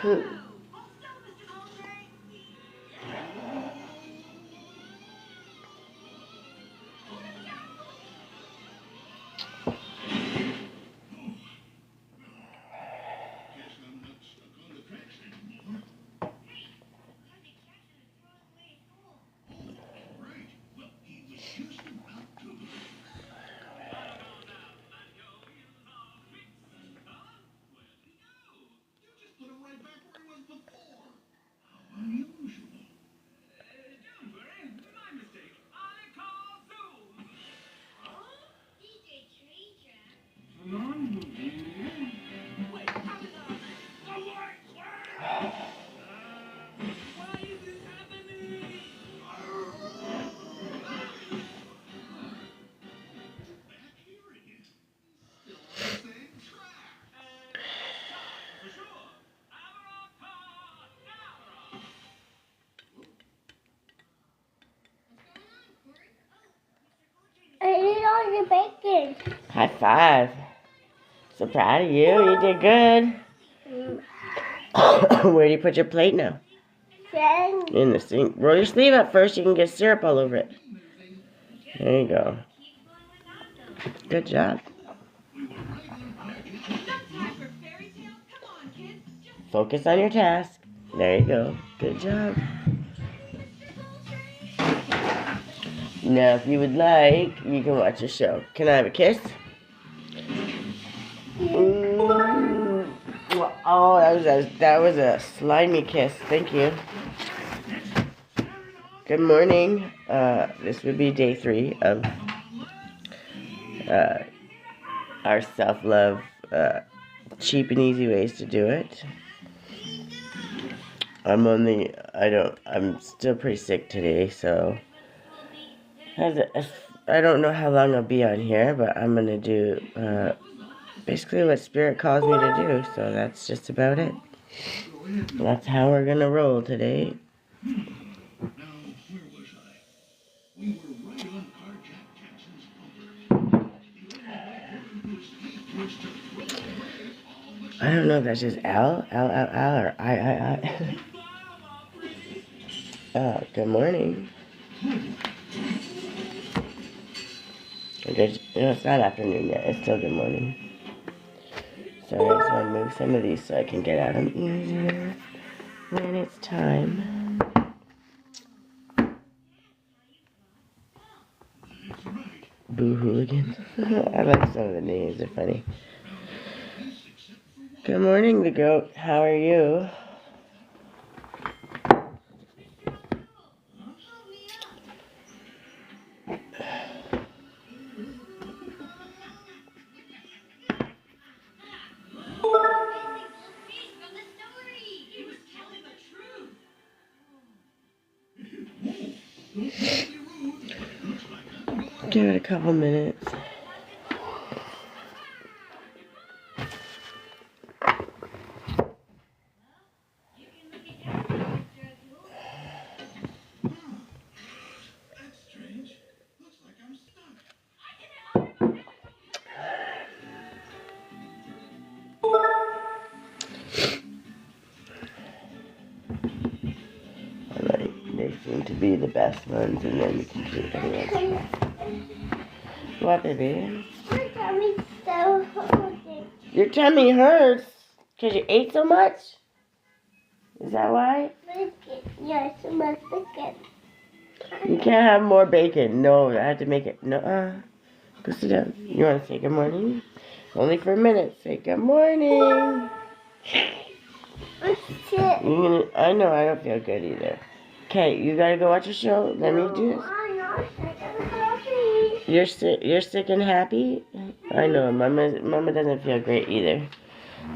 I ate all your bacon. High five. So proud of you. You did good. Where do you put your plate now? In the sink. Roll your sleeve up first. You can get syrup all over it. There you go. Good job. Focus on your task. There you go. Good job. Now, if you would like, you can watch a show. Can I have a kiss? Oh, that was a slimy kiss. Thank you. Good morning. This would be day 3 of our self-love, cheap and easy ways to do it. I'm still pretty sick today, so I don't know how long I'll be on here, but I'm gonna do basically what Spirit calls me to do, so that's just about it. That's how we're gonna roll today. I don't know if that's just L, or I. Oh, good morning. It's not afternoon yet. It's still good morning. So I just want to move some of these so I can get at them easier when it's time. Boo Hooligans. I like some of the names. They're funny. Good morning, the goat. How are you? Give it a couple minutes. They seem to be the best ones, and then you can choose anyone. What, baby? My tummy's so hurting. Your tummy hurts because you ate so much? Is that why? Bacon. Yes, so much bacon. You can't have more bacon. No, I have to make it. No, go sit down. You want to say good morning? Only for a minute. Say good morning. I know, I don't feel good either. Okay, you gotta go watch a show. Let me do this. I'm not sick and happy. You're sick and happy? I know, Mama doesn't feel great either.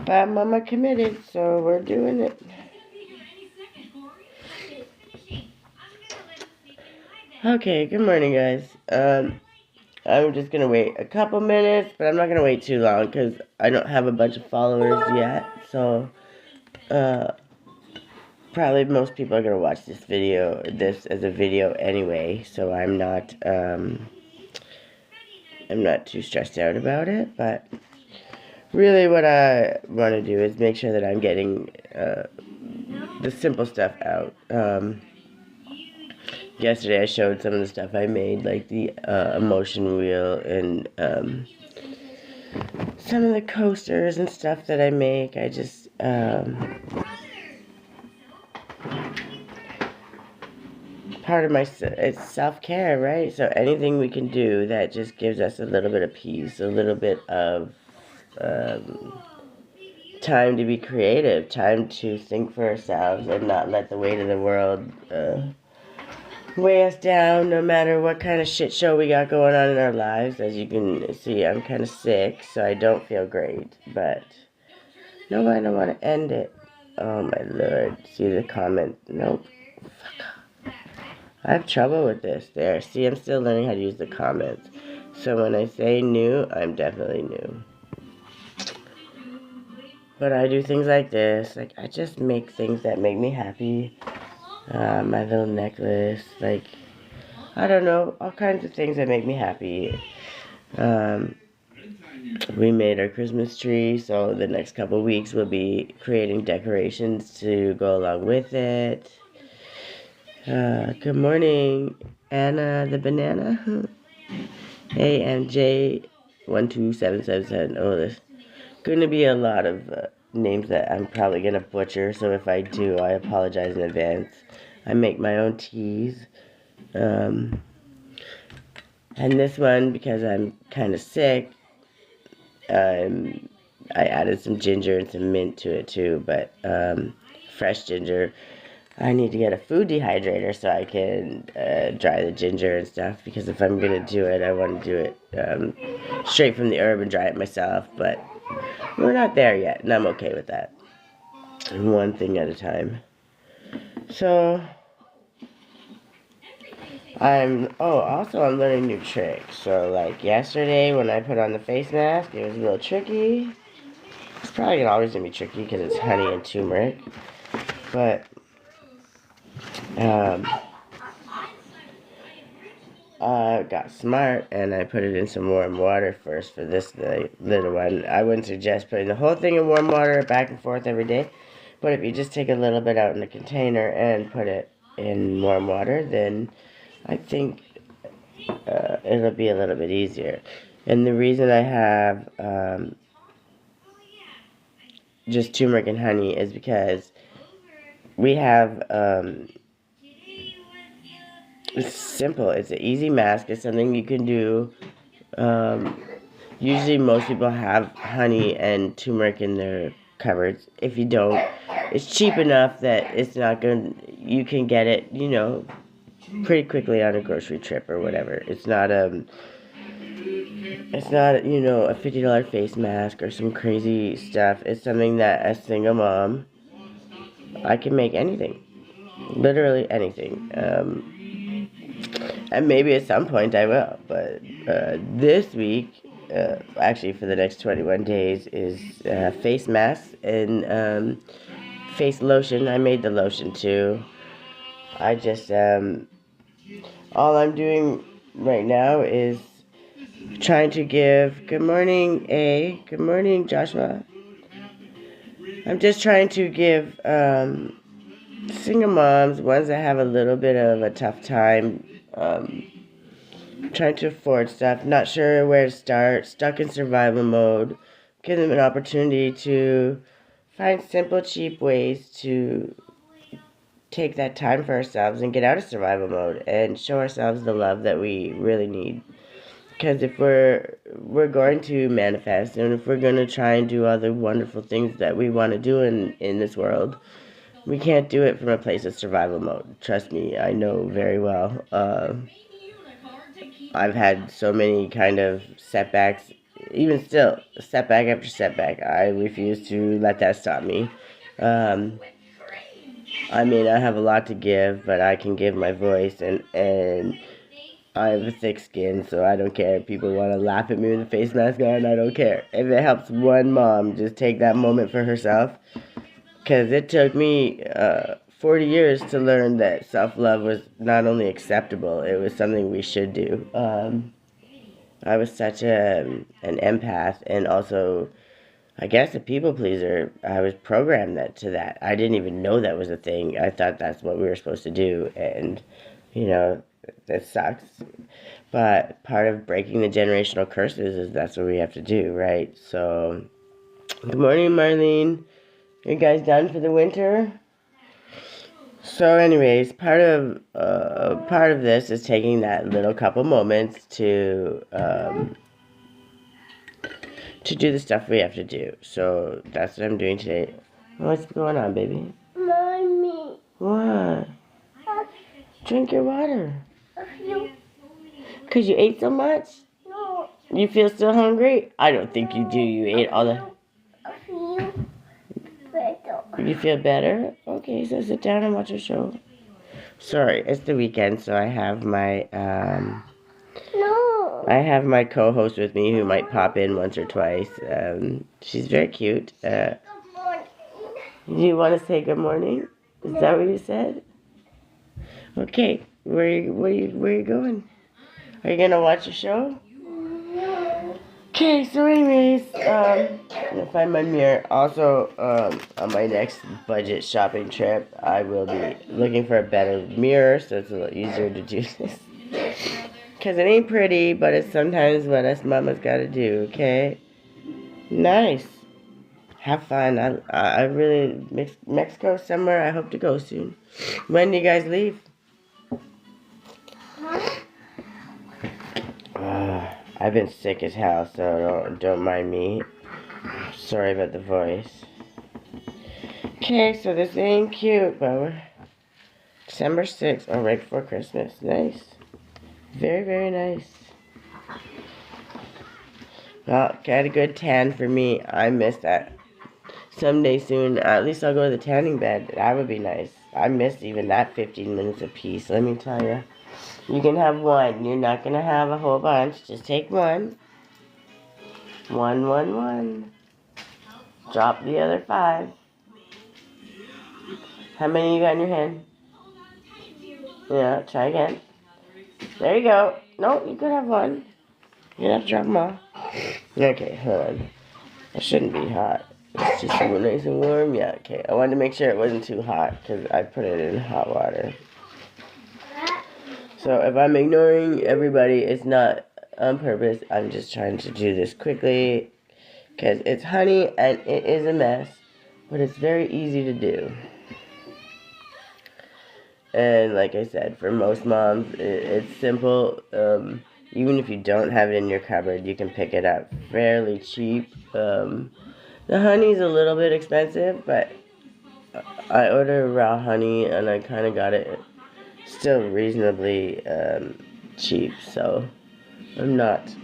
But Mama committed, so we're doing it. Okay, good morning, guys. I'm just gonna wait a couple minutes, but I'm not gonna wait too long because I don't have a bunch of followers yet. So, probably most people are gonna watch this as a video anyway. So I'm not too stressed out about it. But really what I want to do is make sure that I'm getting the simple stuff out. Yesterday I showed some of the stuff I made, like the emotion wheel and some of the coasters and stuff that I make. I just part of my it's self-care, right? So anything we can do that just gives us a little bit of peace, a little bit of time to be creative, time to think for ourselves and not let the weight of the world weigh us down, no matter what kind of shit show we got going on in our lives. As you can see, I'm kind of sick, so I don't feel great, but no, I don't want to end it. Oh my lord, see the comment? Nope. I have trouble with this. There, see, I'm still learning how to use the comments. So when I say new, I'm definitely new. But I do things like this. Like, I just make things that make me happy. My little necklace. Like, I don't know. All kinds of things that make me happy. We made our Christmas tree. So the next couple weeks we'll be creating decorations to go along with it. Good morning, Anna the Banana. AMJ12777. Oh, there's going to be a lot of names that I'm probably going to butcher, so if I do, I apologize in advance. I make my own teas. And this one, because I'm kind of sick, I added some ginger and some mint to it too, but fresh ginger. I need to get a food dehydrator so I can dry the ginger and stuff, because if I'm going to do it, I want to do it straight from the herb and dry it myself, but we're not there yet, and I'm okay with that. One thing at a time. So, also I'm learning new tricks. So, like yesterday when I put on the face mask, it was a little tricky. It's probably always going to be tricky because it's honey and turmeric, but I got smart and I put it in some warm water first for this little one. I wouldn't suggest putting the whole thing in warm water back and forth every day, but if you just take a little bit out in the container and put it in warm water, then I think it'll be a little bit easier. And the reason I have just turmeric and honey is because we have it's simple. It's an easy mask. It's something you can do. Usually most people have honey and turmeric in their cupboards. If you don't, it's cheap enough that it's not you can get it, pretty quickly on a grocery trip or whatever. It's not a $50 face mask or some crazy stuff. It's something that as a single mom, I can make anything. Literally anything. And maybe at some point I will, but this week, actually for the next 21 days, is face mask and face lotion. I made the lotion too. I just, all I'm doing right now is trying to give, good morning, good morning, Joshua. I'm just trying to give single moms, ones that have a little bit of a tough time, trying to afford stuff, not sure where to start, stuck in survival mode, give them an opportunity to find simple, cheap ways to take that time for ourselves and get out of survival mode and show ourselves the love that we really need. Because if we're going to manifest, and if we're going to try and do all the wonderful things that we want to do in this world, we can't do it from a place of survival mode. Trust me, I know very well. I've had so many kind of setbacks, even still, setback after setback. I refuse to let that stop me. I mean, I have a lot to give, but I can give my voice, and I have a thick skin, so I don't care. If people want to laugh at me with a face mask on, I don't care. If it helps one mom just take that moment for herself, because it took me 40 years to learn that self-love was not only acceptable, it was something we should do. I was such an empath, and also I guess a people pleaser. I was programmed to that. I didn't even know that was a thing. I thought that's what we were supposed to do, and that sucks. But part of breaking the generational curses is that's what we have to do, right? So, good morning, Marlene. Are you guys done for the winter? So, anyways, part of this is taking that little couple moments to do the stuff we have to do. So that's what I'm doing today. What's going on, baby? Mommy. What? Drink your water. A few. Because you ate so much? No. You feel still hungry? I don't think you do. You ate all the... A few. Better. You feel better? Okay, so sit down and watch a show. Sorry, it's the weekend, so I have my No. I have my co-host with me who might pop in once or twice. She's very cute. Good morning. You want to say good morning? Is that what you said? Okay, where you going? Are you gonna watch a show? No. Okay, so anyways, I'm gonna find my mirror. Also, on my next budget shopping trip, I will be looking for a better mirror, so it's a little easier to do this. Because it ain't pretty, but it's sometimes what us mamas gotta do, okay? Nice. Have fun. I really, Mexico summer, I hope to go soon. When do you guys leave? I've been sick as hell, so don't mind me. Sorry about the voice. Okay, so this ain't cute, but we're December 6th, right before Christmas. Nice. Very, very nice. Well, got a good tan for me. I miss that. Someday soon, at least I'll go to the tanning bed. That would be nice. I miss even that 15 minutes apiece, let me tell you. You can have one. You're not going to have a whole bunch. Just take one. One. Drop the other 5. How many you got in your hand? Yeah, try again. There you go. No, you could have one. You have to drop them all. Okay, hold on. It shouldn't be hot. It's just nice and warm. Yeah, okay. I wanted to make sure it wasn't too hot because I put it in hot water. So if I'm ignoring everybody, it's not on purpose. I'm just trying to do this quickly because it's honey and it is a mess, but it's very easy to do. And like I said, for most moms, it's simple. Even if you don't have it in your cupboard, you can pick it up fairly cheap. The honey's a little bit expensive, but I ordered raw honey and I kind of got it still reasonably cheap, so I'm not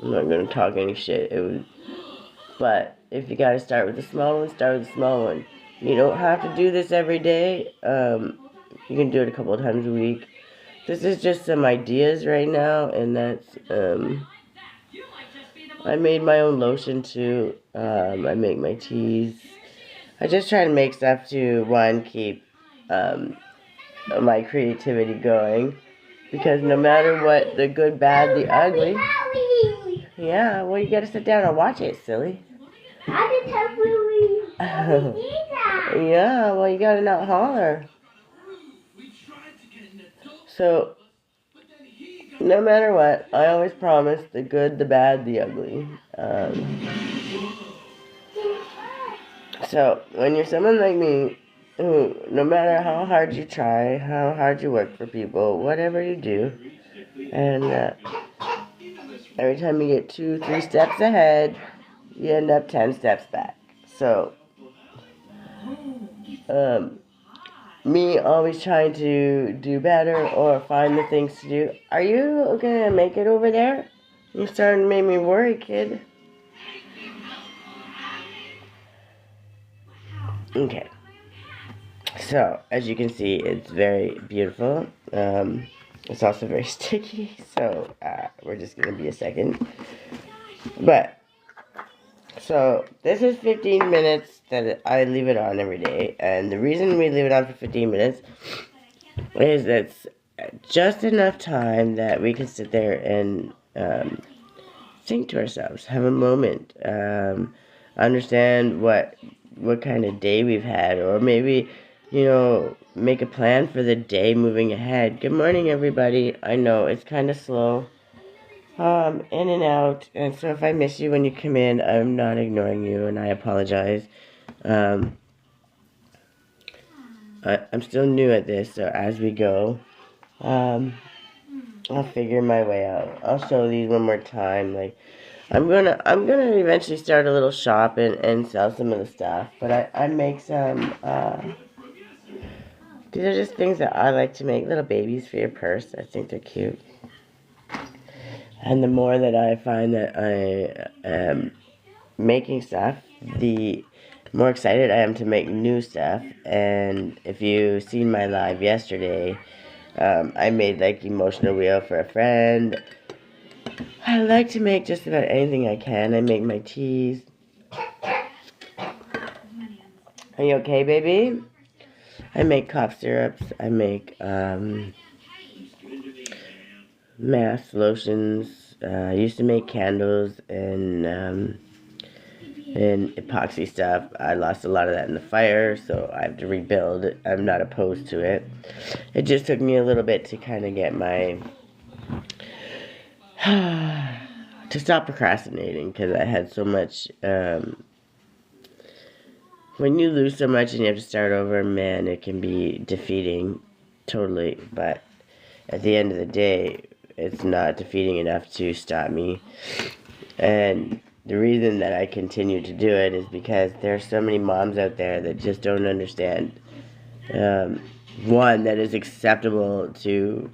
going to talk any shit. But if you got to start with the small one, start with the small one. You don't have to do this every day. You can do it a couple of times a week. This is just some ideas right now, and that's, I made my own lotion too. I make my teas. I just try to make stuff to, one, keep my creativity going, because no matter what, the good, bad, the ugly. Yeah, well, you gotta sit down and watch it, silly. Yeah, well, you gotta not holler. So, no matter what, I always promise the good, the bad, the ugly. So, when you're someone like me, who, no matter how hard you try, how hard you work for people, whatever you do, and every time you get 2-3 steps ahead, you end up 10 steps back. So, me always trying to do better or find the things to do. Are you gonna make it over there? You're starting to make me worry, kid. Okay. So, as you can see, it's very beautiful. It's also very sticky, so we're just going to be a second. But, so, this is 15 minutes that I leave it on every day. And the reason we leave it on for 15 minutes is it's just enough time that we can sit there and think to ourselves, have a moment, understand what kind of day we've had, or maybe, make a plan for the day moving ahead. Good morning, everybody. I know it's kind of slow, in and out, and so if I miss you when you come in, I'm not ignoring you, and I apologize. I'm still new at this, so as we go, I'll figure my way out. I'll show these one more time. Like, I'm gonna eventually start a little shop and sell some of the stuff. But I make some. These are just things that I like to make. Little babies for your purse. I think they're cute. And the more that I find that I am making stuff, the more excited I am to make new stuff. And if you seen my live yesterday, I made like emotional wheel for a friend. I like to make just about anything I can. I make my teas. Are you okay, baby? I make cough syrups. I make masks, lotions. I used to make candles and epoxy stuff. I lost a lot of that in the fire, so I have to rebuild it. I'm not opposed to it. It just took me a little bit to kind of get my to stop procrastinating, because I had so much. When you lose so much and you have to start over, man, it can be defeating, totally. But at the end of the day, it's not defeating enough to stop me. And the reason that I continue to do it is because there are so many moms out there that just don't understand. One, that it's acceptable to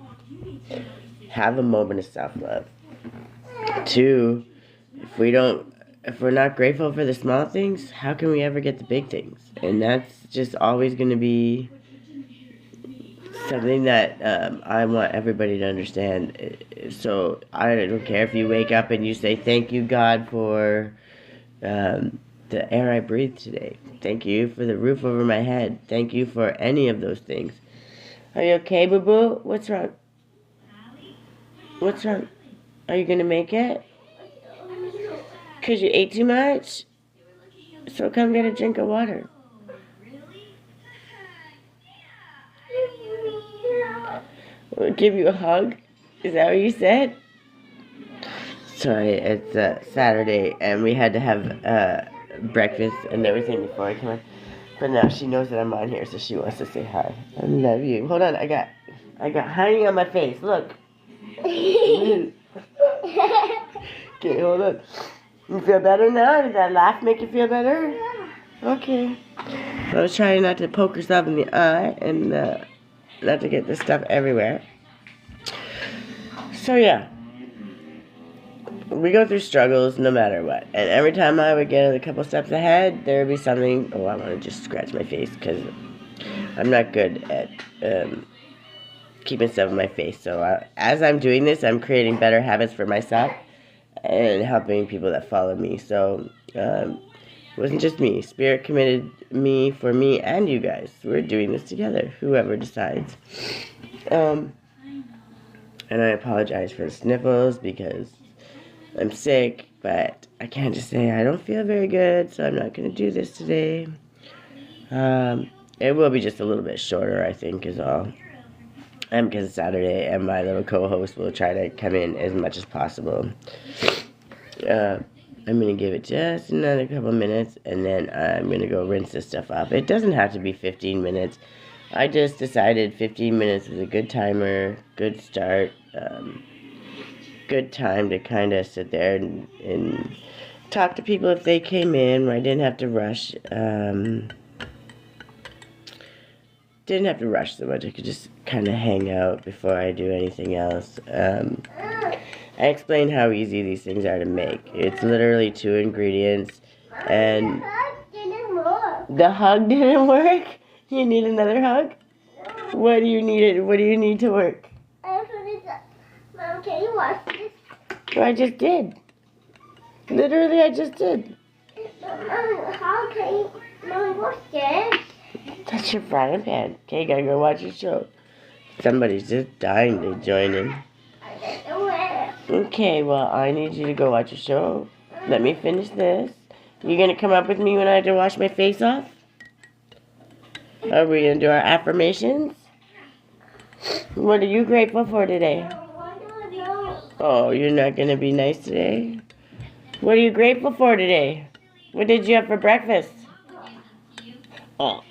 have a moment of self-love. Two, if we're not grateful for the small things, how can we ever get the big things? And that's just always going to be something that I want everybody to understand. So I don't care if you wake up and you say, thank you, God, for the air I breathe today. Thank you for the roof over my head. Thank you for any of those things. Are you okay, boo-boo? What's wrong? What's wrong? Are you going to make it? Because you ate too much? So come get a drink of water. We'll give you a hug. Is that what you said? Sorry, it's Saturday, and we had to have breakfast and everything before I came on. But now she knows that I'm on here, so she wants to say hi. I love you. Hold on, I got honey on my face. Look. Okay, hold on. You feel better now? Did that laugh make you feel better? Yeah. Okay. I was trying not to poke herself in the eye and not to get this stuff everywhere. So yeah, we go through struggles no matter what. And every time I would get a couple steps ahead, there would be something. Oh, I want to just scratch my face because I'm not good at keeping stuff in my face. So as I'm doing this, I'm creating better habits for myself and helping people that follow me. So it wasn't just me. Spirit committed me for me and you guys. We're doing this together, whoever decides. And I apologize for the sniffles because I'm sick, but I can't just say I don't feel very good, so I'm not going to do this today. It will be just a little bit shorter, I think, is all. And because it's Saturday, and my little co-host will try to come in as much as possible. I'm going to give it just another couple minutes, and then I'm going to go rinse this stuff off. It doesn't have to be 15 minutes. I just decided 15 minutes was a good timer, good start, good time to kind of sit there and talk to people if they came in, where I didn't have to rush. Didn't have to rush so much. I could just kind of hang out before I do anything else. I explained how easy these things are to make. It's literally 2 ingredients, and the hug didn't work. You need another hug? What do you need? What do you need to work? Mom, can you wash this? Well, I just did. Literally, I just did. Mom, how can you wash this? That's your frying pan. Okay, gotta go watch your show. Somebody's just dying to join in. I don't know where. Okay, well, I need you to go watch a show. Let me finish this. You gonna come up with me when I have to wash my face off? Are we gonna do our affirmations? What are you grateful for today? Oh, you're not gonna be nice today? What are you grateful for today? What did you have for breakfast? Oh,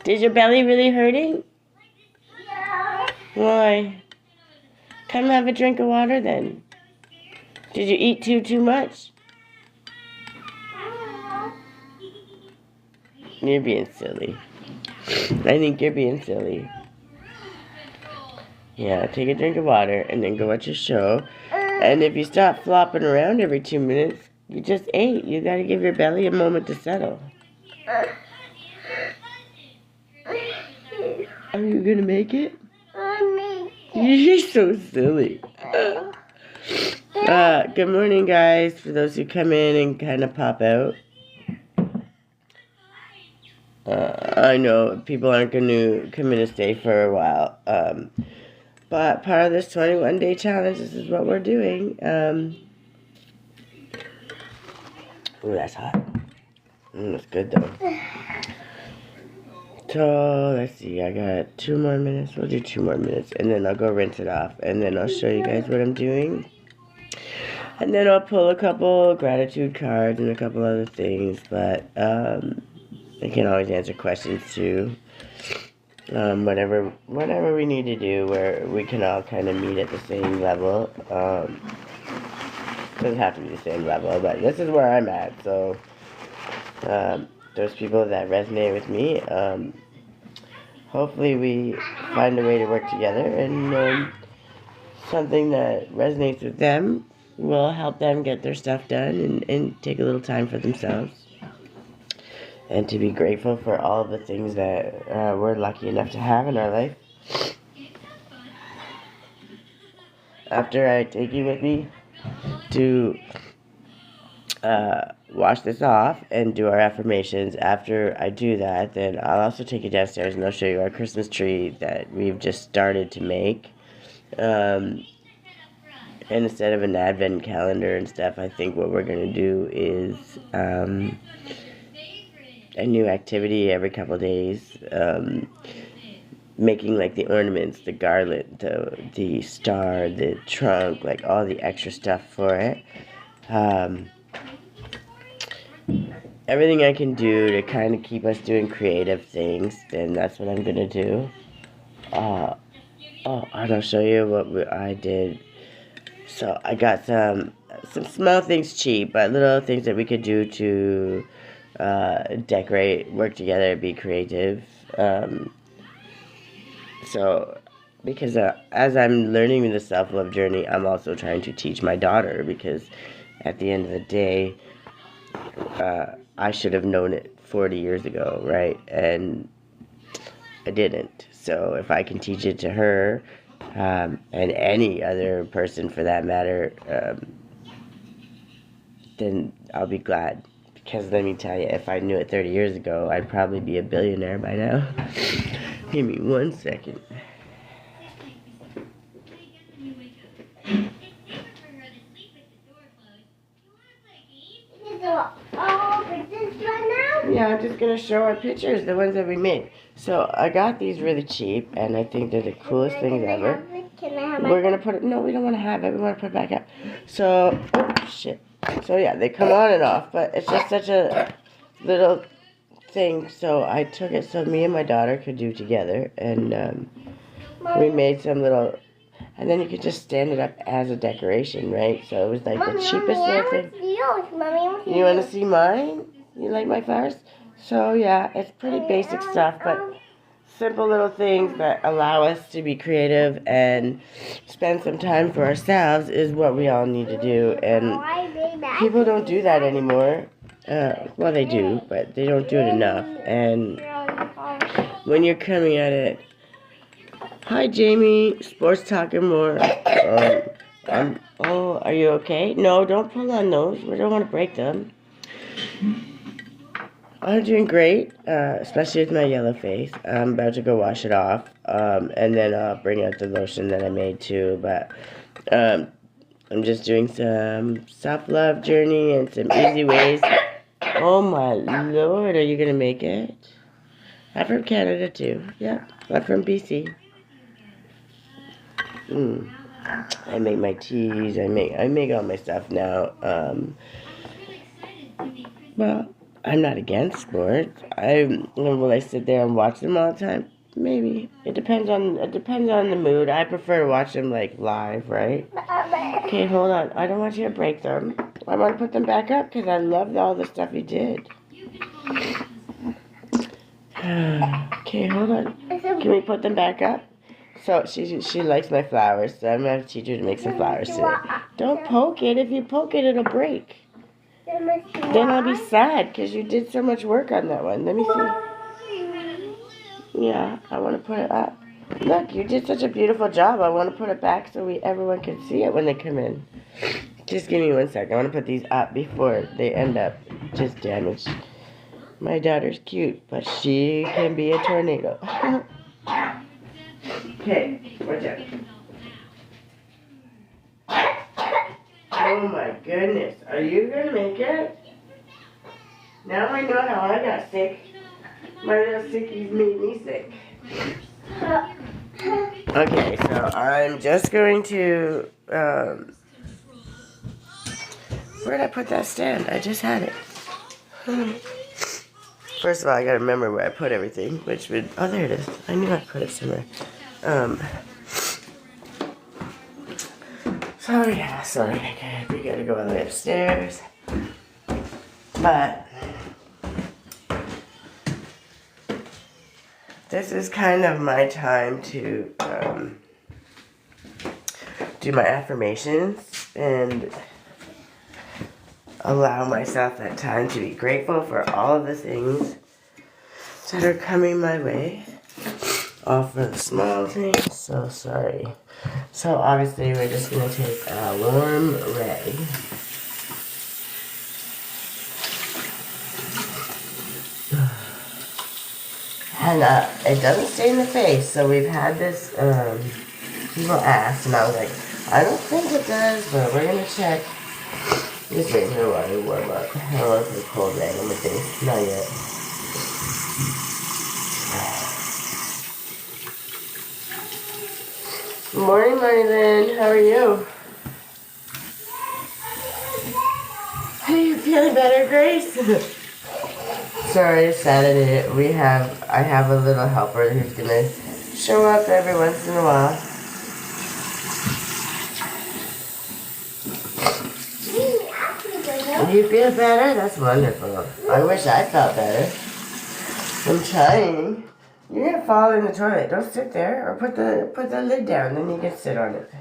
is your belly really hurting? Yeah. Why? Come have a drink of water then. Did you eat too much? You're being silly. I think you're being silly. Yeah, take a drink of water and then go watch your show. And if you stop flopping around every 2 minutes, you just ate. You gotta give your belly a moment to settle. Are you gonna make it? You're so silly. Good morning, guys. For those who come in and kind of pop out. I know people aren't going to come in and stay for a while. But part of this 21-day challenge, this is what we're doing. Ooh, that's hot. That's good, though. So, let's see. I got 2 more minutes. We'll do 2 more minutes. And then I'll go rinse it off. And then I'll show you guys what I'm doing. And then I'll pull a couple gratitude cards and a couple other things. But, I can always answer questions, too. Whatever we need to do where we can all kind of meet at the same level. Doesn't have to be the same level, but this is where I'm at. So, there's people that resonate with me. Hopefully we find a way to work together, and something that resonates with them will help them get their stuff done and take a little time for themselves. And to be grateful for all the things that we're lucky enough to have in our life. After I take you with me to wash this off and do our affirmations, after I do that, then I'll also take you downstairs and I'll show you our Christmas tree that we've just started to make. And instead of an advent calendar and stuff, I think what we're going to do is a new activity every couple of days, making like the ornaments, the garland, the star, the trunk, like all the extra stuff for it. Everything I can do to kind of keep us doing creative things, then that's what I'm gonna do. And I'll show you what I did. So I got some small things cheap, but little things that we could do to decorate, work together, be creative. So, because as I'm learning the self-love journey, I'm also trying to teach my daughter, because at the end of the day, I should have known it 40 years ago, right? And I didn't. So if I can teach it to her, and any other person for that matter, then I'll be glad. Because let me tell you, if I knew it 30 years ago, I'd probably be a billionaire by now. Give me 1 second. Yeah, I'm just going to show our pictures, the ones that we made. So, I got these really cheap, and I think they're the coolest things ever. We're going to put it, no, we don't want to have it, we want to put it back up. So, oh, shit. So, yeah, they come on and off, but it's just such a little thing. So, I took it so me and my daughter could do together, and we made some little, and then you could just stand it up as a decoration, right? So, it was like the cheapest little thing. You want to see mine? You like my flowers? So, yeah, it's pretty basic stuff, but simple little things that allow us to be creative and spend some time for ourselves is what we all need to do. And people don't do that anymore. Well, they do, but they don't do it enough. And when you're coming at it, hi, Jamie, sports talking more. Oh, are you okay? No, don't pull on those. We don't want to break them. I'm doing great, especially with my yellow face. I'm about to go wash it off, and then I'll bring out the lotion that I made too. But I'm just doing some self-love journey and some easy ways. Oh my lord, are you gonna make it? I'm from Canada too. Yep, I'm from BC. I make my teas. I make all my stuff now. Well, I'm not against sports. Will I sit there and watch them all the time? Maybe. It depends on the mood. I prefer to watch them like live, right? Okay, hold on. I don't want you to break them. I want to put them back up because I loved all the stuff you did. Okay, hold on. Can we put them back up? So she likes my flowers, so I'm gonna have to teach her to make some flowers today. Don't poke it. If you poke it, it'll break. Then I'll be sad because you did so much work on that one. Let me see. Yeah, I want to put it up. Look, you did such a beautiful job. I want to put it back so everyone can see it when they come in. Just give me 1 second. I want to put these up before they end up just damaged. My daughter's cute, but she can be a tornado. Okay, watch out. Oh my goodness, are you gonna make it? Now I know how I got sick. My little sickies made me sick. Okay, so I'm just going to, where did I put that stand? I just had it. First of all, I gotta remember where I put everything, which would, oh, there it is. I knew I put it somewhere. So yeah, sorry, we gotta go all the way upstairs. But this is kind of my time to do my affirmations and allow myself that time to be grateful for all of the things that are coming my way. All for the small things. So sorry. So obviously we're just going to take a warm rag. And it doesn't stay in the face. So we've had this, people asked, and I was like, I don't think it does, but we're going to check. Just wait for the water to warm up. I don't want to put a cold rag on my face. Not yet. Good morning, Marlon. How are you? Are you feeling better, Grace? Sorry, it's Saturday. I have a little helper who's gonna show up every once in a while. You feel better? That's wonderful. I wish I felt better. I'm trying. You're gonna fall in the toilet. Don't sit there, or put the lid down, then you can sit on it.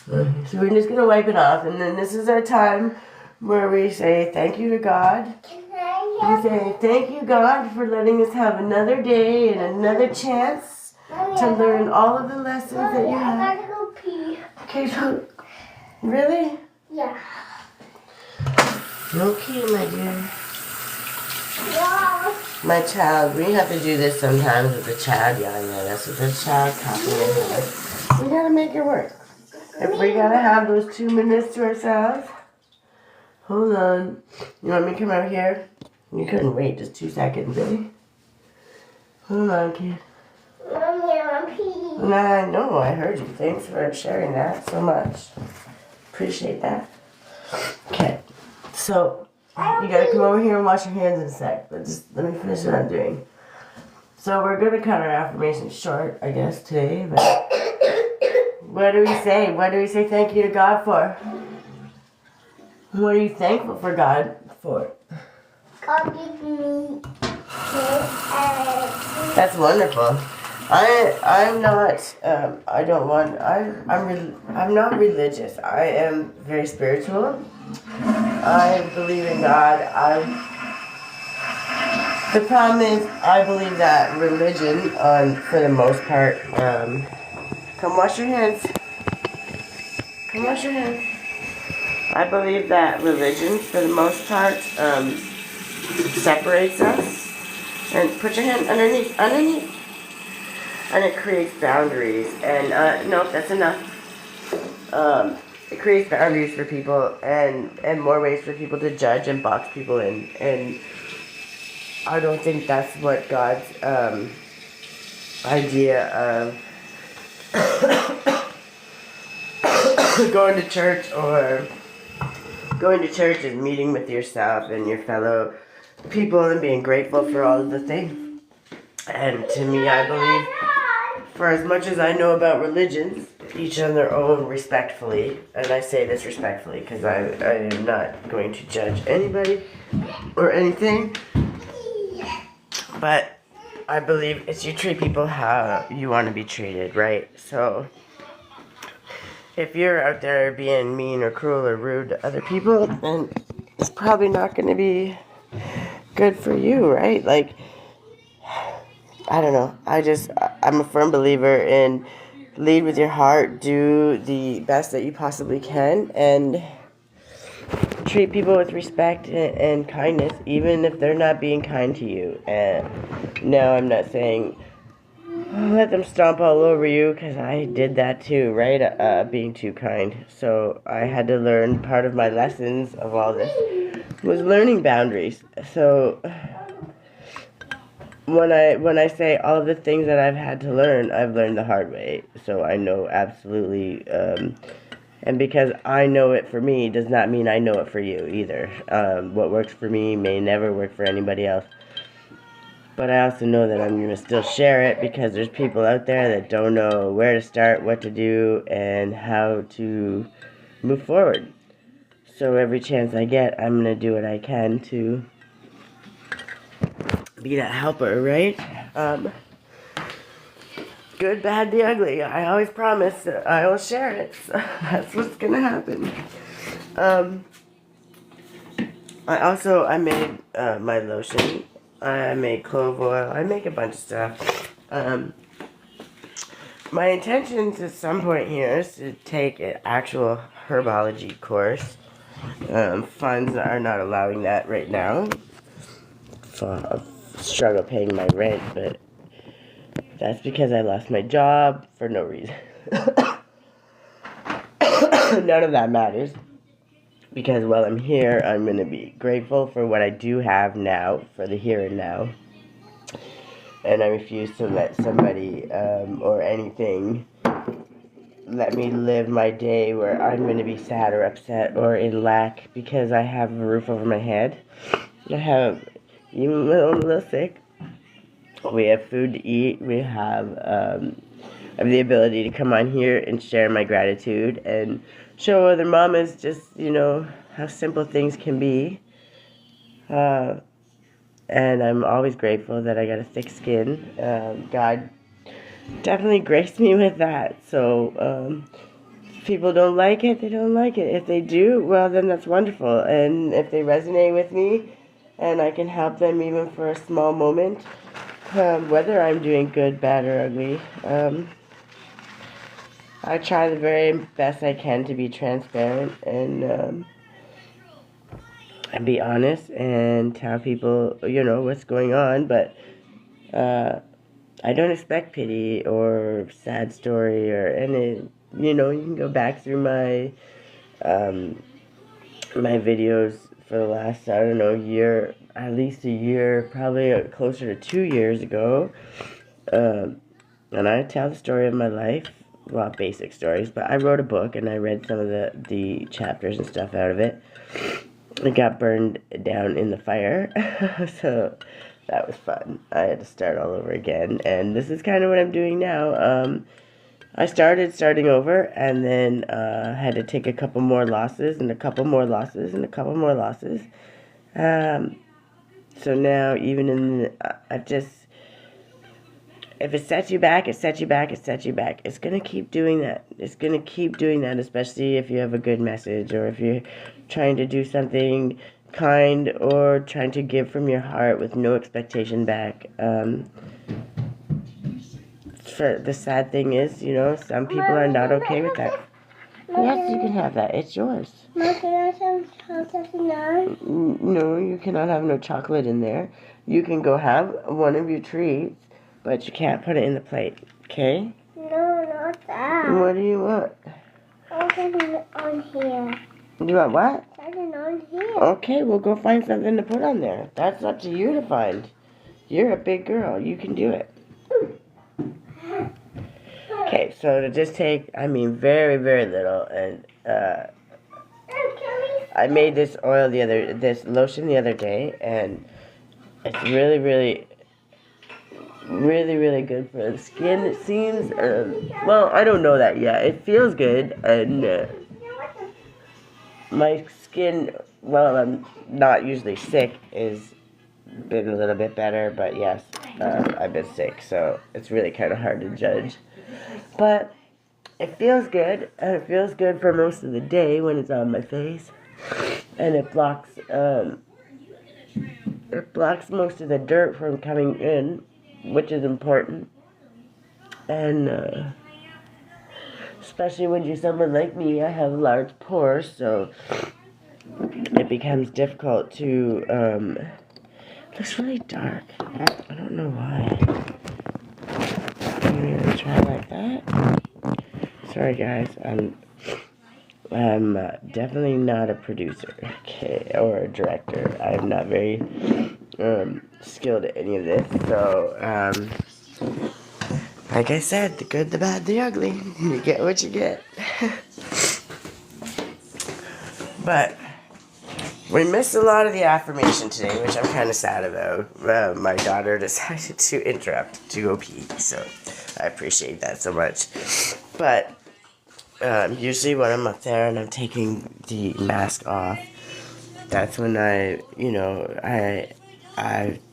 So we're just gonna wipe it off, and then this is our time where we say thank you to God. We say thank you, God, for letting us have another day and another chance to learn all of the lessons that you have. I gotta go pee. Okay, so really? Yeah. Okay, my dear. Yeah. My child, we have to do this sometimes with the child yelling at us, with the child talking at us. We gotta make it work. If we gotta have those 2 minutes to ourselves, hold on. You want me to come out here? You couldn't wait just 2 seconds, baby. Hold on, kid. Mommy, I want pee. Nah, no, I heard you. Thanks for sharing that so much. Appreciate that. Okay, so you gotta come over here and wash your hands in a sec. But just let me finish what I'm doing. So we're gonna cut our affirmations short, I guess, today. But what do we say? What do we say thank you to God for? What are you thankful for God for? God give me That's wonderful. I'm not. I'm not religious. I am very spiritual. I believe in God. The problem is, I believe that religion, for the most part, come wash your hands. Come wash your hands. I believe that religion, for the most part, separates us. And put your hand underneath. And it creates boundaries. And, nope, that's enough. It creates boundaries for people and more ways for people to judge and box people in. And I don't think that's what God's idea of going to church or going to church is meeting with yourself and your fellow people and being grateful for all of the things. And to me, I believe, for as much as I know about religions, each on their own respectfully, and I say this respectfully because I am not going to judge anybody or anything, but I believe it's you treat people how you want to be treated, right? So if you're out there being mean or cruel or rude to other people, then it's probably not going to be good for you, right? Like, I don't know. I'm a firm believer in lead with your heart, do the best that you possibly can, and treat people with respect and kindness, even if they're not being kind to you. And no, I'm not saying let them stomp all over you, because I did that too, right? Being too kind. So I had to learn, part of my lessons of all this was learning boundaries. So when I say all of the things that I've had to learn, I've learned the hard way. So I know absolutely, and because I know it for me does not mean I know it for you either. What works for me may never work for anybody else. But I also know that I'm going to still share it because there's people out there that don't know where to start, what to do, and how to move forward. So every chance I get, I'm going to do what I can to be that helper, right? Good, bad, the ugly. I always promise that I will share it. So that's what's going to happen. I made my lotion. I made clove oil. I make a bunch of stuff. My intentions at some point here is to take an actual herbology course. Funds are not allowing that right now. I struggle paying my rent, but that's because I lost my job for no reason. None of that matters. Because while I'm here, I'm going to be grateful for what I do have now, for the here and now. And I refuse to let somebody or anything let me live my day where I'm going to be sad or upset or in lack because I have a roof over my head. I have, even when I'm a little sick, we have food to eat. We have, I have the ability to come on here and share my gratitude and show other mamas just, how simple things can be. And I'm always grateful that I got a thick skin. God definitely graced me with that. So, if people don't like it, they don't like it. If they do, well, then that's wonderful. And if they resonate with me and I can help them even for a small moment, whether I'm doing good, bad, or ugly, I try the very best I can to be transparent and be honest and tell people, what's going on. But I don't expect pity or sad story or any. You can go back through my my videos for the last, I don't know, year, at least a year, probably closer to 2 years ago. And I tell the story of my life, well, basic stories, but I wrote a book and I read some of the chapters and stuff out of it. It got burned down in the fire, so that was fun. I had to start all over again, and this is kind of what I'm doing now. I starting over, and then had to take a couple more losses, and a couple more losses, and a couple more losses. So now, even in if it sets you back, it sets you back, it sets you back. It's going to keep doing that. It's going to keep doing that, especially if you have a good message, or if you're trying to do something kind, or trying to give from your heart with no expectation back. The sad thing is, some people are not okay with that. Yes, you can have that. It's yours. Mom, can I have chocolate now? No, you cannot have no chocolate in there. You can go have one of your treats, but you can't put it in the plate, okay? No, not that. What do you want? I something on here. You want what? Something on here. Okay, we'll go find something to put on there. That's up to you to find. You're a big girl. You can do it. Okay, so to just take, very, very little, and I made this lotion the other day, and it's really, really, really, really good for the skin. It seems, well, I don't know that yet. It feels good, and my skin, well, I'm not usually sick, is been a little bit better, but yes, I've been sick, so it's really kind of hard to judge. But it feels good, and it feels good for most of the day when it's on my face, and it blocks most of the dirt from coming in, which is important. And especially when you're someone like me, I have large pores, so it becomes difficult to it looks really dark. I don't know why. I'm gonna try like that. Sorry guys, I'm definitely not a producer, okay, or a director. I'm not very skilled at any of this. So like I said, the good, the bad, the ugly. You get what you get. But we missed a lot of the affirmation today, which I'm kind of sad about. My daughter decided to interrupt to go pee, so I appreciate that so much. But usually when I'm up there and I'm taking the mask off, that's when I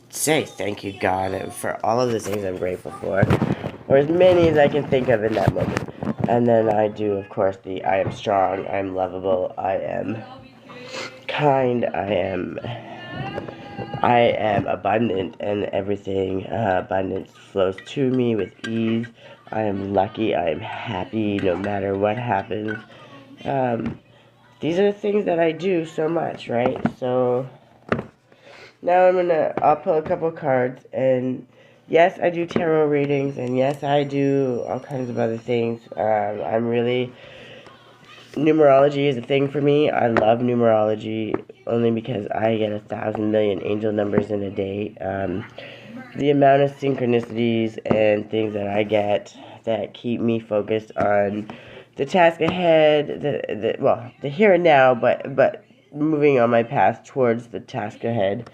say thank you, God, for all of the things I'm grateful for, or as many as I can think of in that moment. And then I do, of course, I am strong, I am lovable, I am kind, I am abundant, and everything abundance flows to me with ease. I am lucky, I am happy no matter what happens. These are the things that I do so much, right? So now I'll pull a couple cards, and yes, I do tarot readings, and yes, I do all kinds of other things. Numerology is a thing for me. I love numerology only because I get 1,000 million angel numbers in a day. The amount of synchronicities and things that I get that keep me focused on the task ahead, the here and now, but moving on my path towards the task ahead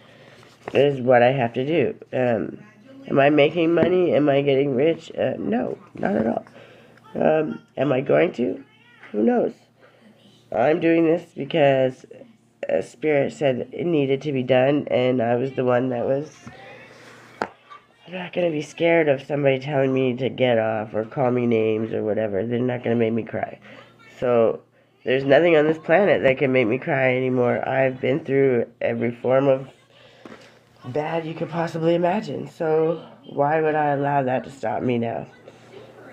is what I have to do. Am I making money? Am I getting rich? No, not at all. Am I going to? Who knows? I'm doing this because Spirit said it needed to be done, and I was the one that was. I'm not going to be scared of somebody telling me to get off or call me names or whatever. They're not going to make me cry. So there's nothing on this planet that can make me cry anymore. I've been through every form of bad you could possibly imagine. So why would I allow that to stop me now?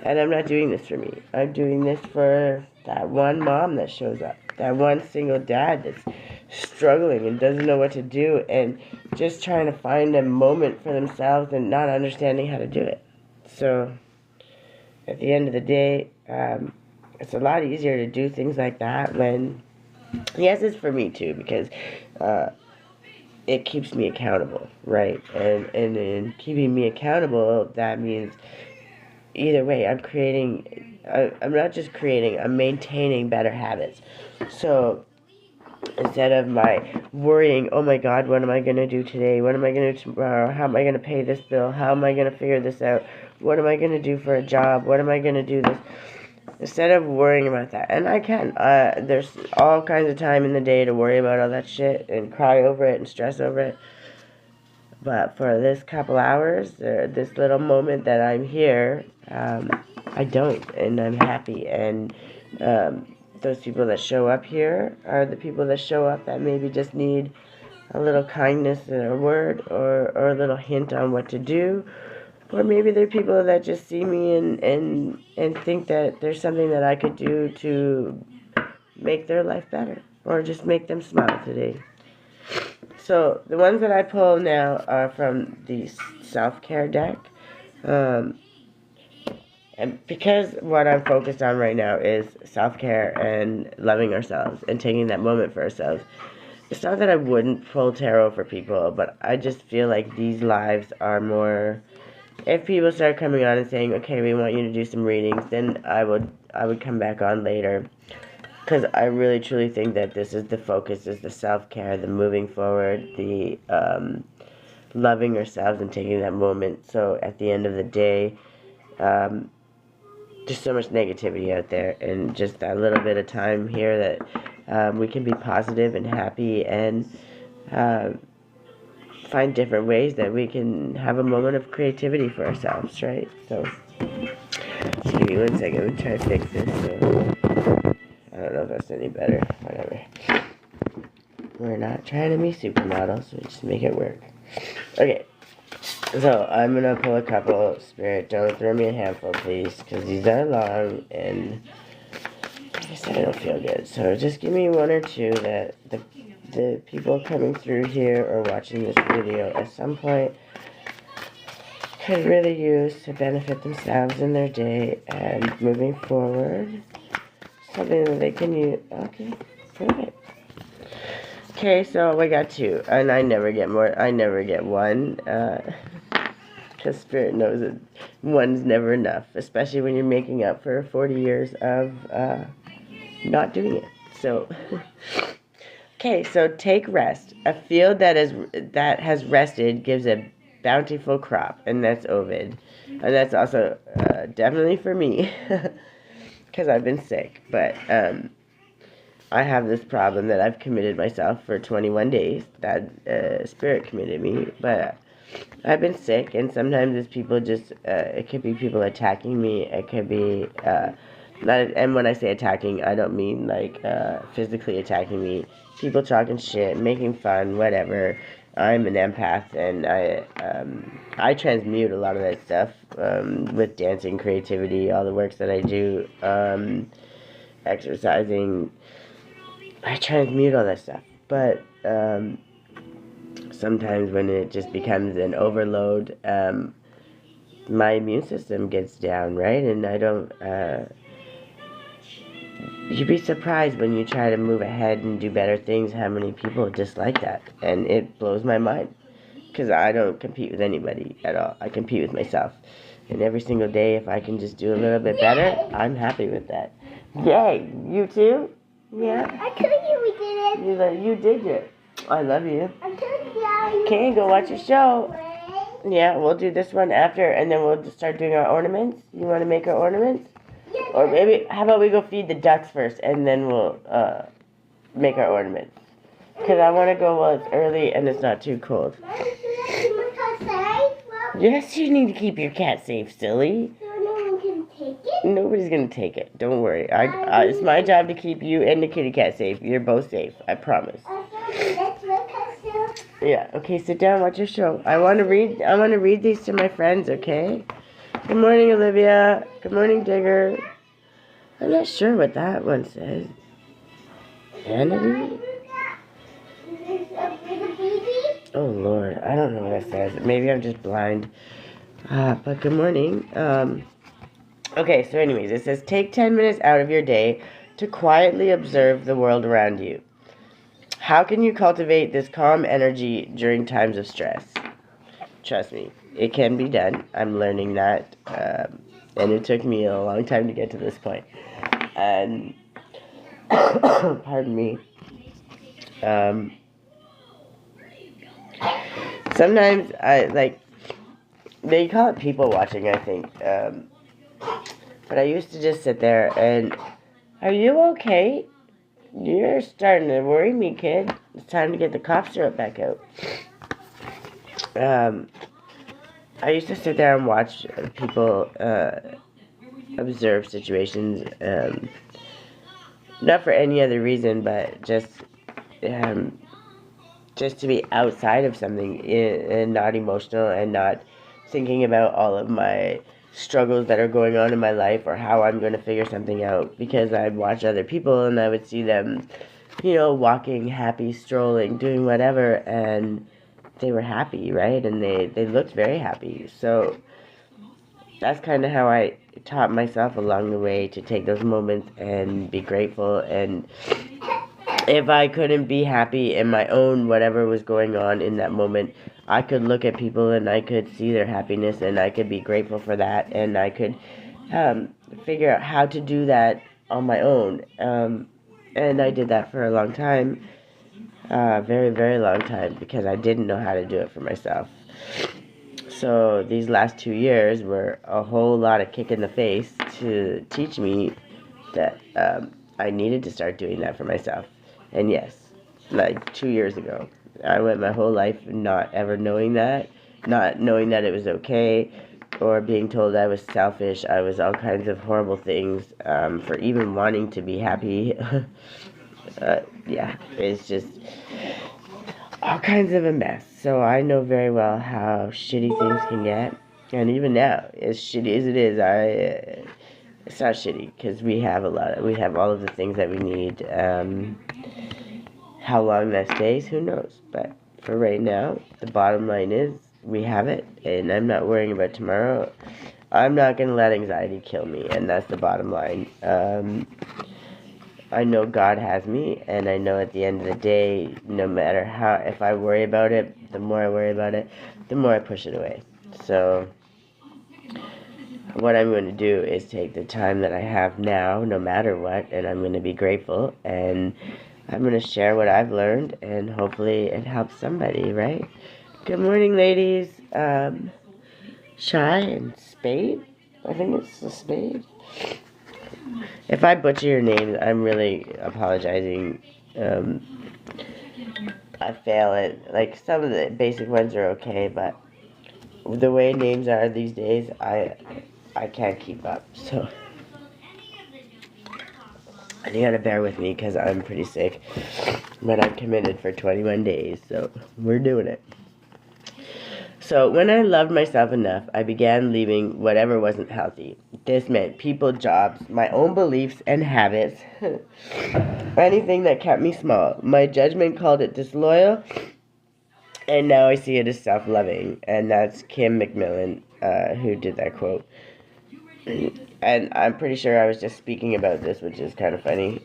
And I'm not doing this for me. I'm doing this for that one mom that shows up. That one single dad that's struggling and doesn't know what to do and just trying to find a moment for themselves and not understanding how to do it. So at the end of the day, it's a lot easier to do things like that when, yes, it's for me too, because it keeps me accountable, right? And in keeping me accountable, that means either way, I'm not just creating, I'm maintaining better habits. So instead of my worrying, oh my God, what am I going to do today? What am I going to do tomorrow? How am I going to pay this bill? How am I going to figure this out? What am I going to do for a job? What am I going to do this? Instead of worrying about that, and I can, there's all kinds of time in the day to worry about all that shit and cry over it and stress over it. But for this couple hours, this little moment that I'm here, I don't, and I'm happy. And those people that show up here are the people that show up that maybe just need a little kindness and a word or a little hint on what to do. Or maybe they're people that just see me and think that there's something that I could do to make their life better or just make them smile today. So the ones that I pull now are from the self-care deck. And because what I'm focused on right now is self-care and loving ourselves and taking that moment for ourselves. It's not that I wouldn't pull tarot for people, but I just feel like these lives are more... If people start coming on and saying, okay, we want you to do some readings, then I would come back on later. Because I really truly think that this is the focus, is the self-care, the moving forward, the loving ourselves and taking that moment. So at the end of the day, there's so much negativity out there, and just that little bit of time here that we can be positive and happy and find different ways that we can have a moment of creativity for ourselves, right? So, just give me 1 second. I'm trying to fix this. So, I don't know if that's any better. Whatever. We're not trying to be supermodels, so just make it work. Okay. So, I'm going to pull a couple. Spirit, don't throw me a handful, please, because these are long, and like I said, I don't feel good. So, just give me 1 or 2 that the people coming through here or watching this video at some point could really use to benefit themselves in their day and moving forward. Something that they can use. Okay, perfect. Okay, so we got 2, and I never get more. I never get 1, because Spirit knows that 1's never enough, especially when you're making up for 40 years of not doing it. So, okay, so take rest. A field that has rested gives a bountiful crop, and that's Ovid, and that's also definitely for me. Because I've been sick, but I have this problem that I've committed myself for 21 days. That Spirit committed me, but I've been sick, and sometimes it's people just, it could be people attacking me, it could be, and when I say attacking, I don't mean like physically attacking me, people talking shit, making fun, whatever. I'm an empath, and I transmute a lot of that stuff with dancing, creativity, all the works that I do, exercising. I transmute all that stuff, but sometimes when it just becomes an overload, my immune system gets down, right? And I don't... You'd be surprised when you try to move ahead and do better things how many people dislike that. And it blows my mind. Because I don't compete with anybody at all. I compete with myself. And every single day, if I can just do a little bit better, I'm happy with that. Yay! You too? Yeah? I told you we did it. You did it. I love you. I told you. Okay, go watch your show. Yeah, we'll do this one after, and then we'll just start doing our ornaments. You want to make our ornaments? Or maybe, how about we go feed the ducks first, and then we'll make our ornaments. Because I want to go while it's early and it's not too cold. Yes, you need to keep your cat safe, silly. So no one can take it? Nobody's going to take it. Don't worry. It's my job to keep you and the kitty cat safe. You're both safe. I promise. Yeah, okay, sit down, watch your show. I want to read these to my friends, okay? Good morning, Olivia. Good morning, Digger. I'm not sure what that one says. Vanity? Oh, Lord. I don't know what that says. Maybe I'm just blind. But good morning. Okay, so anyways, it says, take 10 minutes out of your day to quietly observe the world around you. How can you cultivate this calm energy during times of stress? Trust me, it can be done. I'm learning that. And it took me a long time to get to this point. And, pardon me. Sometimes they call it people watching, I think. But I used to just sit there and, are you okay? You're starting to worry me, kid. It's time to get the cough syrup back out. I used to sit there and watch people observe situations, not for any other reason, but just to be outside of something and not emotional and not thinking about all of my struggles that are going on in my life or how I'm going to figure something out, because I'd watch other people and I would see them, walking, happy, strolling, doing whatever, and they were happy, right? And they looked very happy. So that's kind of how I taught myself along the way to take those moments and be grateful. And if I couldn't be happy in my own whatever was going on in that moment, I could look at people and I could see their happiness and I could be grateful for that, and I could figure out how to do that on my own. And I did that for a long time, very, very long time, because I didn't know how to do it for myself. So these last 2 years were a whole lot of kick in the face to teach me that I needed to start doing that for myself. And yes, like 2 years ago, I went my whole life not ever knowing that, not knowing that it was okay, or being told I was selfish. I was all kinds of horrible things for even wanting to be happy. Yeah, it's just all kinds of a mess. So I know very well how shitty things can get. And even now, as shitty as it is, it's not shitty, because we have all of the things that we need. How long that stays, who knows? But for right now, the bottom line is we have it, and I'm not worrying about tomorrow. I'm not going to let anxiety kill me, and that's the bottom line. I know God has me, and I know at the end of the day, no matter how, if I worry about it, the more I worry about it, the more I push it away. So what I'm going to do is take the time that I have now, no matter what, and I'm going to be grateful, and I'm going to share what I've learned, and hopefully it helps somebody, right? Good morning, ladies. Shy and Spade? I think it's the Spade. If I butcher your names, I'm really apologizing. I fail at, like, some of the basic ones are okay, but the way names are these days, I can't keep up, so you gotta bear with me, because I'm pretty sick, but I'm committed for 21 days, so we're doing it. So when I loved myself enough, I began leaving whatever wasn't healthy. This meant people, jobs, my own beliefs and habits, anything that kept me small. My judgment called it disloyal, and now I see it as self-loving. And that's Kim McMillan, who did that quote. And I'm pretty sure I was just speaking about this, which is kind of funny.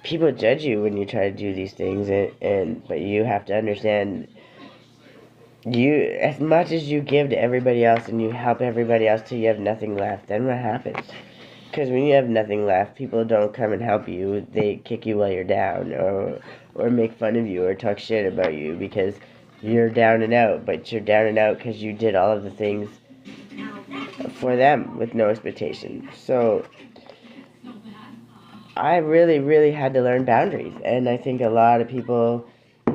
People judge you when you try to do these things, but you have to understand, as much as you give to everybody else and you help everybody else till you have nothing left, then what happens? Because when you have nothing left, people don't come and help you. They kick you while you're down, or make fun of you, or talk shit about you because you're down and out, but you're down and out because you did all of the things for them with no expectation. So I really, really had to learn boundaries, and I think a lot of people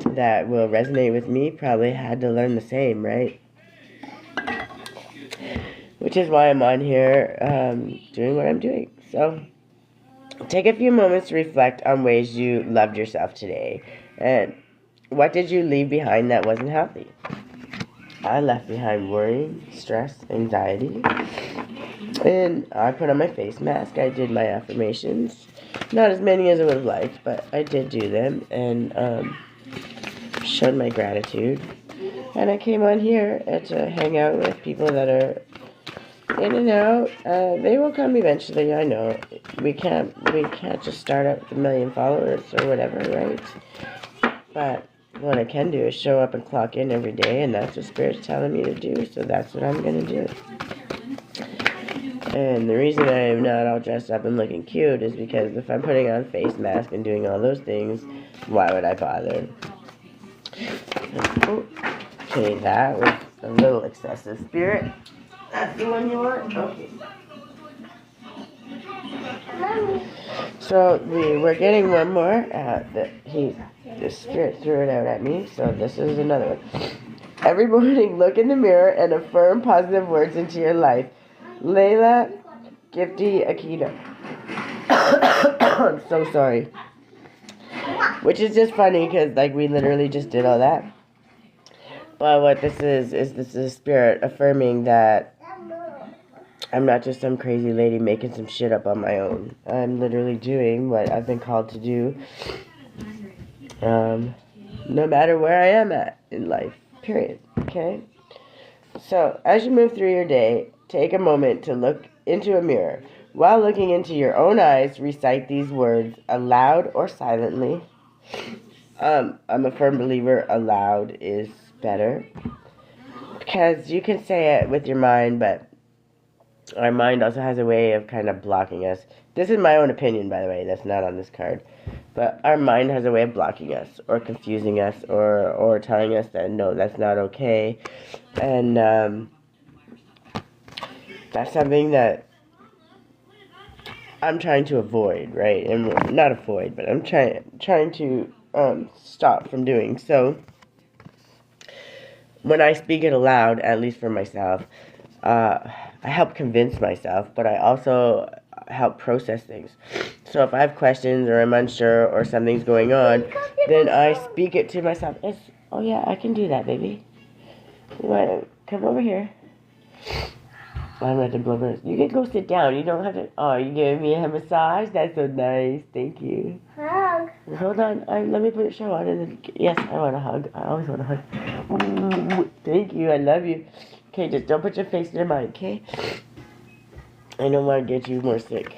that will resonate with me probably had to learn the same, right? Which is why I'm on here doing what I'm doing. So take a few moments to reflect on ways you loved yourself today, and what did you leave behind that wasn't healthy? I left behind worry, stress, anxiety, and I put on my face mask. I did my affirmations. Not as many as I would have liked, but I did do them, and showed my gratitude. And I came on here to hang out with people that are in and out. They will come eventually, I know. We can't just start out with 1 million followers or whatever, right? But what I can do is show up and clock in every day, and that's what Spirit's telling me to do, so that's what I'm going to do. And the reason I am not all dressed up and looking cute is because if I'm putting on a face mask and doing all those things, why would I bother? Okay, that was a little excessive. Spirit, that's the one you want? Okay. So we're getting one more. The Spirit threw it out at me, so this is another one. Every morning, look in the mirror and affirm positive words into your life. Layla Gifty Akita. I'm so sorry. Which is just funny because, like, we literally just did all that. But what this is this is Spirit affirming that I'm not just some crazy lady making some shit up on my own. I'm literally doing what I've been called to do. No matter where I am at in life. Period. Okay? So, as you move through your day, take a moment to look into a mirror. While looking into your own eyes, recite these words aloud or silently. I'm a firm believer aloud is better because you can say it with your mind, but our mind also has a way of kind of blocking us. This is my own opinion, by the way. That's not on this card. But our mind has a way of blocking us or confusing us or telling us that, no, that's not okay. And that's something that I'm trying to avoid, right? And not avoid, but I'm trying to stop from doing. So when I speak it aloud, at least for myself, I help convince myself, but I also help process things. So if I have questions or I'm unsure or something's going on, then I speak it to myself. Oh yeah, I can do that, baby. You want to come over here? I'm at the blubber. You can go sit down. You don't have to. Oh, you giving me a massage? That's so nice. Thank you. Hug. Hold on. Let me put a show on. And then, yes, I want a hug. I always want a hug. Ooh, thank you. I love you. Okay, just don't put your face near mine, okay? I don't want to get you more sick.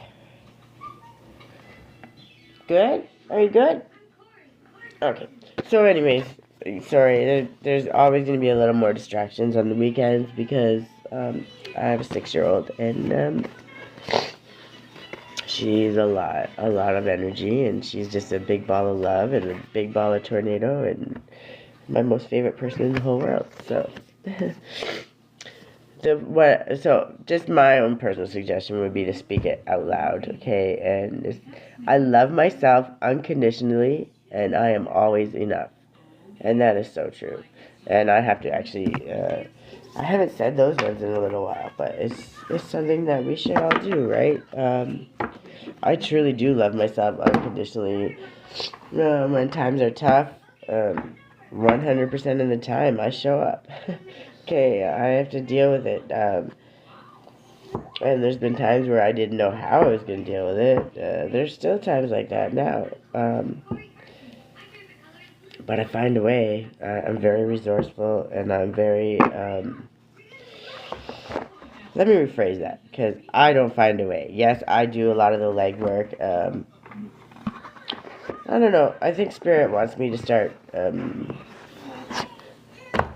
Good? Are you good? Okay. So anyways, sorry, there's always going to be a little more distractions on the weekends because I have a 6-year-old and she's a lot of energy, and she's just a big ball of love and a big ball of tornado and my most favorite person in the whole world. So so just my own personal suggestion would be to speak it out loud, okay? And I love myself unconditionally, and I am always enough. And that is so true. And I have to actually, I haven't said those words in a little while, but it's something that we should all do, right? I truly do love myself unconditionally. When times are tough, 100% of the time I show up. Okay, I have to deal with it. And there's been times where I didn't know how I was going to deal with it. There's still times like that now. But I find a way. I'm very resourceful, and I'm very, let me rephrase that, because I don't find a way. Yes, I do a lot of the legwork. I don't know. I think Spirit wants me to start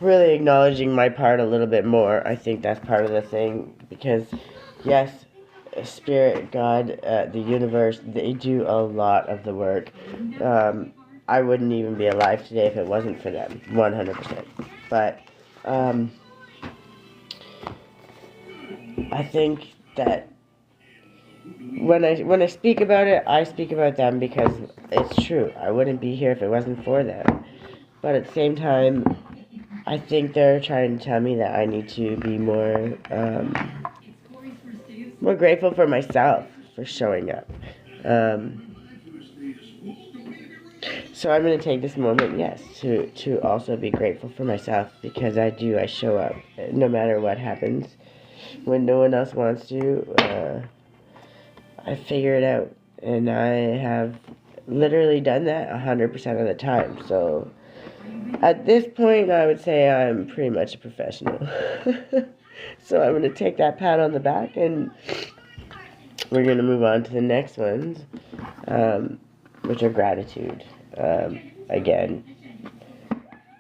really acknowledging my part a little bit more. I think that's part of the thing, because, yes, Spirit, God, the universe, they do a lot of the work. I wouldn't even be alive today if it wasn't for them, 100%. But I think that when I speak about it, I speak about them because it's true. I wouldn't be here if it wasn't for them. But at the same time, I think they're trying to tell me that I need to be more grateful for myself for showing up. So I'm going to take this moment, yes, to also be grateful for myself, because I show up no matter what happens. When no one else wants to, I figure it out, and I have literally done that 100% of the time. So at this point, I would say I'm pretty much a professional. So I'm going to take that pat on the back, and we're going to move on to the next ones, which are gratitude. Again,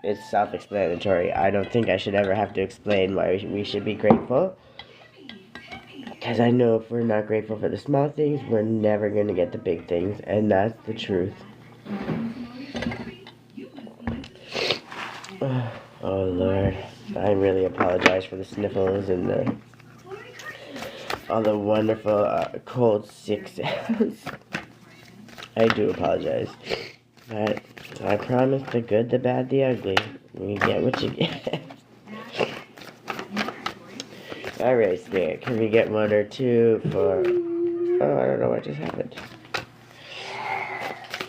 it's self-explanatory. I don't think I should ever have to explain why we should be grateful, because I know if we're not grateful for the small things, we're never going to get the big things, and that's the truth. Oh, Lord. I really apologize for the sniffles and all the wonderful cold, sick sounds. I do apologize. But I promise, the good, the bad, the ugly. You get what you get. Alright, Spirit. Can we get 1 or 2 for... Oh, I don't know what just happened.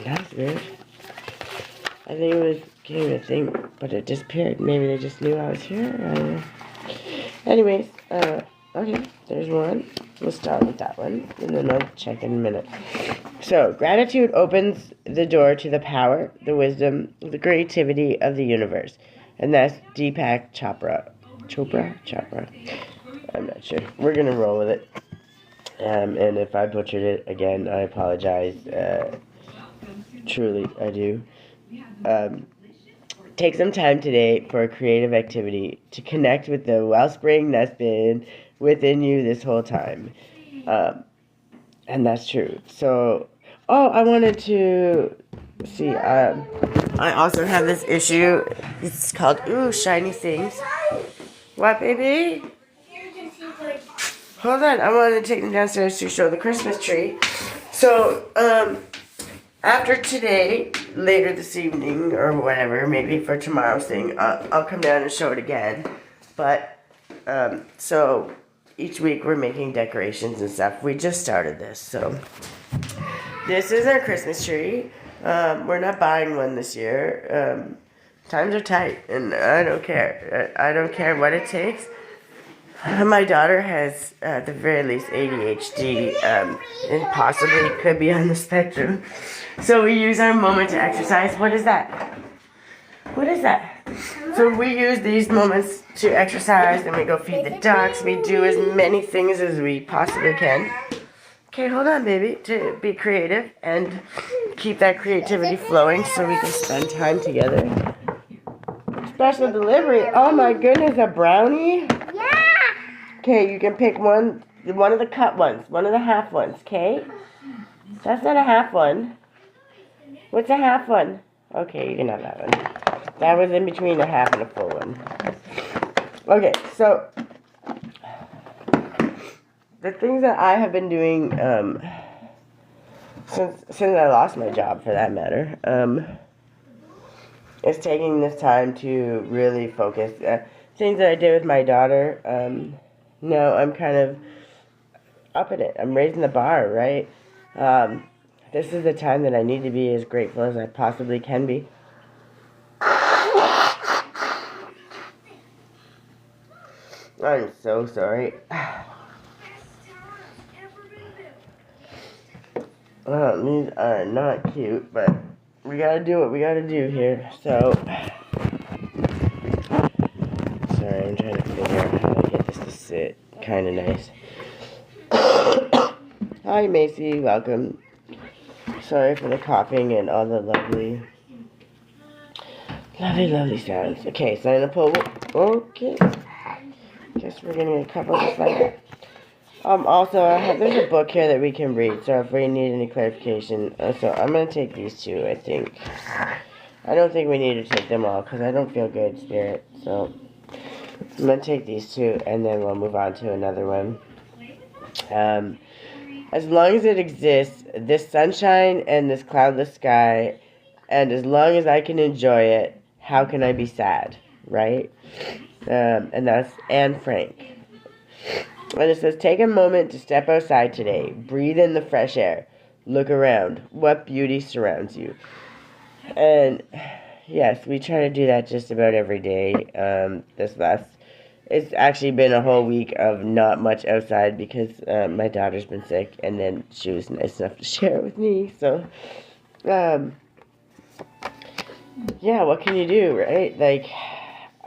That's weird. I think it was getting a thing, but it disappeared. Maybe they just knew I was here. I don't know. Anyways, okay, there's one. We'll start with that one, and then I'll check in a minute. So, gratitude opens the door to the power, the wisdom, the creativity of the universe. And that's Deepak Chopra. Chopra. I'm not sure. We're gonna roll with it. And if I butchered it again, I apologize. Truly, I do. Take some time today for a creative activity to connect with the wellspring that's been within you this whole time. And that's true. So, I wanted to see. I also have this issue. It's called shiny things. What, baby? Hold on. I wanted to take them downstairs to show the Christmas tree. So, after today, later this evening or whatever, maybe for tomorrow's thing, I'll come down and show it again. But so each week we're making decorations and stuff. We just started this, so this is our Christmas tree. We're not buying one this year. Times are tight, and I don't care. I don't care what it takes. My daughter has, at the very least, ADHD, and possibly could be on the spectrum. So we use our moment to exercise. What is that? What is that? So we use these moments to exercise, and we go feed the ducks. We do as many things as we possibly can. Okay, hold on, baby, to be creative and keep that creativity flowing so we can spend time together. Special delivery. Oh my goodness, a brownie? Yeah. Okay, you can pick one of the cut ones, one of the half ones, okay? That's not a half one. What's a half one? Okay, you can have that one. That was in between a half and a full one. Okay, so the things that I have been doing since I lost my job, for that matter, is taking this time to really focus. Things that I did with my daughter, no, I'm kind of upping it. I'm raising the bar, right? This is the time that I need to be as grateful as I possibly can be. I'm so sorry. These are not cute, but we gotta do what we gotta do here. So, sorry, I'm trying to figure out how to get this to sit kind of nice. Hi, Macy, welcome. Sorry for the coughing and all the lovely sounds. Okay, so I'm gonna pull. Okay, guess we're gonna get a couple just like that. Also, there's a book here that we can read, so if we need any clarification, so I'm going to take these two, I think. I don't think we need to take them all, because I don't feel good, Spirit, so I'm going to take these two, and then we'll move on to another one. As long as it exists, this sunshine and this cloudless sky, and as long as I can enjoy it, how can I be sad, right? And that's Anne Frank. And it says, take a moment to step outside today. Breathe in the fresh air. Look around. What beauty surrounds you? And yes, we try to do that just about every day. It's actually been a whole week of not much outside because my daughter's been sick, and then she was nice enough to share it with me. So, yeah, what can you do, right? Like,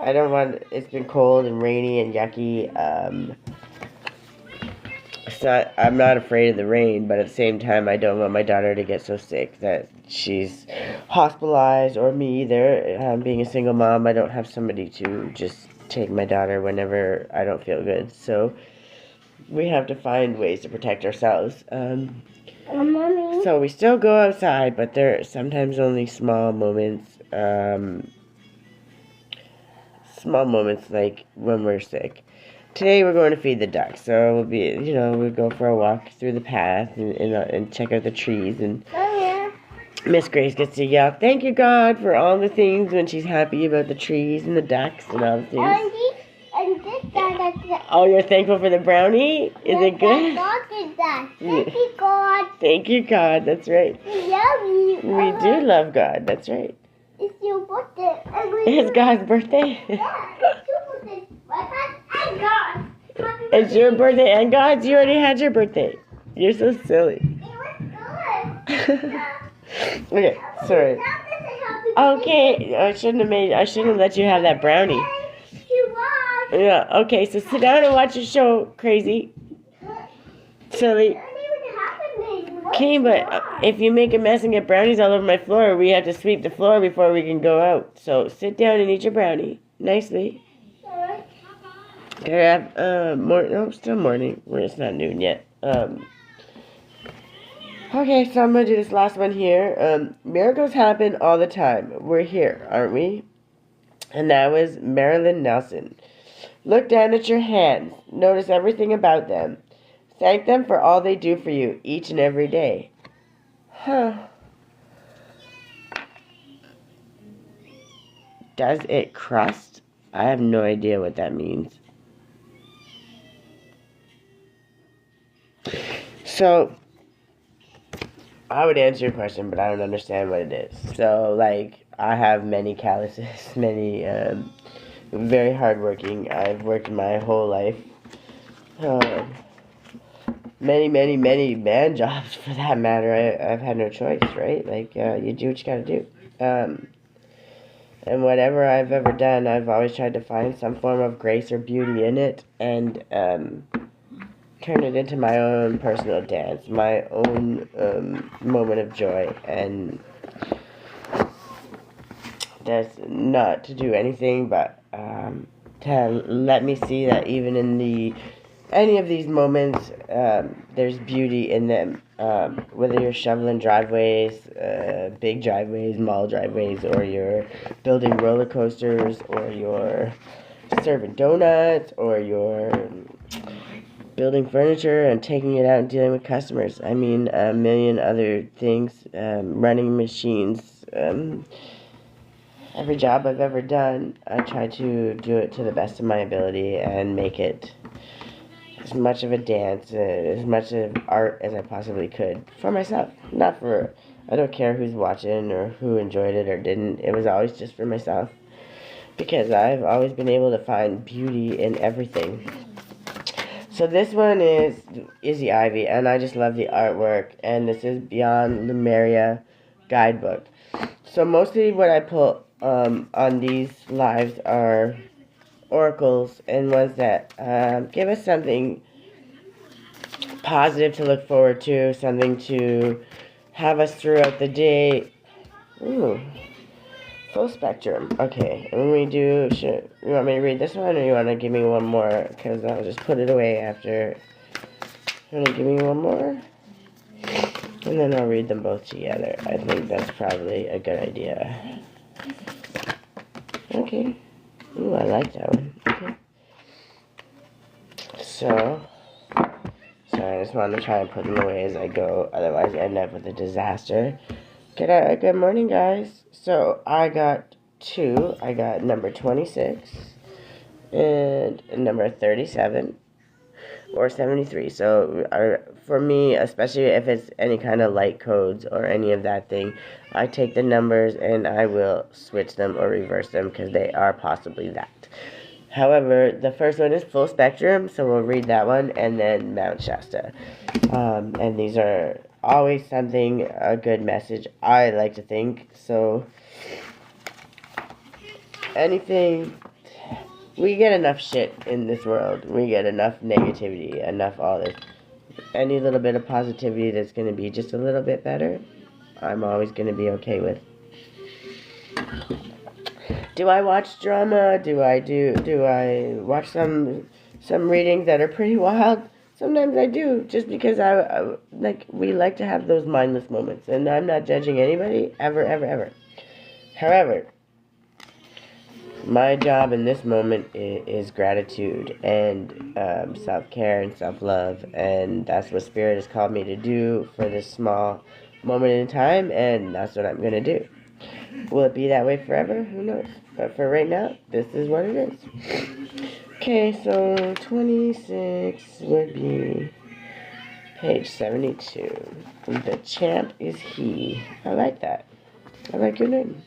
it's been cold and rainy and yucky. I'm not afraid of the rain, but at the same time, I don't want my daughter to get so sick that she's hospitalized, or me either. Being a single mom, I don't have somebody to just take my daughter whenever I don't feel good. So we have to find ways to protect ourselves. Mommy. So we still go outside, but there are sometimes only small moments. Small moments like when we're sick. Today we're going to feed the ducks, so we'll go for a walk through the path and check out the trees. And Miss Grace gets to yell, "Thank you, God, for all the things," when she's happy about the trees and the ducks and all the things. And this guy, oh, you're thankful for the brownie? Is it good? God did that. Thank you, God. Thank you, God. That's right. We love you. We do love God. That's right. It's your birthday. It's God's birthday. Yeah, it's your birthday. And God. It's your birthday and God's. You already had your birthday. You're so silly. It was good. Okay, sorry. Okay, I shouldn't have let you have that brownie. You was. Yeah, okay, so sit down and watch your show, crazy. Silly. Okay, but if you make a mess and get brownies all over my floor, we have to sweep the floor before we can go out. So sit down and eat your brownie nicely. Okay, I have no, still morning. It's not noon yet. Okay, so I'm gonna do this last one here. Miracles happen all the time. We're here, aren't we? And that was Marilyn Nelson. Look down at your hands. Notice everything about them. Thank them for all they do for you each and every day. Huh. Does it crust? I have no idea what that means. So, I would answer your question, but I don't understand what it is. So, like, I have many calluses, many, very hardworking. I've worked my whole life. Many man jobs, for that matter. I've had no choice, right? Like, you do what you gotta do. And whatever I've ever done, I've always tried to find some form of grace or beauty in it, and turn it into my own personal dance, my own moment of joy. And that's not to do anything but to let me see that even in any of these moments, there's beauty in them. Whether you're shoveling driveways, big driveways, mall driveways, or you're building roller coasters, or you're serving donuts, or you're building furniture and taking it out and dealing with customers. I mean, a million other things, running machines. Every job I've ever done, I try to do it to the best of my ability and make it as much of a dance, as much of art as I possibly could for myself. Not for, I don't care who's watching or who enjoyed it or didn't. It was always just for myself. Because I've always been able to find beauty in everything. So this one is Izzy Ivy, and I just love the artwork. And this is Beyond Lemuria guidebook. So mostly what I put on these lives are oracles and ones that give us something positive to look forward to, something to have us throughout the day. Ooh, full spectrum. Okay, when we do, you want me to read this one, or you want to give me one more? Because I'll just put it away after. You want to give me one more? And then I'll read them both together. I think that's probably a good idea. Okay. Ooh, I like that one. Okay. So I just want to try and put them away as I go. Otherwise, I end up with a disaster. Good morning, guys. So I got two. I got number 26 and number 37 or 73. So for me, especially if it's any kind of light codes or any of that thing, I take the numbers and I will switch them or reverse them because they are possibly that. However, the first one is full spectrum, so we'll read that one, and then Mount Shasta. And these are always a good message, I like to think. So anything, we get enough shit in this world. We get enough negativity, enough all this. Any little bit of positivity that's going to be just a little bit better, I'm always going to be okay with. Do I watch drama? Do I watch some readings that are pretty wild? Sometimes I do, just because we like to have those mindless moments, and I'm not judging anybody, ever, ever, ever. However, my job in this moment is gratitude and self-care and self-love, and that's what Spirit has called me to do for this small moment in time, and that's what I'm going to do. Will it be that way forever? Who knows? But for right now, this is what it is. Okay, so 26 would be page 72. The champ is he. I like that. I like your name.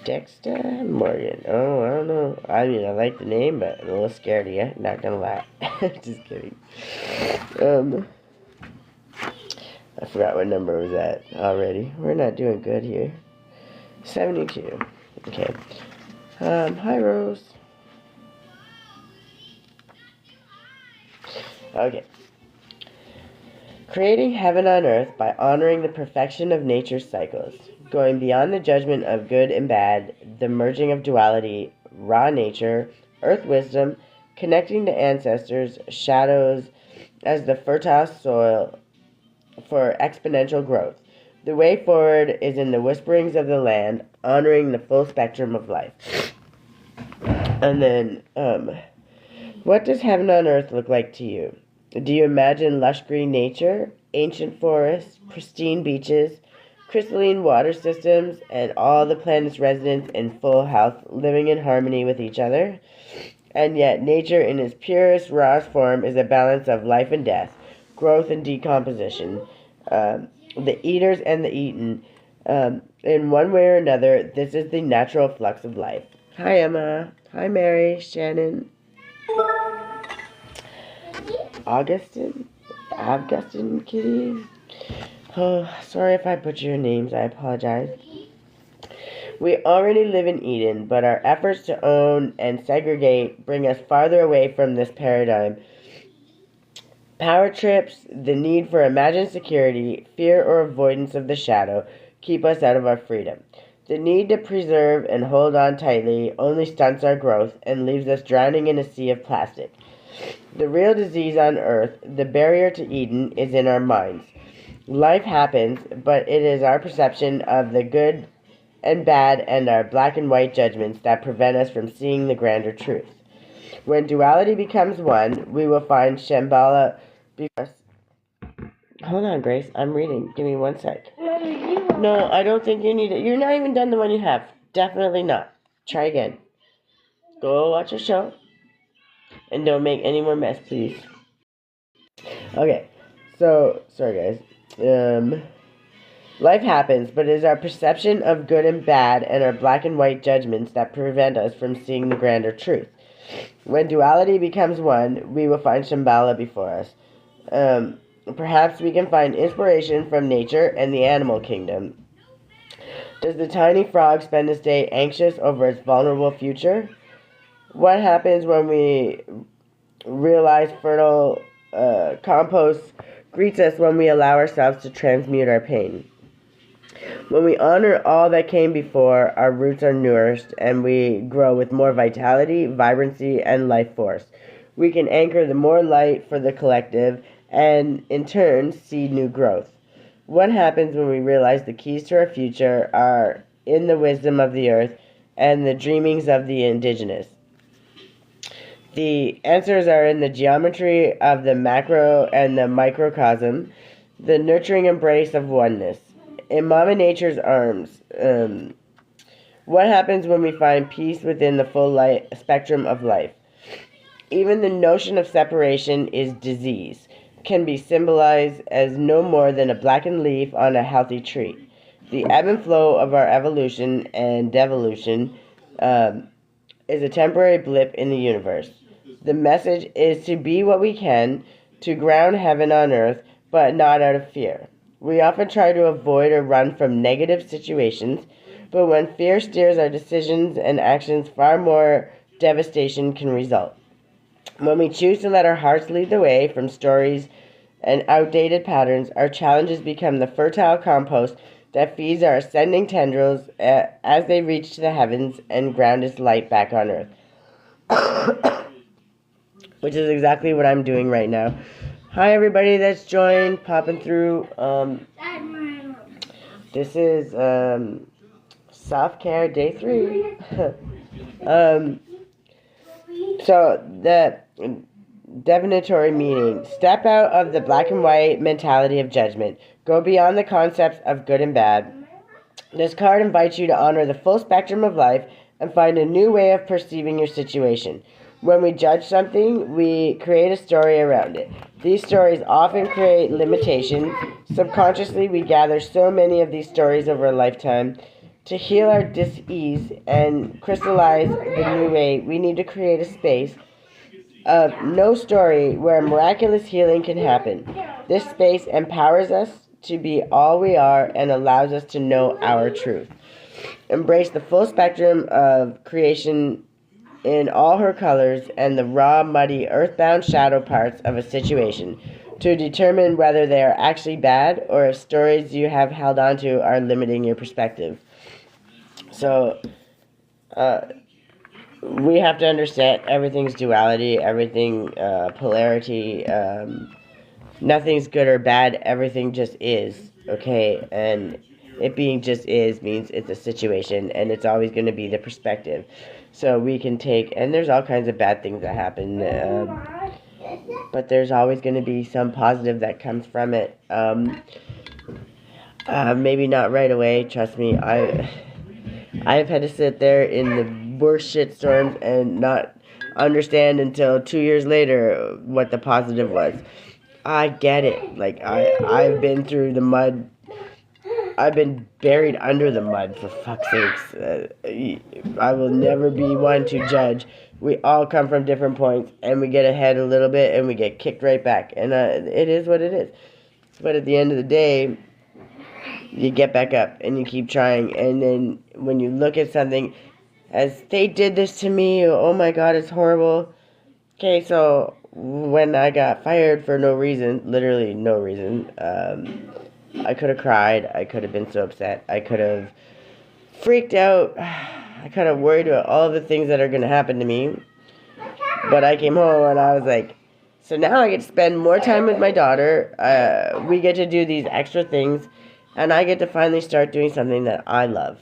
Dexter Morgan. Oh, I don't know. I mean, I like the name, but I'm a little scared of you. Not gonna lie. Just kidding. I forgot what number was that already. We're not doing good here. 72. Okay. Hi, Rose. Okay. Creating heaven on earth by honoring the perfection of nature's cycles, going beyond the judgment of good and bad, the merging of duality, raw nature, earth wisdom, connecting to ancestors, shadows as the fertile soil for exponential growth. The way forward is in the whisperings of the land, honoring the full spectrum of life. And then, what does heaven on earth look like to you? Do you imagine lush green nature, ancient forests, pristine beaches, crystalline water systems, and all the planet's residents in full health, living in harmony with each other? And yet, nature in its purest, rawest form is a balance of life and death, growth and decomposition, the eaters and the eaten. In one way or another, this is the natural flux of life. Hi, Emma. Hi, Mary, Shannon. Augustine, Kitty. Oh, sorry if I butcher your names. I apologize. We already live in Eden, but our efforts to own and segregate bring us farther away from this paradigm. Power trips, the need for imagined security, fear or avoidance of the shadow keep us out of our freedom. The need to preserve and hold on tightly only stunts our growth and leaves us drowning in a sea of plastic. The real disease on earth, the barrier to Eden, is in our minds. Life happens, but it is our perception of the good and bad and our black and white judgments that prevent us from seeing the grander truth. When duality becomes one, we will find Shambhala before us. Hold on, Grace. I'm reading. Give me 1 sec. No, I don't think you need it. You're not even done the one you have. Definitely not. Try again. Go watch a show. And don't make any more mess, please. Okay, so, sorry guys. Life happens, but it is our perception of good and bad and our black and white judgments that prevent us from seeing the grander truth. When duality becomes one, we will find Shambhala before us. Perhaps we can find inspiration from nature and the animal kingdom. Does the tiny frog spend his day anxious over its vulnerable future? What happens when we realize fertile compost greets us when we allow ourselves to transmute our pain? When we honor all that came before, our roots are nourished and we grow with more vitality, vibrancy, and life force. We can anchor the more light for the collective and, in turn, see new growth. What happens when we realize the keys to our future are in the wisdom of the earth and the dreamings of the indigenous? The answers are in the geometry of the macro and the microcosm, the nurturing embrace of oneness. In Mama Nature's arms, what happens when we find peace within the full light spectrum of life? Even the notion of separation is disease, can be symbolized as no more than a blackened leaf on a healthy tree. The ebb and flow of our evolution and devolution is a temporary blip in the universe. The message is to be what we can, to ground heaven on earth, but not out of fear. We often try to avoid or run from negative situations, but when fear steers our decisions and actions, far more devastation can result. When we choose to let our hearts lead the way from stories and outdated patterns, our challenges become the fertile compost that feeds our ascending tendrils as they reach to the heavens and ground its light back on earth. Which is exactly what I'm doing right now. Hi, everybody that's joined, popping through. This is self-care day 3. So the divinatory meaning: step out of the black and white mentality of judgment. Go beyond the concepts of good and bad. This card invites you to honor the full spectrum of life and find a new way of perceiving your situation. When we judge something, we create a story around it. These stories often create limitations. Subconsciously, we gather so many of these stories over a lifetime. To heal our dis-ease and crystallize the new way, we need to create a space of no story where miraculous healing can happen. This space empowers us to be all we are and allows us to know our truth. Embrace the full spectrum of creation in all her colors and the raw, muddy, earthbound shadow parts of a situation to determine whether they are actually bad or if stories you have held onto are limiting your perspective. So, we have to understand everything's duality, everything polarity. Nothing's good or bad. Everything just is. Okay, and it being just is means it's a situation, and it's always going to be the perspective. So we can take, and there's all kinds of bad things that happen, but there's always going to be some positive that comes from it. Maybe not right away. Trust me, I've had to sit there in the worst shit storms and not understand until 2 years later what the positive was. I get it. Like, I've been through the mud. I've been buried under the mud, for fuck's sakes. I will never be one to judge. We all come from different points, and we get ahead a little bit, and we get kicked right back. And it is what it is. But at the end of the day, you get back up, and you keep trying. And then when you look at something, as they did this to me, oh my God, it's horrible. Okay, so when I got fired for no reason, literally no reason, I could have cried. I could have been so upset. I could have freaked out. I could have worried about all of the things that are going to happen to me. But I came home and I was like, so now I get to spend more time with my daughter. We get to do these extra things. And I get to finally start doing something that I love.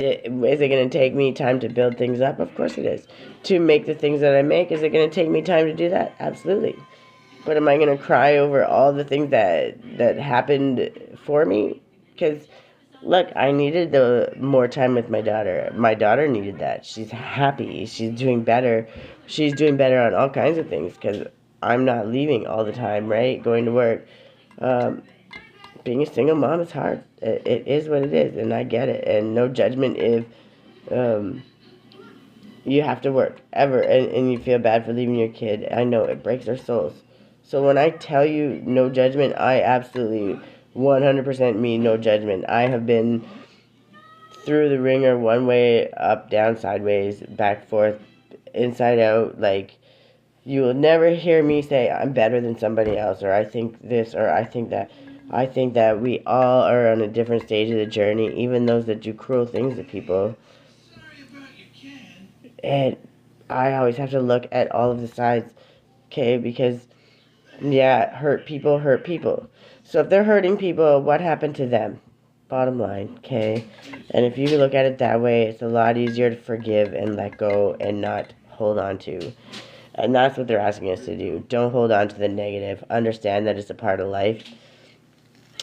Is it going to take me time to build things up? Of course it is. To make the things that I make, is it going to take me time to do that? Absolutely. But am I going to cry over all the things that happened for me? Because, look, I needed the more time with my daughter. My daughter needed that. She's happy. She's doing better. She's doing better on all kinds of things because I'm not leaving all the time, right? Going to work. Being a single mom is hard. It is what it is, and I get it. And no judgment if you have to work, ever, and you feel bad for leaving your kid. I know, it breaks our souls. So when I tell you no judgment, I absolutely 100% mean no judgment. I have been through the ringer one way, up, down, sideways, back, forth, inside out. Like, you will never hear me say I'm better than somebody else, or I think this, or I think that. I think that we all are on a different stage of the journey, even those that do cruel things to people. And I always have to look at all of the sides, okay? Because, yeah, hurt people hurt people. So if they're hurting people, what happened to them? Bottom line, okay? And if you look at it that way, it's a lot easier to forgive and let go and not hold on to. And that's what they're asking us to do. Don't hold on to the negative. Understand that it's a part of life.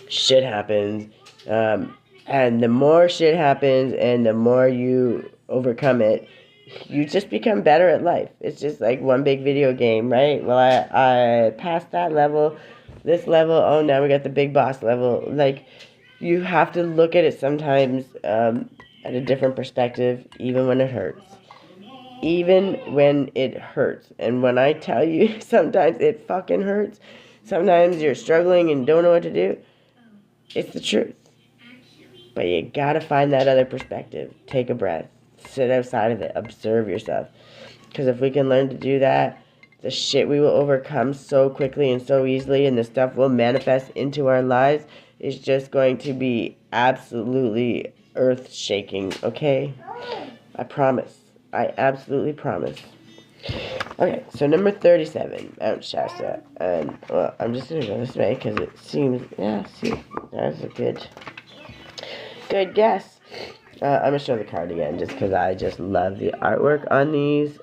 Shit happens, and the more shit happens and the more you overcome it, you just become better at life. It's just like one big video game, right? Well, I passed that level, this level, oh, now we got the big boss level. Like, you have to look at it sometimes at a different perspective, even when it hurts. Even when it hurts. And when I tell you, sometimes it fucking hurts. Sometimes you're struggling and don't know what to do. It's the truth. But you gotta find that other perspective. Take a breath. Sit outside of it. Observe yourself. Because if we can learn to do that, the shit we will overcome so quickly and so easily, and the stuff will manifest into our lives, is just going to be absolutely earth-shaking, okay? I promise. I absolutely promise. Okay, so number 37, Mount Shasta. And, well, I'm just going to go this way because it seems, yeah, see, that's a good guess. I'm going to show the card again just because I just love the artwork on these.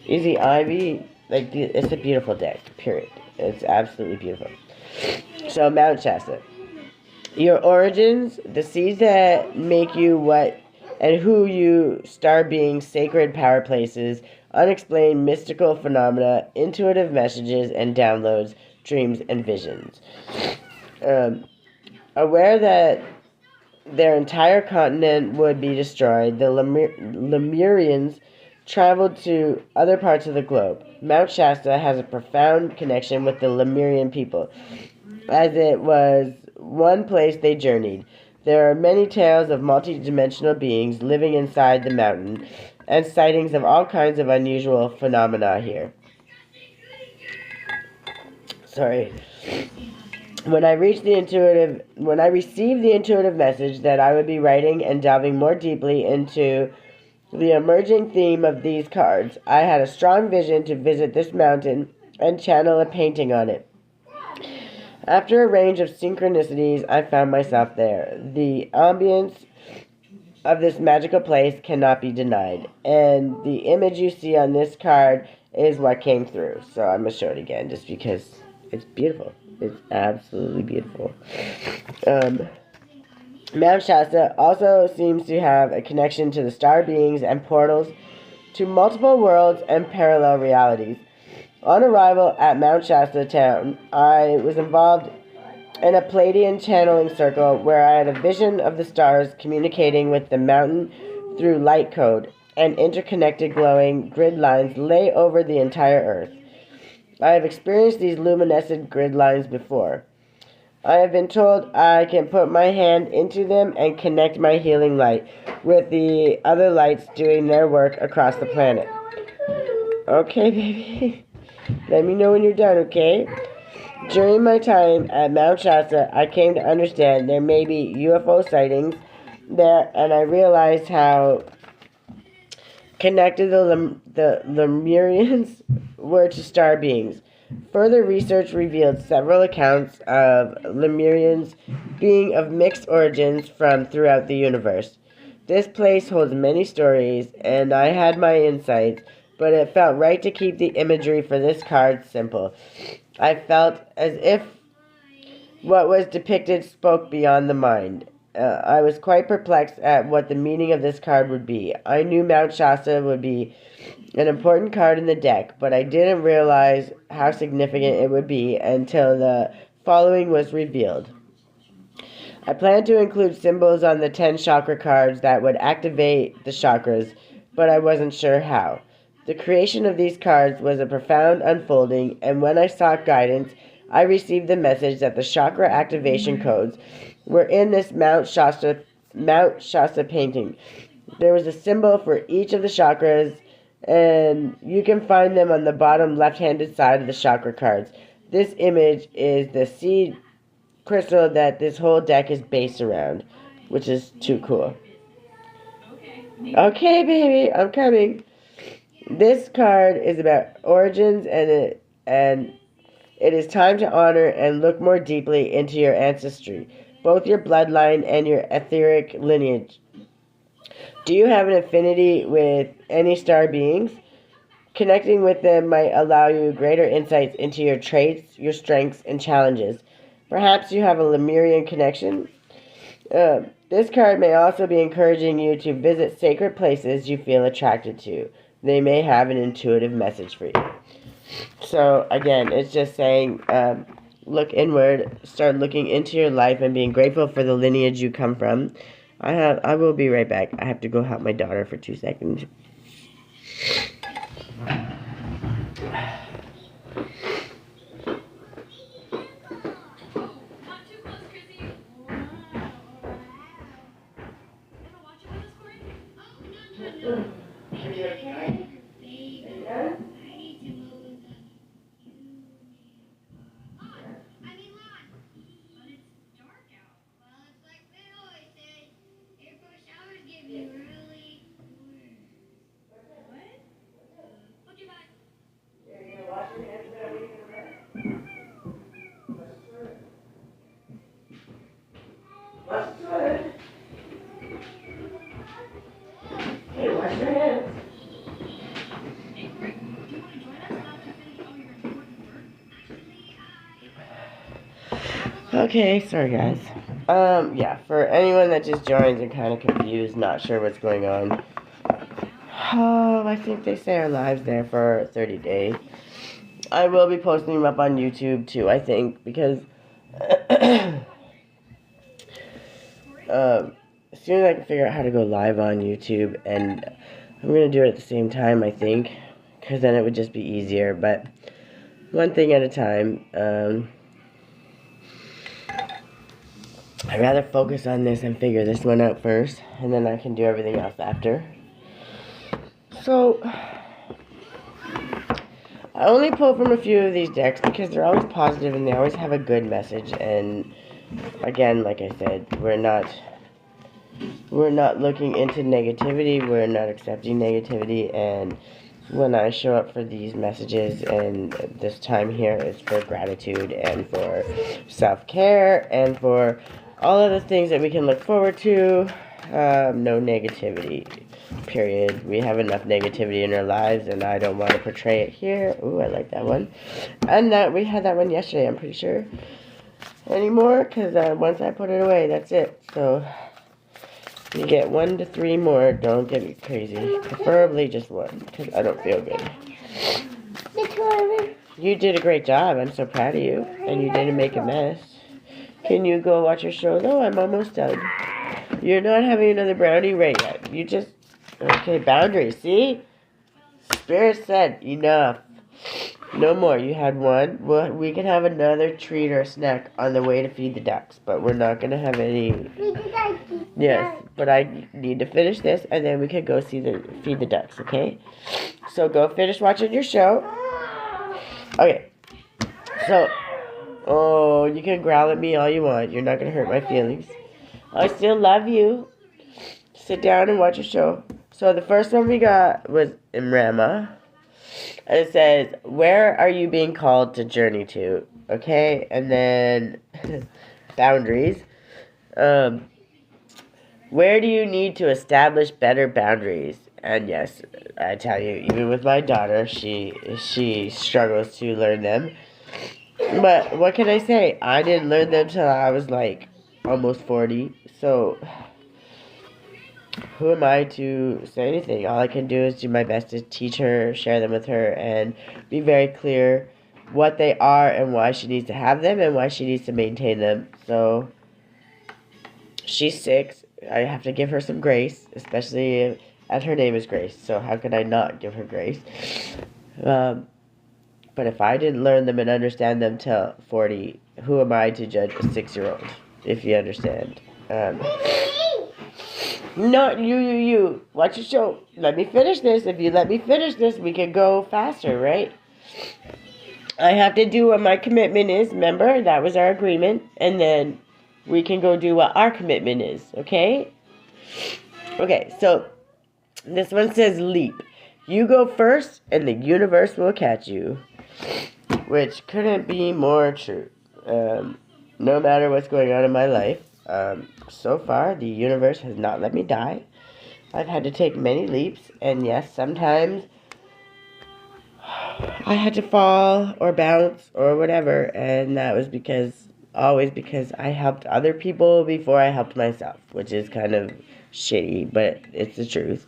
Easy Ivy, like, it's a beautiful deck, period. It's absolutely beautiful. So, Mount Shasta. Your origins, the seeds that make you what and who you start being, sacred power places, unexplained mystical phenomena, intuitive messages and downloads, dreams and visions. Aware that their entire continent would be destroyed, the Lemurians traveled to other parts of the globe. Mount Shasta has a profound connection with the Lemurian people, as it was one place they journeyed. There are many tales of multi-dimensional beings living inside the mountain, and sightings of all kinds of unusual phenomena here. Sorry. When I received the intuitive message that I would be writing and delving more deeply into the emerging theme of these cards, I had a strong vision to visit this mountain and channel a painting on it. After a range of synchronicities, I found myself there. The ambience of this magical place cannot be denied, and the image you see on this card is what came through. So I'm going to show it again just because it's beautiful. It's absolutely beautiful. Mount Shasta also seems to have a connection to the star beings and portals to multiple worlds and parallel realities. On arrival at Mount Shasta town, I was involved in a Pleiadian channeling circle where I had a vision of the stars communicating with the mountain through light code, and interconnected glowing grid lines lay over the entire earth. I have experienced these luminescent grid lines before. I have been told I can put my hand into them and connect my healing light with the other lights doing their work across the planet. Okay, baby. Let me know when you're done, okay? During my time at Mount Shasta, I came to understand there may be UFO sightings there, and I realized how connected the Lemurians were to star beings. Further research revealed several accounts of Lemurians being of mixed origins from throughout the universe. This place holds many stories, and I had my insights, but it felt right to keep the imagery for this card simple. I felt as if what was depicted spoke beyond the mind. I was quite perplexed at what the meaning of this card would be. I knew Mount Shasta would be an important card in the deck, but I didn't realize how significant it would be until the following was revealed. I planned to include symbols on the 10 chakra cards that would activate the chakras, but I wasn't sure how. The creation of these cards was a profound unfolding, and when I sought guidance, I received the message that the chakra activation codes were in this Mount Shasta painting. There was a symbol for each of the chakras, and you can find them on the bottom left-handed side of the chakra cards. This image is the seed crystal that this whole deck is based around, which is too cool. Okay, baby, I'm coming. This card is about origins, and it is time to honor and look more deeply into your ancestry, both your bloodline and your etheric lineage. Do you have an affinity with any star beings? Connecting with them might allow you greater insights into your traits, your strengths, and challenges. Perhaps you have a Lemurian connection. This card may also be encouraging you to visit sacred places you feel attracted to. They may have an intuitive message for you. So, again, it's just saying, look inward, start looking into your life and being grateful for the lineage you come from. I will be right back. I have to go help my daughter for 2 seconds. Okay, sorry guys. Yeah, for anyone that just joins and kind of confused, not sure what's going on. Oh, I think they say our lives there for 30 days. I will be posting them up on YouTube too, I think, because as soon as I can figure out how to go live on YouTube, and I'm going to do it at the same time, I think, because then it would just be easier, but one thing at a time. I'd rather focus on this and figure this one out first, and then I can do everything else after. So, I only pull from a few of these decks because they're always positive and they always have a good message. And again, like I said, we're not looking into negativity. We're not accepting negativity. And when I show up for these messages, and this time here is for gratitude and for self-care and for all of the things that we can look forward to. No negativity, period. We have enough negativity in our lives, and I don't want to portray it here. Ooh, I like that one. And we had that one yesterday, I'm pretty sure. Anymore, because once I put it away, that's it. So, you get 1 to 3 more. Don't get me crazy. Preferably just 1, because I don't feel good. You did a great job. I'm so proud of you. And you didn't make a mess. Can you go watch your show? No, I'm almost done. You're not having another brownie right yet. You just... Okay, boundaries. See? Spirit said, enough. No more. You had 1. Well, we can have another treat or snack on the way to feed the ducks. But we're not going to have any... Yes, but I need to finish this, and then we can go feed the ducks, okay? So go finish watching your show. Okay. So... Oh, you can growl at me all you want. You're not going to hurt my feelings. I still love you. Sit down and watch your show. So the first one we got was Imrama. And it says, where are you being called to journey to? Okay, and then boundaries. Where do you need to establish better boundaries? And yes, I tell you, even with my daughter, she struggles to learn them. But what can I say? I didn't learn them till I was like almost 40. So who am I to say anything? All I can do is do my best to teach her, share them with her, and be very clear what they are and why she needs to have them and why she needs to maintain them. So she's 6. I have to give her some grace, especially as her name is Grace. So how could I not give her grace? But if I didn't learn them and understand them till 40, who am I to judge a 6-year-old? If you understand. No, you. Watch your show. Let me finish this. If you let me finish this, we can go faster, right? I have to do what my commitment is. Remember, that was our agreement. And then we can go do what our commitment is, okay? Okay, so this one says leap. You go first, and the universe will catch you. Which couldn't be more true. No matter what's going on in my life, so far, the universe has not let me die. I've had to take many leaps, and yes, sometimes I had to fall or bounce or whatever, and that was always because I helped other people before I helped myself, which is kind of shitty, but it's the truth.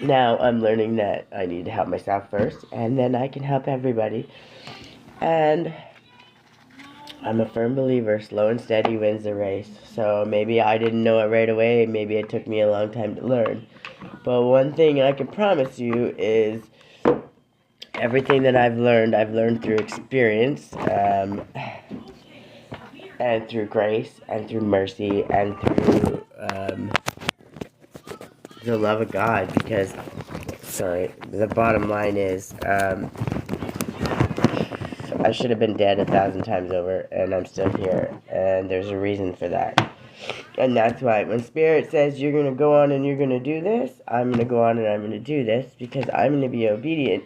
Now I'm learning that I need to help myself first, and then I can help everybody. And I'm a firm believer, slow and steady wins the race. So maybe I didn't know it right away, maybe it took me a long time to learn. But one thing I can promise you is everything that I've learned through experience, and through grace, and through mercy, and through the love of God, because, the bottom line is, I should have been dead 1,000 times over, and I'm still here, and there's a reason for that. And that's why when Spirit says you're going to go on and you're going to do this, I'm going to go on and I'm going to do this, because I'm going to be obedient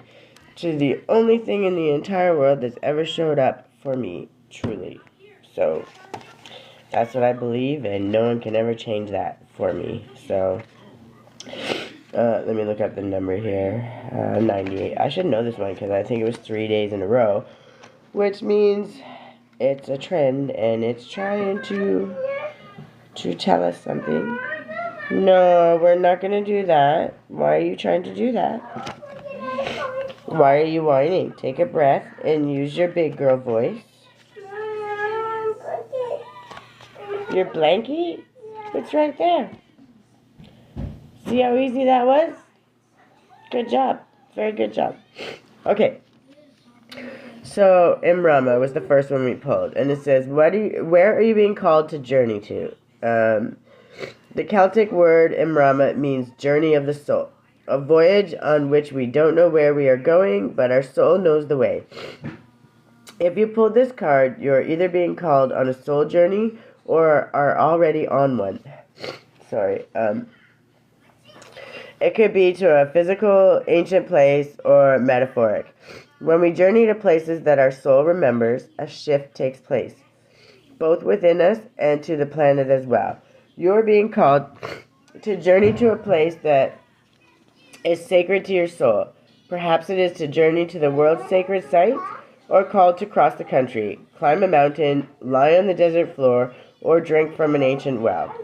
to the only thing in the entire world that's ever showed up for me, truly. So, that's what I believe, and no one can ever change that for me. So, let me look up the number here. 98. I should know this one because I think it was 3 days in a row, which means it's a trend and it's trying to tell us something. No, we're not going to do that. Why are you trying to do that? Why are you whining? Take a breath and use your big girl voice. Your blankie? It's right there. See how easy that was? Good job. Very good job. Okay. So, Imrama was the first one we pulled, and it says, where are you being called to journey to? The Celtic word Imrama means journey of the soul, a voyage on which we don't know where we are going, but our soul knows the way. If you pull this card, you're either being called on a soul journey or are already on one. Sorry. It could be to a physical, ancient place or metaphoric. When we journey to places that our soul remembers, a shift takes place, both within us and to the planet as well. You're being called to journey to a place that is sacred to your soul. Perhaps it is to journey to the world's sacred sites, or called to cross the country, climb a mountain, lie on the desert floor, or drink from an ancient well.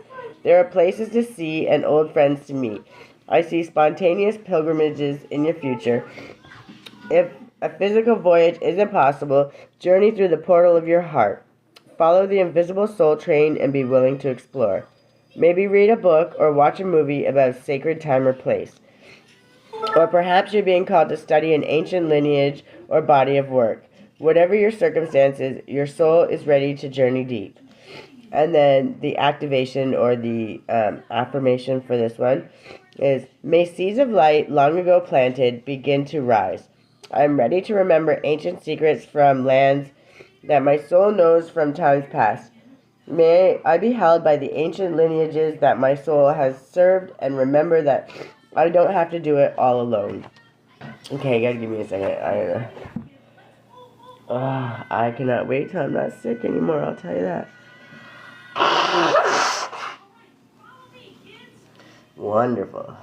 There are places to see and old friends to meet. I see spontaneous pilgrimages in your future. If a physical voyage isn't possible, journey through the portal of your heart. Follow the invisible soul train and be willing to explore. Maybe read a book or watch a movie about a sacred time or place. Or perhaps you're being called to study an ancient lineage or body of work. Whatever your circumstances, your soul is ready to journey deep. And then the activation or the affirmation for this one is, may seeds of light long ago planted begin to rise. I am ready to remember ancient secrets from lands that my soul knows from times past. May I be held by the ancient lineages that my soul has served and remember that I don't have to do it all alone. Okay, you gotta give me a second. I cannot wait till I'm not sick anymore, I'll tell you that. Wonderful.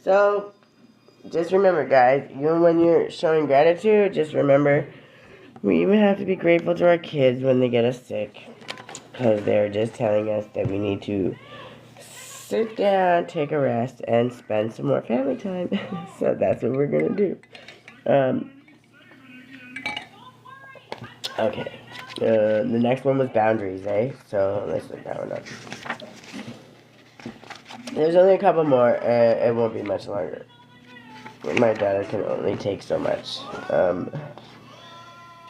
So, just remember, guys, when you're showing gratitude, just remember, we even have to be grateful to our kids when they get us sick. Because they're just telling us that we need to sit down, take a rest, and spend some more family time. So that's what we're going to do. Okay. The next one was boundaries, eh? So let's look that one up. There's only a couple more, and it won't be much longer. My daughter can only take so much.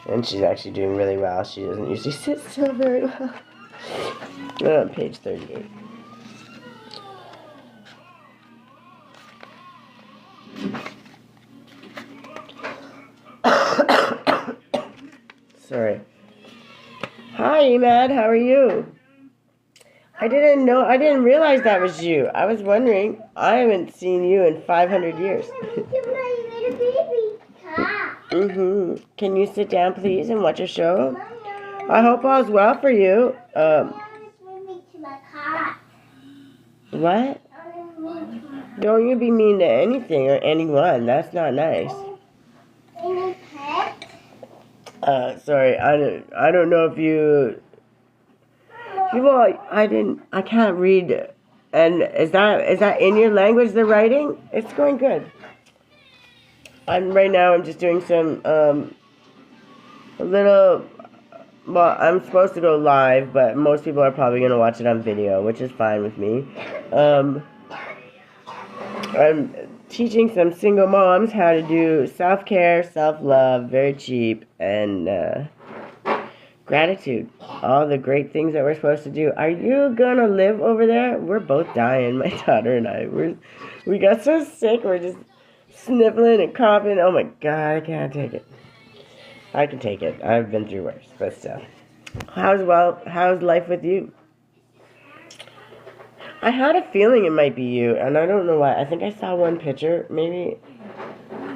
And she's actually doing really well. She doesn't usually sit still very well. On page 38. Sorry. Hi, Emad. How are you? I didn't realize that was you. I was wondering. I haven't seen you in 500 years. Can you sit down, please, and watch a show? I hope all's well for you. What? Don't you be mean to anything or anyone. That's not nice. Sorry, I don't know if you... Well, I can't read. And is that in your language, the writing? It's going good. Right now I'm just doing some, well, I'm supposed to go live, but most people are probably going to watch it on video, which is fine with me. I'm teaching some single moms how to do self-care, self-love, very cheap, and gratitude. All the great things that we're supposed to do. Are you gonna live over there? We're both dying, my daughter and I. We got so sick, we're just sniffling and coughing. Oh my God, I can't take it. I can take it. I've been through worse, but still. How's life with you? I had a feeling it might be you, and I don't know why. I think I saw one picture, maybe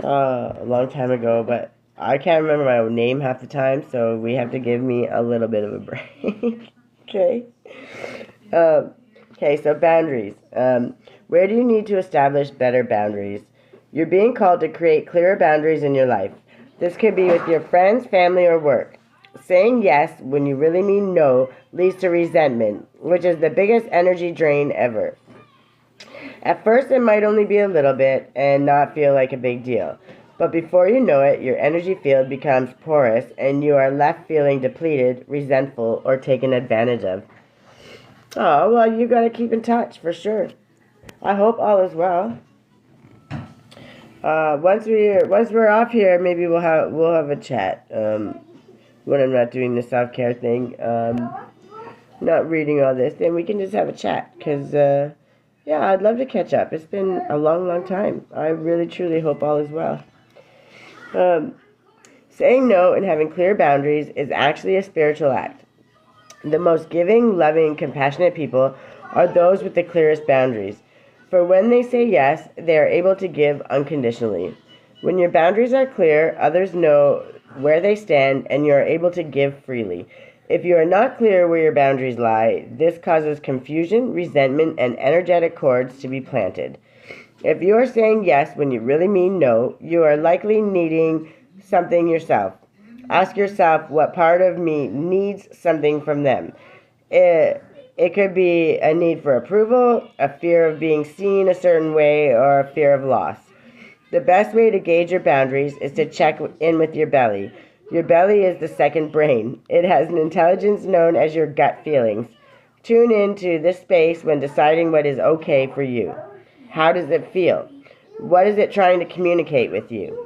a long time ago, but I can't remember my own name half the time, so we have to give me a little bit of a break. Okay? Okay, so boundaries. Where do you need to establish better boundaries? You're being called to create clearer boundaries in your life. This could be with your friends, family, or work. Saying yes when you really mean no leads to resentment, which is the biggest energy drain ever. At first, it might only be a little bit and not feel like a big deal. But before you know it, your energy field becomes porous and you are left feeling depleted, resentful, or taken advantage of. Oh, well, you got to keep in touch for sure. I hope all is well. Once we're off here, maybe we'll have a chat. When I'm not doing the self-care thing, not reading all this, then we can just have a chat. Cause yeah, I'd love to catch up. It's been a long, long time. I really, truly hope all is well. Saying no and having clear boundaries is actually a spiritual act. The most giving, loving, compassionate people are those with the clearest boundaries. For when they say yes, they are able to give unconditionally. When your boundaries are clear, others know where they stand and you are able to give freely. If you are not clear where your boundaries lie, this causes confusion, resentment, and energetic cords to be planted. If you are saying yes when you really mean no, you are likely needing something yourself. Ask yourself what part of me needs something from them. It could be a need for approval, a fear of being seen a certain way, or a fear of loss. The best way to gauge your boundaries is to check in with your belly. Your belly is the second brain. It has an intelligence known as your gut feelings. Tune into this space when deciding what is okay for you. How does it feel? What is it trying to communicate with you?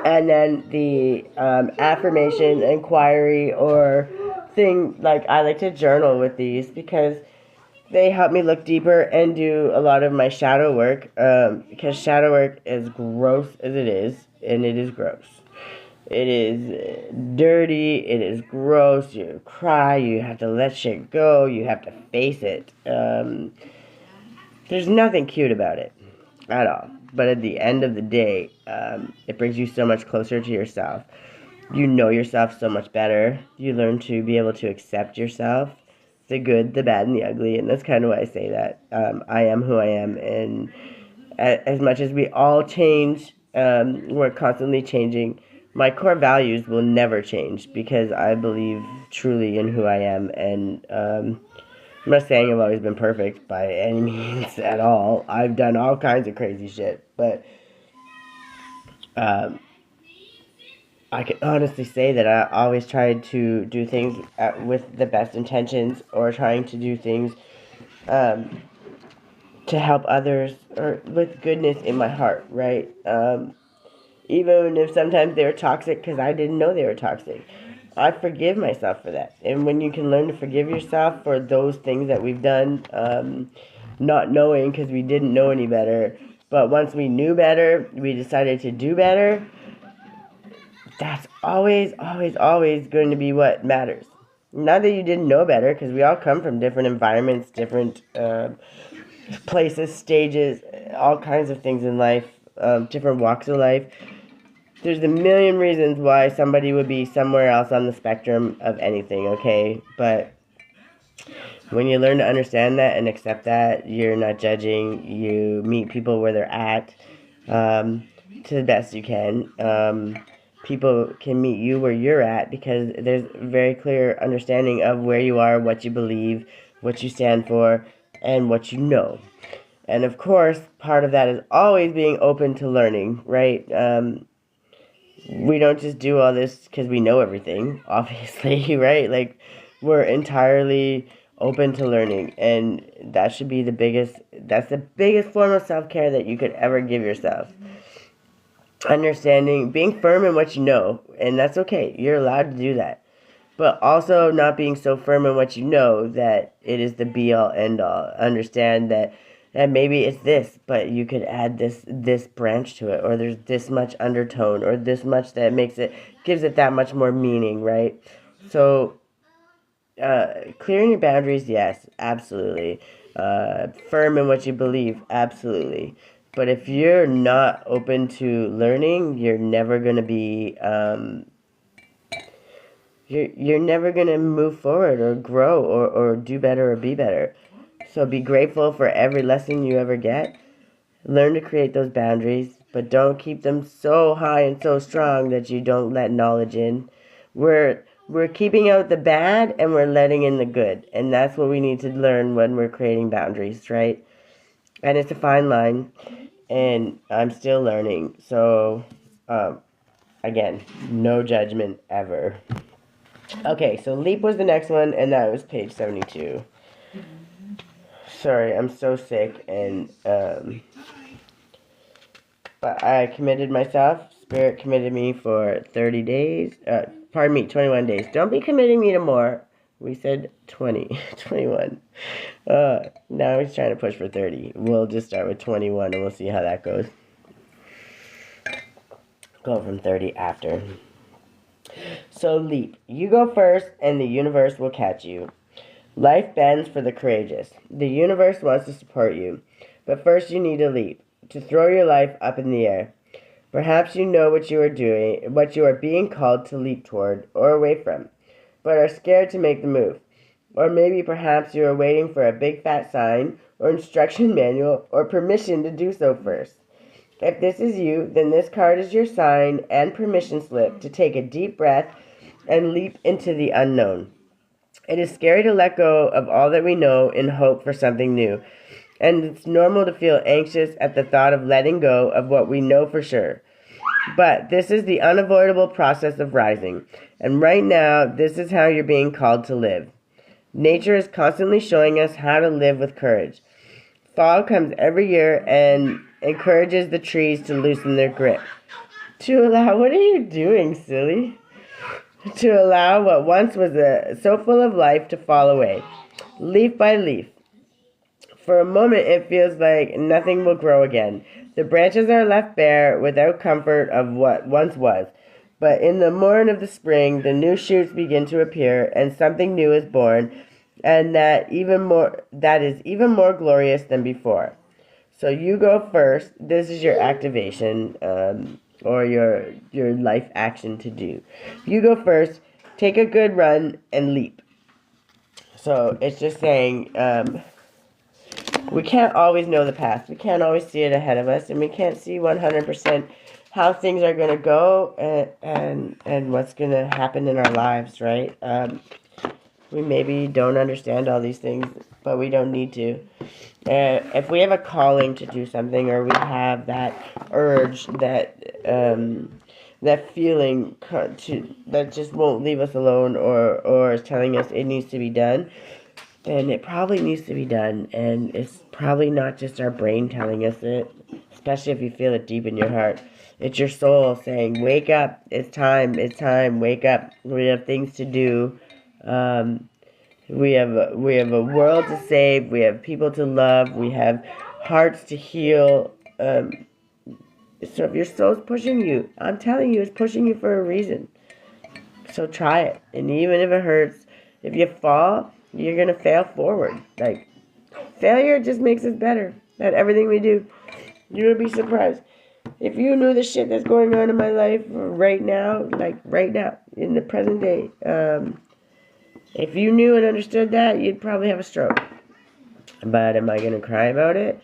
And then the affirmation, inquiry, or thing, like I like to journal with these because they help me look deeper and do a lot of my shadow work, because shadow work, as gross as it is, and it is gross. It is dirty, it is gross, you cry, you have to let shit go, you have to face it. There's nothing cute about it at all. But at the end of the day, it brings you so much closer to yourself. You know yourself so much better. You learn to be able to accept yourself, the good, the bad, and the ugly. And that's kind of why I say that. I am who I am. And as much as we all change, we're constantly changing. My core values will never change because I believe truly in who I am. And I'm not saying I've always been perfect by any means at all. I've done all kinds of crazy shit. But I can honestly say that I always tried to do things with the best intentions, or trying to do things to help others, or with goodness in my heart, right? Even if sometimes they were toxic because I didn't know they were toxic. I forgive myself for that. And when you can learn to forgive yourself for those things that we've done, not knowing because we didn't know any better, but once we knew better, we decided to do better, that's always, always, always going to be what matters. Not that you didn't know better, because we all come from different environments, different places, stages, all kinds of things in life, different walks of life. There's a million reasons why somebody would be somewhere else on the spectrum of anything, okay? But when you learn to understand that and accept that, you're not judging. You meet people where they're at, to the best you can. People can meet you where you're at because there's very clear understanding of where you are, what you believe, what you stand for, and what you know. And of course, part of that is always being open to learning, right? We don't just do all this because we know everything, obviously, right? Like, we're entirely open to learning, and that should be that's the biggest form of self-care that you could ever give yourself. Understanding, being firm in what you know, and that's okay. You're allowed to do that. But also not being so firm in what you know that it is the be-all, end-all. Understand that maybe it's this, but you could add this branch to it, or there's this much undertone, or this much that gives it that much more meaning, right? So, clearing your boundaries, yes, absolutely. Firm in what you believe, absolutely. But if you're not open to learning, you're never going to be, you're never going to move forward or grow or do better or be better. So be grateful for every lesson you ever get. Learn to create those boundaries, but don't keep them so high and so strong that you don't let knowledge in. We're keeping out the bad and we're letting in the good. And that's what we need to learn when we're creating boundaries, right? And it's a fine line. And I'm still learning. So, again, no judgment ever. Okay, so leap was the next one, and that was page 72. Sorry, I'm so sick, and But I committed myself. Spirit committed me for 30 days. 21 days. Don't be committing me to more. We said 20, 21. Now he's trying to push for 30. We'll just start with 21 and we'll see how that goes. Go from 30 after. So leap. You go first and the universe will catch you. Life bends for the courageous. The universe wants to support you. But first you need to leap. To throw your life up in the air. Perhaps you know what you are doing, what you are being called to leap toward or away from, but are scared to make the move. Or maybe perhaps you are waiting for a big fat sign or instruction manual or permission to do so first. If this is you, then this card is your sign and permission slip to take a deep breath and leap into the unknown. It is scary to let go of all that we know in hope for something new. And it's normal to feel anxious at the thought of letting go of what we know for sure. But this is the unavoidable process of rising. And right now, this is how you're being called to live. Nature is constantly showing us how to live with courage. Fall comes every year and encourages the trees to loosen their grip. To allow, what are you doing, silly? To allow what once was so full of life to fall away, leaf by leaf. For a moment, it feels like nothing will grow again. The branches are left bare without comfort of what once was. But in the morn of the spring, the new shoots begin to appear, and something new is born, and that is even more glorious than before. So you go first. This is your activation, or your life action to do. You go first. Take a good run and leap. So it's just saying. We can't always know the past. We can't always see it ahead of us, and we can't see 100% how things are going to go and what's going to happen in our lives, right? We maybe don't understand all these things, but we don't need to. If we have a calling to do something, or we have that urge, that feeling that just won't leave us alone, or is telling us it needs to be done, then it probably needs to be done, and it's probably not just our brain telling us it, especially if you feel it deep in your heart. It's your soul saying, wake up, it's time, wake up, we have things to do, we have a world to save, we have people to love, we have hearts to heal. So if your soul's pushing you, I'm telling you, it's pushing you for a reason. So try it, and even if it hurts, if you fall, you're going to fail forward. Like, failure just makes us better at everything we do. You would be surprised. If you knew the shit that's going on in my life right now, like right now, in the present day, if you knew and understood that, you'd probably have a stroke. But am I going to cry about it?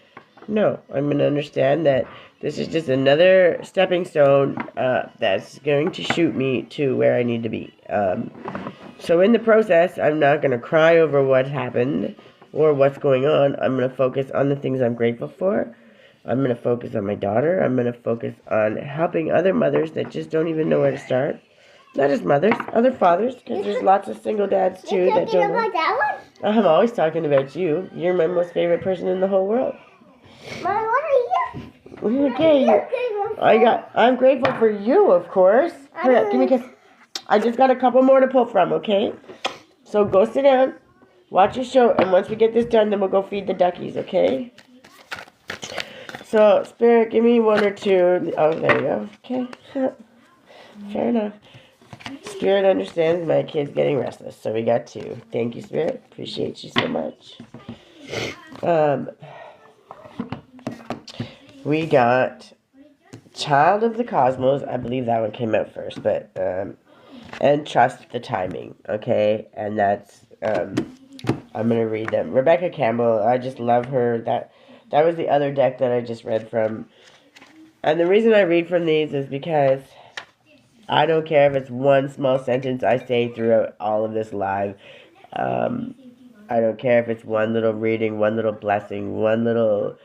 No. I'm going to understand that this is just another stepping stone that's going to shoot me to where I need to be. So in the process, I'm not going to cry over what happened or what's going on. I'm going to focus on the things I'm grateful for. I'm going to focus on my daughter. I'm going to focus on helping other mothers that just don't even know where to start. Not just mothers, other fathers, because there's lots of single dads too that don't know. About that one? I'm always talking about you. You're my most favorite person in the whole world. Mom, what are you? Okay, I'm grateful for you, of course. Hurry up, give me a kiss. I just got a couple more to pull from, okay? So go sit down, watch your show, and once we get this done, then we'll go feed the duckies, okay? So, Spirit, give me one or two. Oh, there you go. Okay. Fair enough. Spirit understands my kid's getting restless, so we got two. Thank you, Spirit. Appreciate you so much. We got Child of the Cosmos. I believe that one came out first, but and Trust the Timing, okay? And that's I'm gonna read them. Rebecca Campbell, I just love her. That was the other deck that I just read from. And the reason I read from these is because I don't care if it's one small sentence I say throughout all of this live. I don't care if it's one little reading, one little blessing, one little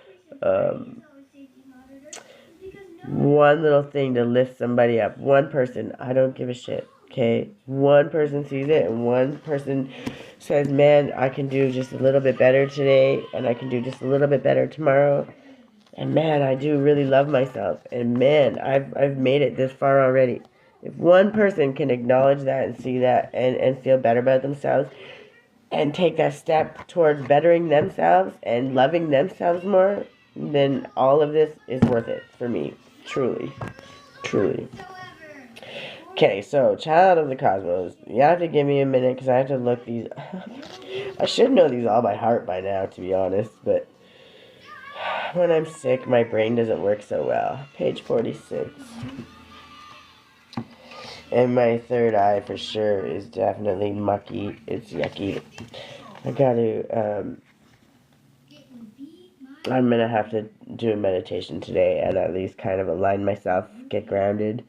thing to lift somebody up. One person, I don't give a shit, okay? One person sees it, and one person says, man, I can do just a little bit better today, and I can do just a little bit better tomorrow. And man, I do really love myself. And man, I've made it this far already. If one person can acknowledge that and see that and feel better about themselves and take that step towards bettering themselves and loving themselves more, then all of this is worth it for me. Truly. Truly. Okay, so Child of the Cosmos. You have to give me a minute because I have to look these up. I should know these all by heart by now, to be honest, but when I'm sick, my brain doesn't work so well. Page 46. And my third eye for sure is definitely mucky. It's yucky. I gotta, I'm gonna have to do a meditation today and at least kind of align myself, get grounded.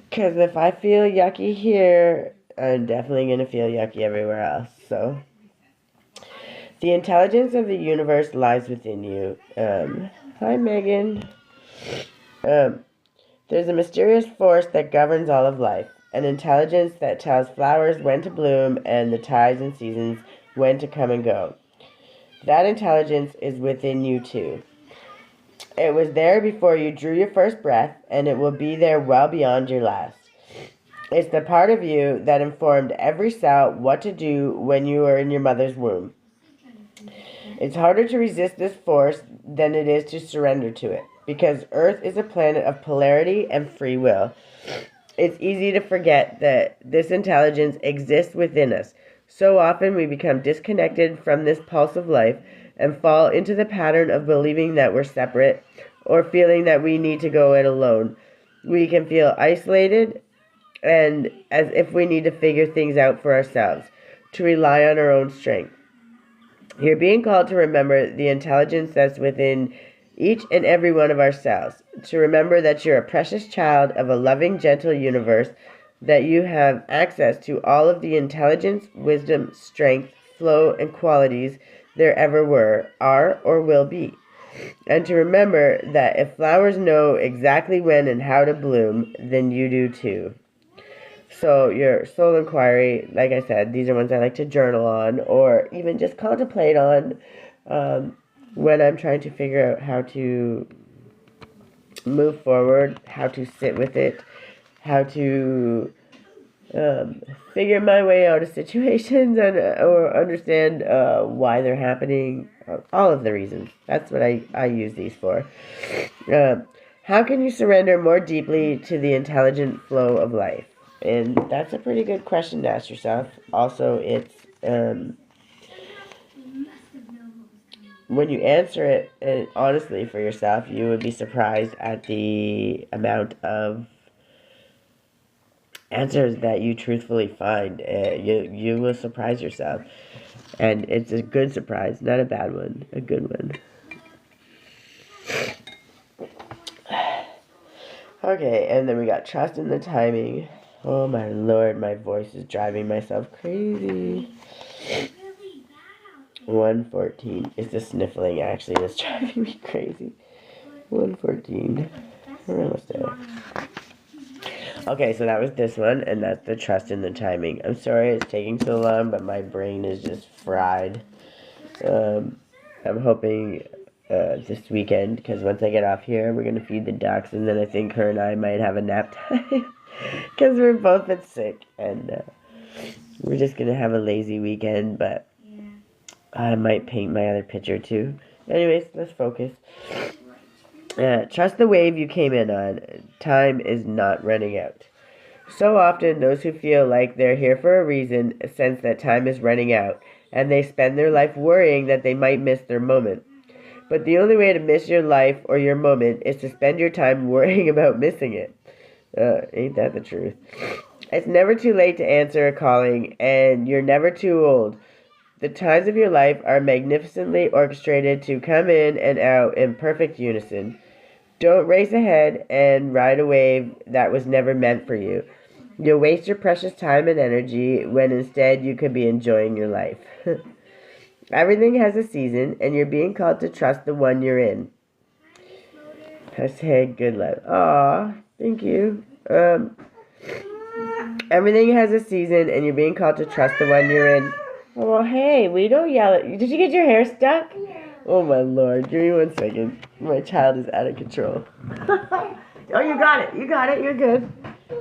Because if I feel yucky here, I'm definitely gonna feel yucky everywhere else. So, the intelligence of the universe lies within you. Hi, Megan. There's a mysterious force that governs all of life, an intelligence that tells flowers when to bloom and the tides and seasons when to come and go. That intelligence is within you too. It was there before you drew your first breath, and it will be there well beyond your last. It's the part of you that informed every cell what to do when you were in your mother's womb. It's harder to resist this force than it is to surrender to it, because Earth is a planet of polarity and free will. It's easy to forget that this intelligence exists within us. So often we become disconnected from this pulse of life and fall into the pattern of believing that we're separate or feeling that we need to go it alone. We can feel isolated and as if we need to figure things out for ourselves, to rely on our own strength. You're being called to remember the intelligence that's within each and every one of our cells, to remember that you're a precious child of a loving, gentle universe, that you have access to all of the intelligence, wisdom, strength, flow, and qualities there ever were, are, or will be. And to remember that if flowers know exactly when and how to bloom, then you do too. So your soul inquiry, like I said, these are ones I like to journal on or even just contemplate on when I'm trying to figure out how to move forward, how to sit with it, how to figure my way out of situations and or understand why they're happening, all of the reasons. That's what I use these for. How can you surrender more deeply to the intelligent flow of life? And that's a pretty good question to ask yourself. Also, it's when you answer it honestly for yourself, you would be surprised at the amount of answers that you truthfully find. You will surprise yourself. And it's a good surprise, not a bad one, a good one. Okay, and then we got trust in the timing. Oh my lord, my voice is driving myself crazy. 114 is the sniffling actually that's driving me crazy. 114. We're almost there. Okay, so that was this one, and that's the trust in the timing. I'm sorry it's taking so long, but my brain is just fried. I'm hoping this weekend, because once I get off here, we're going to feed the ducks, and then I think her and I might have a nap time, because we're both been sick, and we're just going to have a lazy weekend, but I might paint my other picture too. Anyways, let's focus. Trust the wave you came in on. Time is not running out. So often, those who feel like they're here for a reason sense that time is running out, and they spend their life worrying that they might miss their moment. But the only way to miss your life or your moment is to spend your time worrying about missing it. Ain't that the truth? It's never too late to answer a calling, and you're never too old. The times of your life are magnificently orchestrated to come in and out in perfect unison. Don't race ahead and ride a wave that was never meant for you. You'll waste your precious time and energy when instead you could be enjoying your life. Everything has a season, and you're being called to trust the one you're in. Hashtag good luck. Aw, thank you. Everything has a season, and you're being called to trust the one you're in. Oh, well, hey, we don't yell at you. Did you get your hair stuck? Yeah. Oh my lord, give me 1 second. My child is out of control. Oh, you got it. You got it. You're good.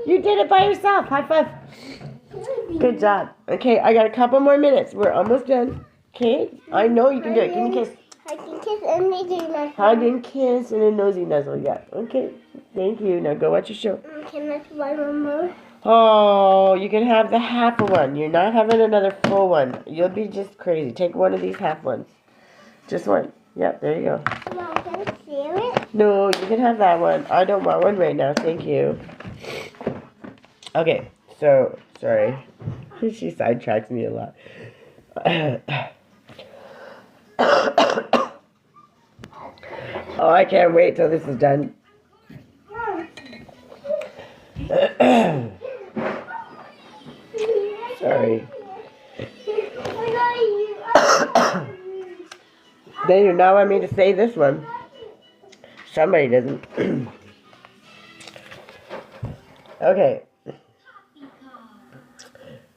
You did it by yourself. High five. Good job. Okay, I got a couple more minutes. We're almost done. Okay? I know you can do it. Give me a kiss. I can kiss and nosy nuzzle. Hug and kiss and a nosy nuzzle. Yeah. Okay. Thank you. Now go watch your show. Can I buy one more? Oh, you can have the half one. You're not having another full one. You'll be just crazy. Take one of these half ones. Just one. Yep, there you go. Mom, can I share it? No, you can have that one. I don't want one right now. Thank you. Okay, so, sorry. She sidetracks me a lot. Oh, I can't wait till this is done. Sorry. They do not want me to say this one. Somebody doesn't. Okay.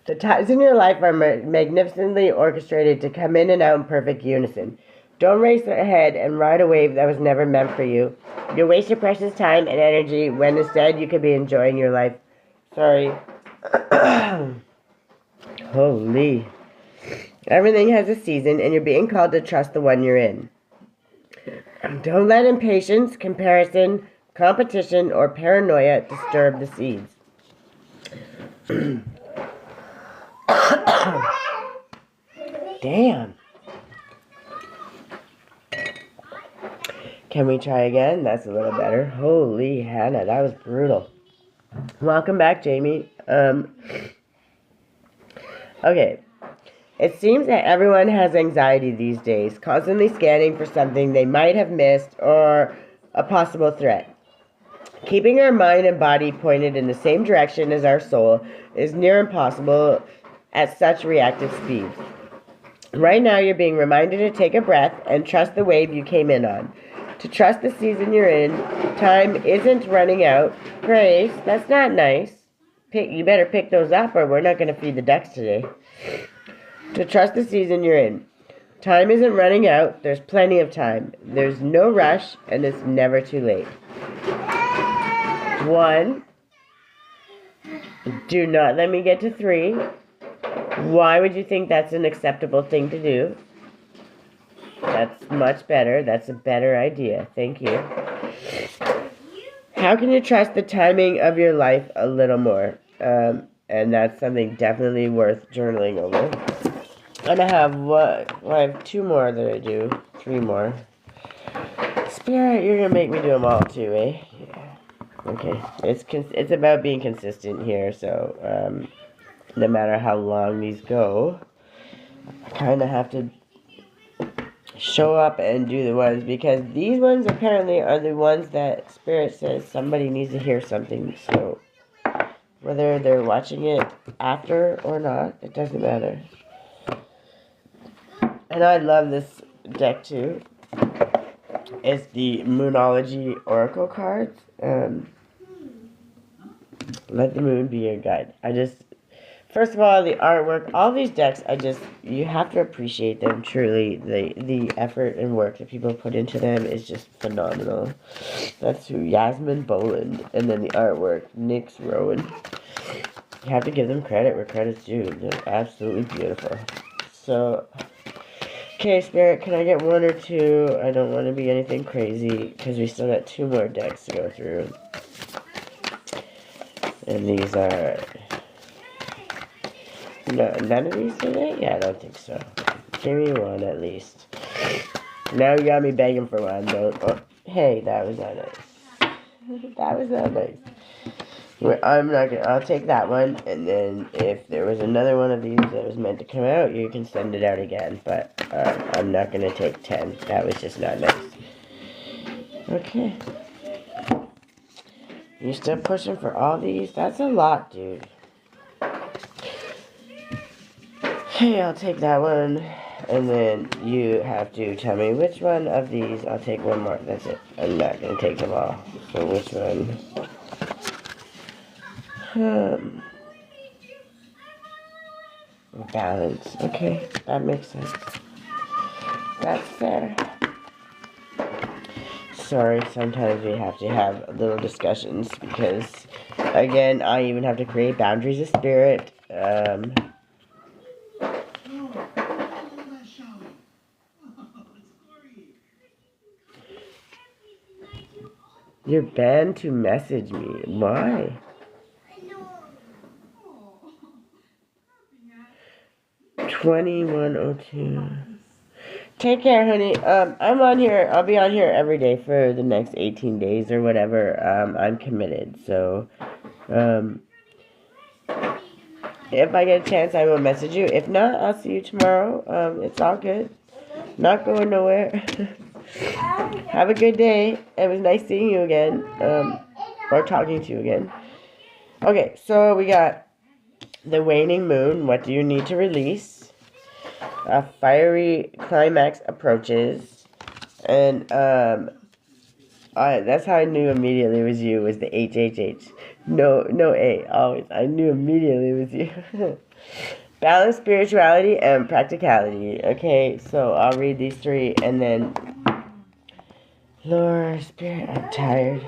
The times in your life are magnificently orchestrated to come in and out in perfect unison. Don't race ahead and ride a wave that was never meant for you. You waste your precious time and energy when instead you could be enjoying your life. Sorry. Holy. Everything has a season, and you're being called to trust the one you're in. Don't let impatience, comparison, competition, or paranoia disturb the seeds. Damn. Can we try again? That's a little better. Holy Hannah, that was brutal. Welcome back, Jamie. Okay. It seems that everyone has anxiety these days, constantly scanning for something they might have missed or a possible threat. Keeping our mind and body pointed in the same direction as our soul is near impossible at such reactive speeds. Right now, you're being reminded to take a breath and trust the wave you came in on. To trust the season you're in. Time isn't running out. Grace, that's not nice. You better pick those up or we're not going to feed the ducks today. To trust the season you're in. Time isn't running out. There's plenty of time. There's no rush, and it's never too late. 1. Do not let me get to 3. Why would you think that's an acceptable thing to do? That's much better. That's a better idea. Thank you. How can you trust the timing of your life a little more? And that's something definitely worth journaling over. And I have I have 2 more that I do. 3 more. Spirit, you're gonna make me do them all too, eh? Yeah. Okay. It's about being consistent here. So no matter how long these go, I kind of have to show up and do the ones because these ones apparently are the ones that Spirit says somebody needs to hear something. So whether they're watching it after or not, it doesn't matter. And I love this deck too. It's the Moonology Oracle cards. Let the moon be your guide. First of all, the artwork, all these decks, you have to appreciate them truly. The effort and work that people put into them is just phenomenal. That's who, Yasmin Boland. And then the artwork, Nyx Rowan. You have to give them credit where credit's due. They're absolutely beautiful. So, okay, Spirit, can I get 1 or 2? I don't want to be anything crazy because we still got 2 more decks to go through. And these are... No, none of these today? Yeah, I don't think so. Give me 1 at least. Now you got me begging for one. Oh, hey, that was not nice. That was not nice. I'll take that one, and then if there was another one of these that was meant to come out, you can send it out again, but I'm not going to take 10. That was just not nice. Okay. You still pushing for all these? That's a lot, dude. Okay, I'll take that one, and then you have to tell me which one of these. I'll take 1 more. That's it. I'm not going to take them all. So which one? Balance. Okay, that makes sense. That's fair. sorry, sometimes we have to have little discussions because, again, I even have to create boundaries of spirit. You're banned to message me. Why? 2102. Take care, honey. I'm on here. I'll be on here every day for the next 18 days or whatever. I'm committed. So, if I get a chance, I will message you. If not, I'll see you tomorrow. It's all good. Not going nowhere. Have a good day. It was nice seeing you again. Or talking to you again. Okay, so we got the waning moon. What do you need to release? A fiery climax approaches. And, that's how I knew immediately it was you, was the HHH. No A, always. I knew immediately it was you. Balance, spirituality, and practicality. Okay, so I'll read these three, and then... Lord, Spirit, I'm tired.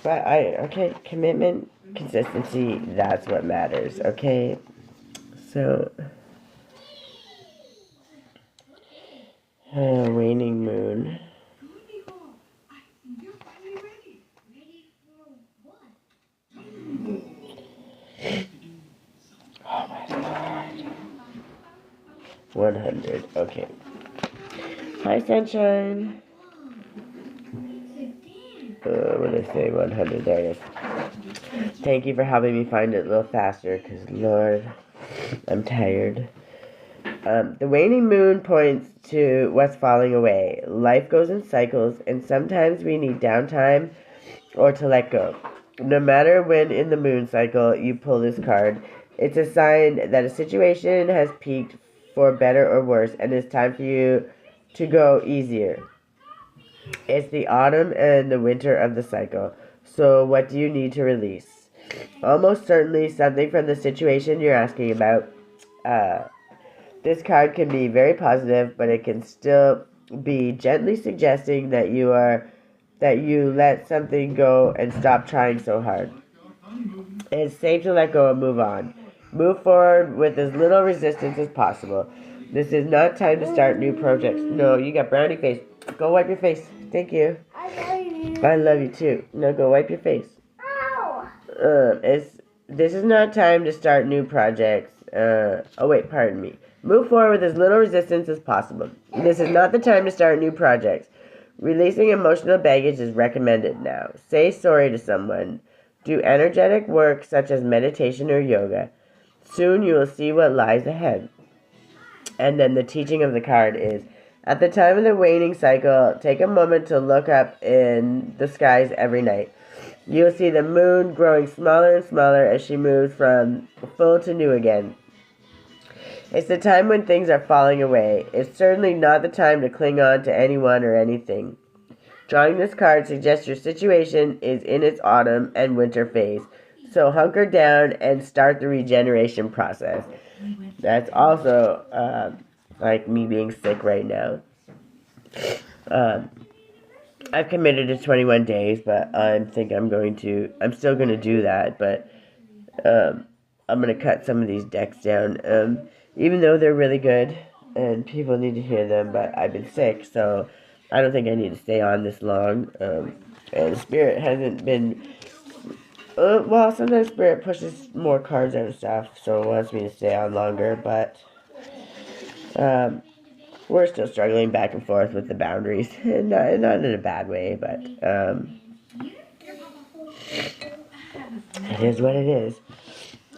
Okay, commitment, consistency, that's what matters, okay? So... waning moon. Oh my Lord. 100. Okay. Hi, sunshine. What did I say? 100. There it is. Thank you for helping me find it a little faster, because, Lord, I'm tired. The waning moon points to what's falling away. Life goes in cycles, and sometimes we need downtime or to let go. No matter when in the moon cycle you pull this card, it's a sign that a situation has peaked for better or worse, and it's time for you to go easier. It's the autumn and the winter of the cycle. So what do you need to release? Almost certainly something from the situation you're asking about. This card can be very positive, but it can still be gently suggesting that you let something go and stop trying so hard. It's safe to let go and move on. Move forward with as little resistance as possible. This is not time to start new projects. No, you got brownie face. Go wipe your face. Thank you. I love you. I love you too. No, go wipe your face. Ow. This is not time to start new projects. Pardon me. Move forward with as little resistance as possible. This is not the time to start new projects. Releasing emotional baggage is recommended now. Say sorry to someone. Do energetic work such as meditation or yoga. Soon you will see what lies ahead. And then the teaching of the card is, at the time of the waning cycle, take a moment to look up in the skies every night. You will see the moon growing smaller and smaller as she moves from full to new again. It's the time when things are falling away. It's certainly not the time to cling on to anyone or anything. Drawing this card suggests your situation is in its autumn and winter phase. So hunker down and start the regeneration process. That's also like me being sick right now. I've committed to 21 days, but I'm still going to do that, but I'm going to cut some of these decks down. Even though they're really good and people need to hear them, but I've been sick, so I don't think I need to stay on this long. And Spirit hasn't been... sometimes Spirit pushes more cards out and stuff, so it wants me to stay on longer, but we're still struggling back and forth with the boundaries. Not in a bad way, but it is what it is.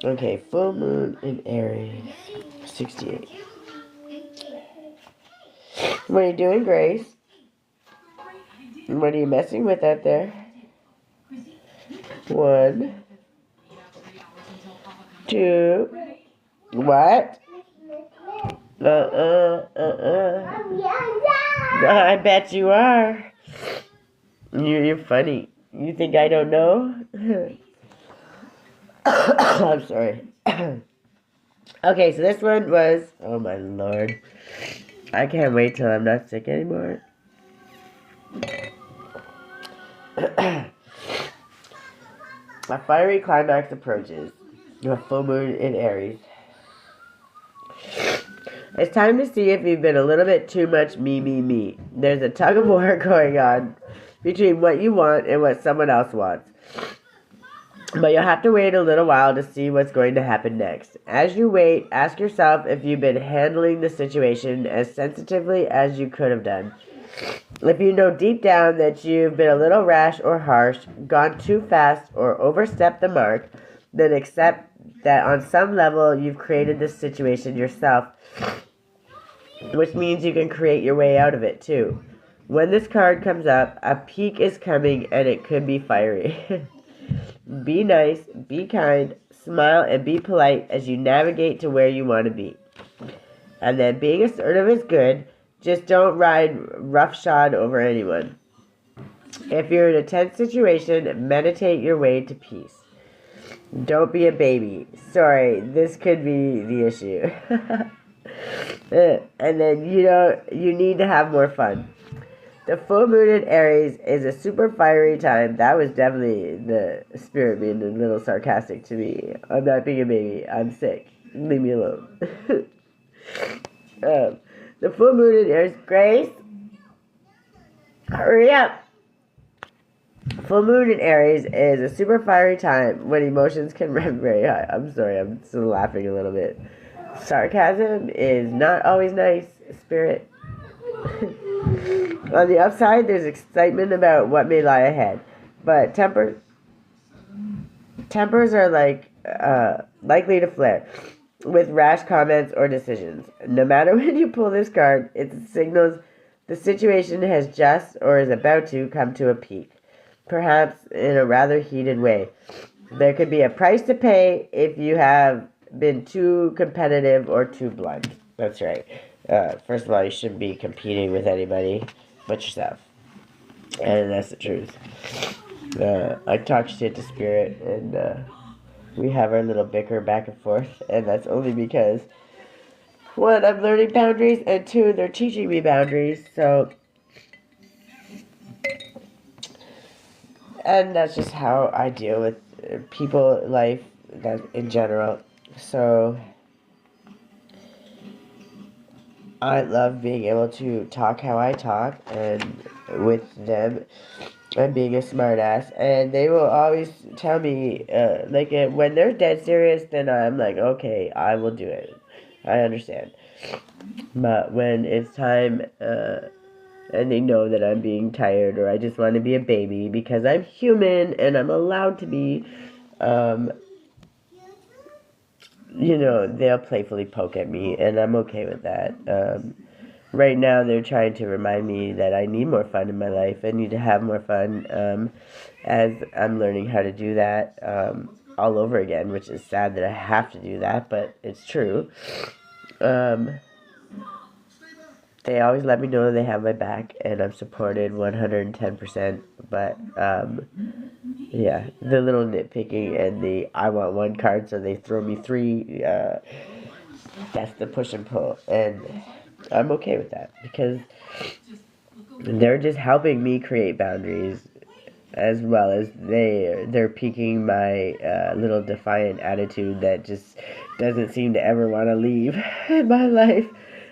Okay, full moon in Aries. 68. What are you doing, Grace? What are you messing with out there? 1, 2. What? I bet you are. You're funny. You think I don't know? I'm sorry. Okay, so this one was... Oh, my Lord. I can't wait till I'm not sick anymore. A fiery climax approaches. A full moon in Aries. It's time to see if you've been a little bit too much me. There's a tug of war going on between what you want and what someone else wants. But you'll have to wait a little while to see what's going to happen next. As you wait, ask yourself if you've been handling the situation as sensitively as you could have done. If you know deep down that you've been a little rash or harsh, gone too fast, or overstepped the mark, then accept that on some level you've created this situation yourself, which means you can create your way out of it too. When this card comes up, a peak is coming and it could be fiery. Be nice, be kind, smile, and be polite as you navigate to where you want to be. And then being assertive is good, just don't ride roughshod over anyone. If you're in a tense situation, meditate your way to peace. Don't be a baby. Sorry, this could be the issue. And then you need to have more fun. The full moon in Aries is a super fiery time. That was definitely the spirit being a little sarcastic to me. I'm not being a baby. I'm sick. Leave me alone. The full moon in Aries. Grace, hurry up. Full moon in Aries is a super fiery time when emotions can run very high. I'm sorry, I'm still laughing a little bit. Sarcasm is not always nice, spirit. On the upside, there's excitement about what may lie ahead. But tempers are likely to flare with rash comments or decisions. No matter when you pull this card, it signals the situation has just or is about to come to a peak, perhaps in a rather heated way. There could be a price to pay if you have been too competitive or too blunt. That's right. First of all, you shouldn't be competing with anybody but yourself. And that's the truth. I talk shit to Spirit, and we have our little bicker back and forth, and that's only because, one, I'm learning boundaries, and two, they're teaching me boundaries, so, and that's just how I deal with people, life, that in general. So I love being able to talk how I talk and with them and being a smartass. And they will always tell me, when they're dead serious, then I'm like, okay, I will do it. I understand. But when it's time, and they know that I'm being tired or I just want to be a baby because I'm human and I'm allowed to be, they'll playfully poke at me, and I'm okay with that. Right now, they're trying to remind me that I need more fun in my life. I need to have more fun, as I'm learning how to do that all over again, which is sad that I have to do that, but it's true. They always let me know they have my back, and I'm supported 110%, but yeah, the little nitpicking and the I want one card so they throw me three, that's the push and pull, and I'm okay with that because they're just helping me create boundaries as well as they're piquing my little defiant attitude that just doesn't seem to ever want to leave in my life.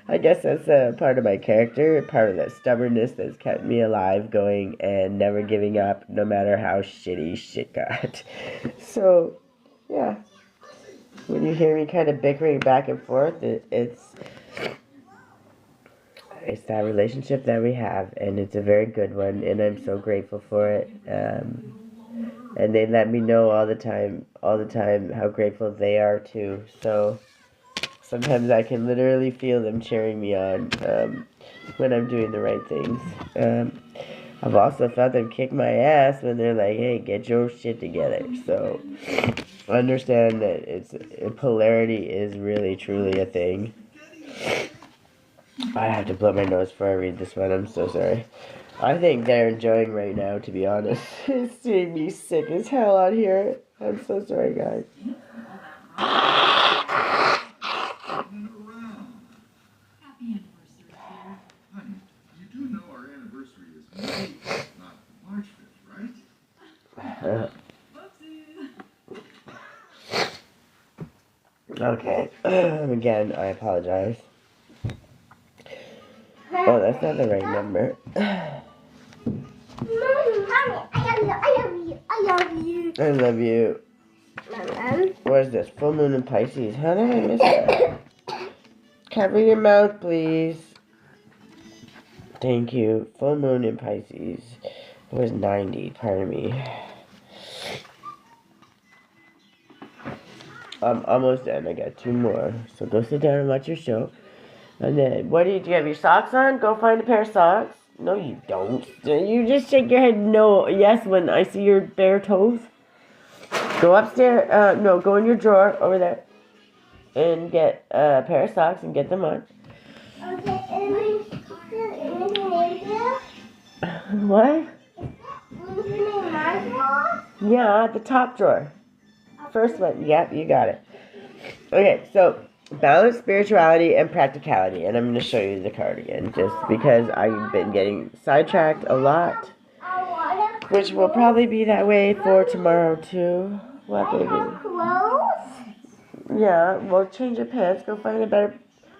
I guess that's a part of my character, part of that stubbornness that's kept me alive, going, and never giving up, no matter how shitty shit got. So, yeah. When you hear me kind of bickering back and forth, it's that relationship that we have, and it's a very good one, and I'm so grateful for it. And they let me know all the time, how grateful they are too. So sometimes I can literally feel them cheering me on when I'm doing the right things. I've also felt them kick my ass when they're like, hey, get your shit together. So understand that polarity is really, truly a thing. I have to blow my nose before I read this one. I'm so sorry. I think they're enjoying right now, to be honest. Seeing me sick as hell out here. I'm so sorry, guys. Honey, you do know our anniversary is May Okay. Again, I apologize. Oh, that's not the right number. Mommy, I love you. I love you. I love you. What is this? Full moon in Pisces. How did I miss that? Cover your mouth, please. Thank you. Full moon in Pisces. It was 90. Pardon me. I'm almost done. I got 2 more. So go sit down and watch your show. And then, do you have your socks on? Go find a pair of socks. No, you don't. You just shake your head no, yes, when I see your bare toes. Go upstairs. No, go in your drawer over there. And get a pair of socks and get them on. Okay, What? and Yeah, the top drawer. First one. Yep, you got it. Okay, so balance spirituality and practicality. And I'm going to show you the card again just because I've been getting sidetracked a lot. Which will probably be that way for tomorrow too. What, baby? Yeah, well, change your pants. Go find a better...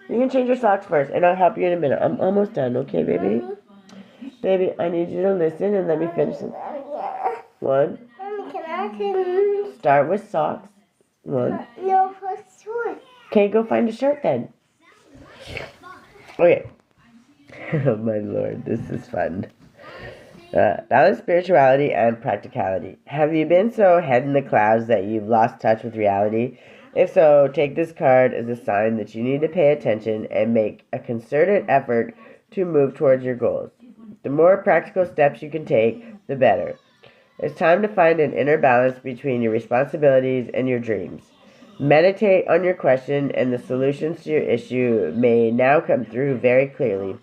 You can change your socks first, and I'll help you in a minute. I'm almost done, okay, baby? Baby, I need you to listen and let me finish it. 1. Start with socks. 1. No, first one. Okay, go find a shirt then. Okay. Oh, my Lord, this is fun. Balance spirituality and practicality. Have you been so head in the clouds that you've lost touch with reality? If so, take this card as a sign that you need to pay attention and make a concerted effort to move towards your goals. The more practical steps you can take, the better. It's time to find an inner balance between your responsibilities and your dreams. Meditate on your question, and the solutions to your issue may now come through very clearly.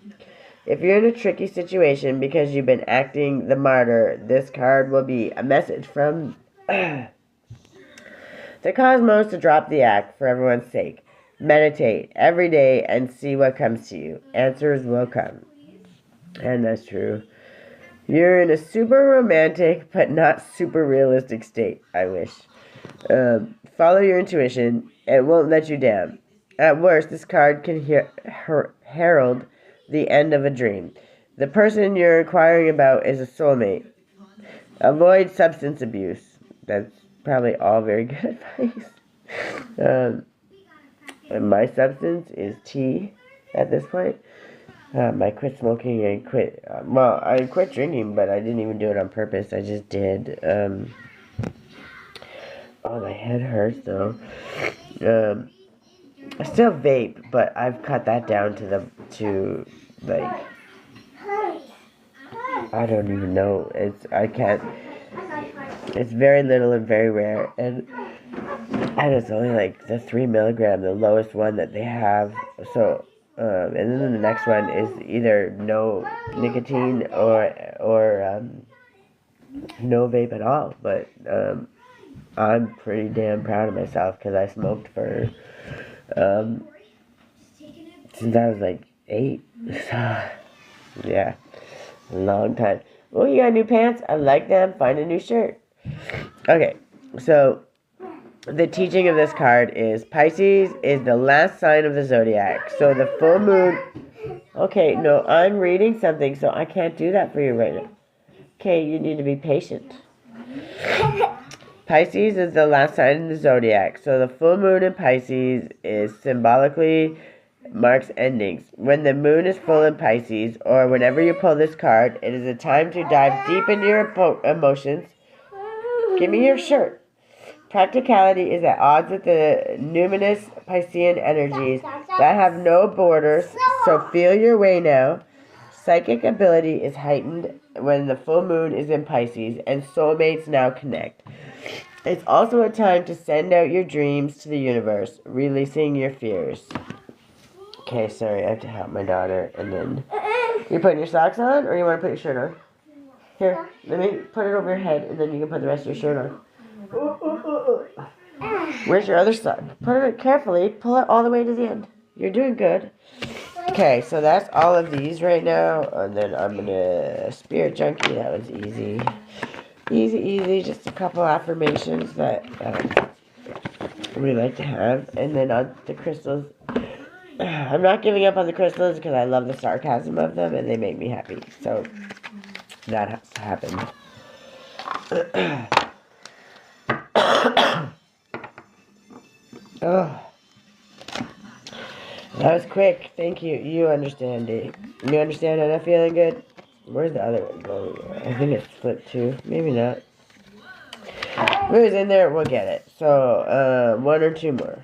If you're in a tricky situation because you've been acting the martyr, this card will be a message from the cosmos to drop the act for everyone's sake. Meditate every day and see what comes to you. Answers will come. And that's true. You're in a super romantic but not super realistic state, I wish. Follow your intuition. It won't let you down. At worst, this card can herald the end of a dream. The person you're inquiring about is a soulmate. Avoid substance abuse. That's probably all very good advice. And my substance is tea at this point. I quit smoking and I quit drinking, but I didn't even do it on purpose. I just did. Oh, my head hurts though. I still vape, but I've cut that down to like, I don't even know. It's very little and very rare, and it's only like the 3 milligram, the lowest one that they have. So, and then the next one is either no nicotine or no vape at all. But I'm pretty damn proud of myself because I smoked for since I was like 8. So, yeah, a long time. Oh, you got new pants? I like them. Find a new shirt. Okay, so the teaching of this card is Pisces is the last sign of the zodiac. So the full moon... Okay, no, I'm reading something, so I can't do that for you right now. Okay, you need to be patient. Pisces is the last sign in the zodiac. So the full moon in Pisces is symbolically marks endings. When the moon is full in Pisces, or whenever you pull this card, it is a time to dive deep into your emotions. Give me your shirt. Practicality is at odds with the numinous Piscean energies that have no borders, so feel your way now. Psychic ability is heightened when the full moon is in Pisces, and soulmates now connect. It's also a time to send out your dreams to the universe, releasing your fears. Okay, sorry, I have to help my daughter, and then... You putting your socks on, or you want to put your shirt on? Here, let me put it over your head, and then you can put the rest of your shirt on. Where's your other sock? Put it carefully. Pull it all the way to the end. You're doing good. Okay, so that's all of these right now. And then I'm going to Spirit Junkie. That was easy. Easy. Just a couple affirmations that we like to have. And then on the crystals, I'm not giving up on the crystals because I love the sarcasm of them and they make me happy. So that has to happen. Oh, that was quick. Thank you. You understand, Dave. You understand I'm not feeling good? Where's the other one going? I think it's flipped too. Maybe not. If it was in there, we'll get it. So, one or two more.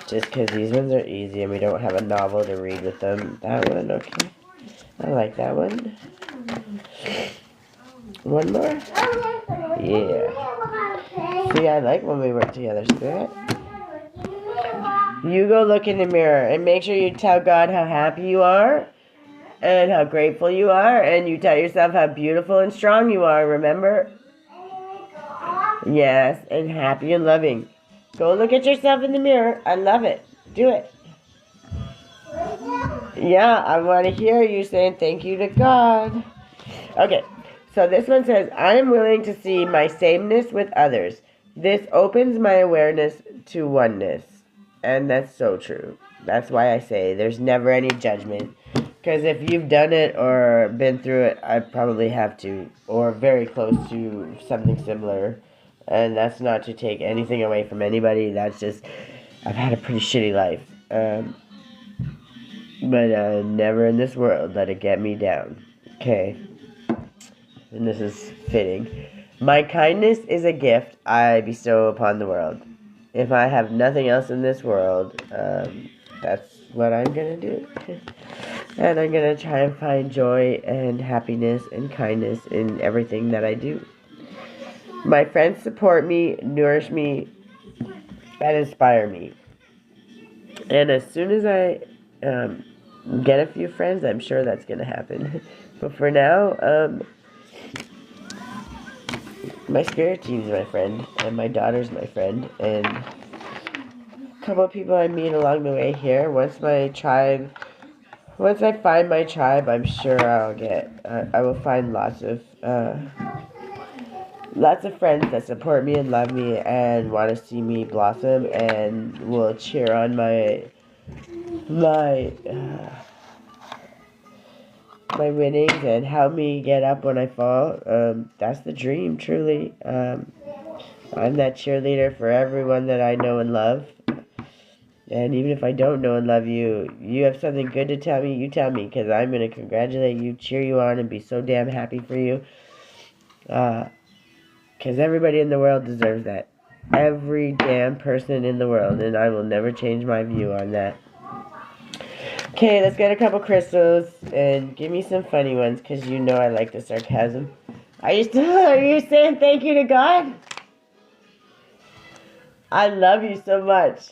Just because these ones are easy and we don't have a novel to read with them. That one, okay. I like that one. One more? Yeah. See, I like when we work together, Spirit. You go look in the mirror and make sure you tell God how happy you are and how grateful you are, and you tell yourself how beautiful and strong you are, remember? Yes, and happy and loving. Go look at yourself in the mirror. I love it. Do it. Yeah, I want to hear you saying thank you to God. Okay, so this one says, I am willing to see my sameness with others. This opens my awareness to oneness. And that's so true. That's why I say there's never any judgment. Because if you've done it or been through it, I probably have to. Or very close to something similar. And that's not to take anything away from anybody. That's just, I've had a pretty shitty life. But never in this world let it get me down. Okay. And this is fitting. My kindness is a gift I bestow upon the world. If I have nothing else in this world, that's what I'm going to do. And I'm going to try and find joy and happiness and kindness in everything that I do. My friends support me, nourish me, and inspire me. And as soon as I get a few friends, I'm sure that's going to happen. But for now, my spirit team's my friend, and my daughter's my friend, and a couple of people I meet along the way here. Once I find my tribe, I'm sure I will find lots of friends that support me and love me and want to see me blossom and will cheer on my winnings and help me get up when I fall. That's the dream, truly. I'm that cheerleader for everyone that I know and love. And even if I don't know and love you, you have something good to tell me, you tell me, because I'm going to congratulate you, cheer you on, and be so damn happy for you. Because everybody in the world deserves that. Every damn person in the world, and I will never change my view on that. Okay, let's get a couple crystals and give me some funny ones because you know I like the sarcasm. Are you saying thank you to God? I love you so much.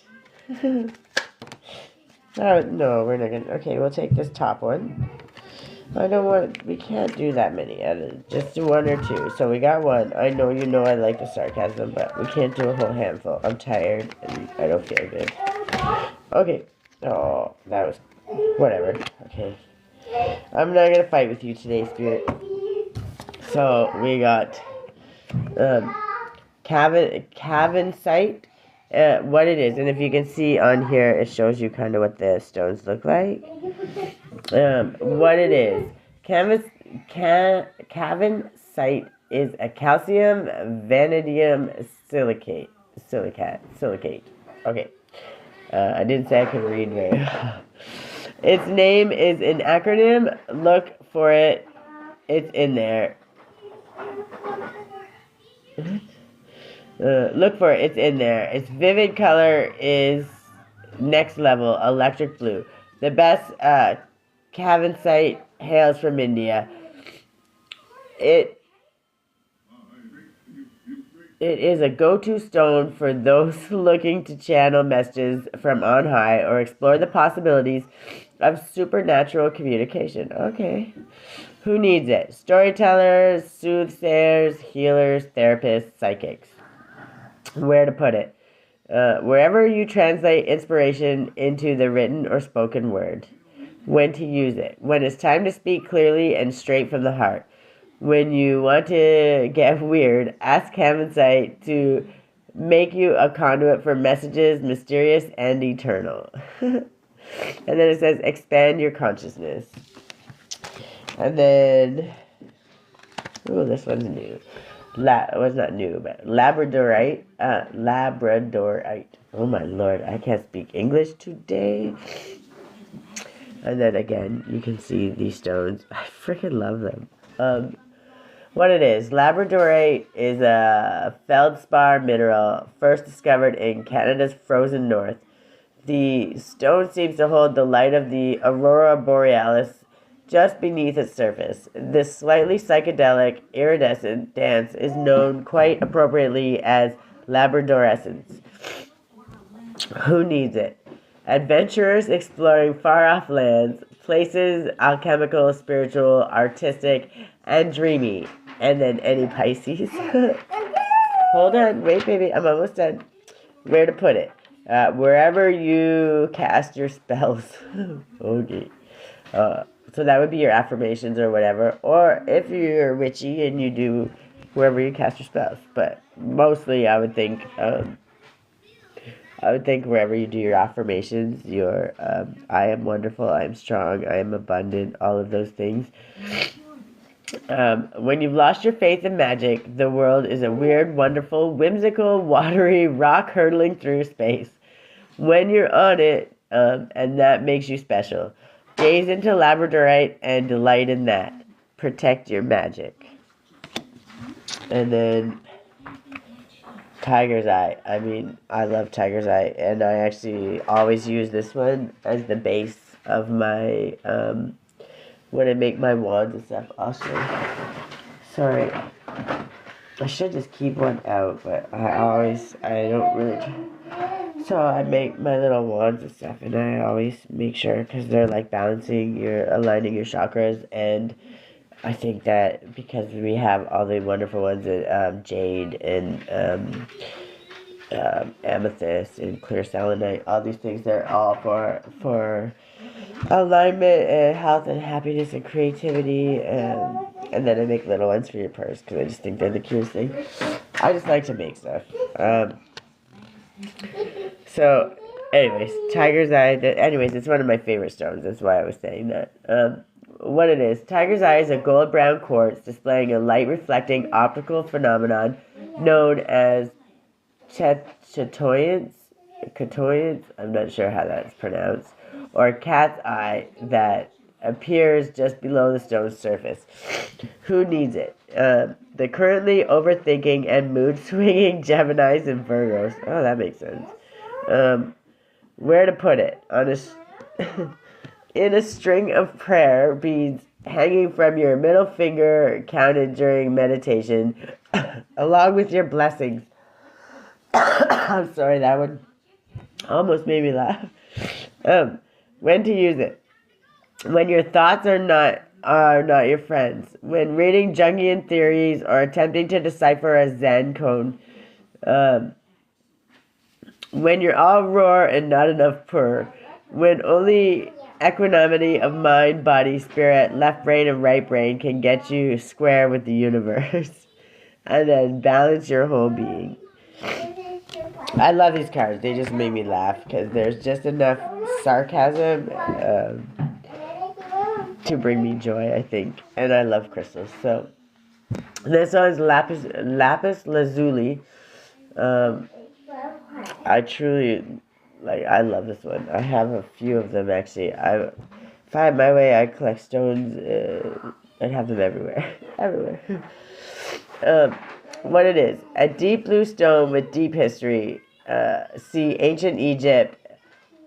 Oh, no, we're not gonna. Okay, we'll take this top one. We can't do that many. Just do one or two. So we got one. I know you know I like the sarcasm, but we can't do a whole handful. I'm tired and I don't feel good. Okay. Oh, that was whatever. Okay. I'm not gonna fight with you today, Spirit. So we got Cavern site. What it is, and if you can see on here, it shows you kind of what the stones look like. What it is, Cavern site is a calcium vanadium silicate. Okay. I didn't say I could read very well. Its name is an acronym. Look for it. It's in there. Look for it. It's in there. Its vivid color is next level, electric blue. The best Cavensite hails from India. It is a go-to stone for those looking to channel messages from on high or explore the possibilities of supernatural communication. Okay. Who needs it? Storytellers, soothsayers, healers, therapists, psychics. Where to put it? Wherever you translate inspiration into the written or spoken word. When to use it. When it's time to speak clearly and straight from the heart. When you want to get weird, ask Cavensite to make you a conduit for messages mysterious and eternal. And then it says expand your consciousness. And then, oh, this one's new. Was not new, but Labradorite. Labradorite. Oh my lord, I can't speak English today. And then again, you can see these stones. I freaking love them. What it is, Labradorite is a feldspar mineral first discovered in Canada's frozen north. The stone seems to hold the light of the aurora borealis just beneath its surface. This slightly psychedelic iridescent dance is known quite appropriately as labradorescence. Who needs it? Adventurers exploring far-off lands, places alchemical, spiritual, artistic, and dreamy. And then any Pisces. Hold on, wait baby, I'm almost done. Where to put it? Wherever you cast your spells. Okay. So that would be your affirmations or whatever. Or if you're witchy and you do wherever you cast your spells. But mostly I would think wherever you do your affirmations, your I am wonderful, I am strong, I am abundant, all of those things. When you've lost your faith in magic, the world is a weird, wonderful, whimsical, watery rock hurtling through space. When you're on it, and that makes you special, gaze into Labradorite and delight in that. Protect your magic. And then Tiger's Eye. I mean, I love Tiger's Eye, and I actually always use this one as the base of my, when I make my wands and stuff. I'll show you. Sorry. I should just keep one out, but I don't really. So I make my little wands and stuff, and I always make sure, because they're like aligning your chakras, and I think that because we have all the wonderful ones, jade and amethyst and clear selenite, all these things, they're all for alignment and health and happiness and creativity, and then I make little ones for your purse because I just think they're the cutest thing. I just like to make stuff. So, anyways, Tiger's Eye. Anyways, it's one of my favorite stones. That's why I was saying that. What it is, Tiger's Eye is a gold brown quartz displaying a light reflecting optical phenomenon known as chatoyance. I'm not sure how that's pronounced. Or cat's eye that appears just below the stone's surface. Who needs it? The currently overthinking and mood-swinging Geminis and Virgos. Oh, that makes sense. Where to put it? In a string of prayer beads hanging from your middle finger counted during meditation, along with your blessings. I'm sorry, that one almost made me laugh. When to use it? When your thoughts are not your friends. When reading Jungian theories or attempting to decipher a Zen code. When you're all roar and not enough purr. When only equanimity of mind, body, spirit, left brain, and right brain can get you square with the universe. And then balance your whole being. I love these cards. They just make me laugh because there's just enough sarcasm to bring me joy, I think. And I love crystals. So this one is lapis lazuli. I truly, I love this one. I have a few of them, actually. If I had my way, I'd collect stones. I'd have them everywhere. Everywhere. What it is. A deep blue stone with deep history. See ancient Egypt.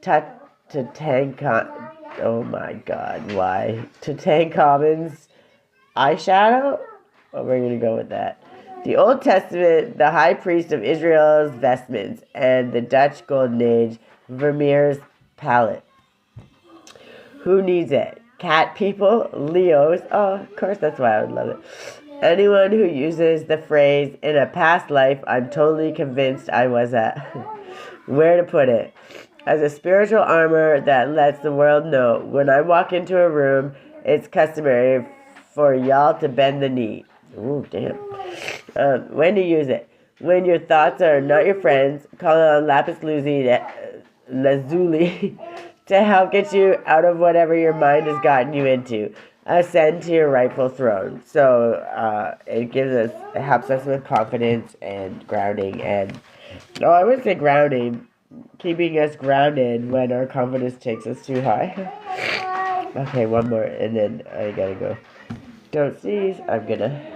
Tutankhamun. Oh my god, why? Tutankhamun's eyeshadow? Well, we're going to go with that. The Old Testament, the high priest of Israel's vestments, and the Dutch Golden Age, Vermeer's palette. Who needs it? Cat people? Leos? Oh, of course, that's why I would love it. Anyone who uses the phrase, in a past life, I'm totally convinced I was at. Where to put it? As a spiritual armor that lets the world know. When I walk into a room, it's customary for y'all to bend the knee. Ooh, damn. When to use it? When your thoughts are not your friends, call on lazuli to help get you out of whatever your mind has gotten you into. Ascend to your rightful throne. So it helps us with confidence and grounding, and I would say grounding, keeping us grounded when our confidence takes us too high. Okay, one more, and then I gotta go. Don't sneeze. I'm gonna.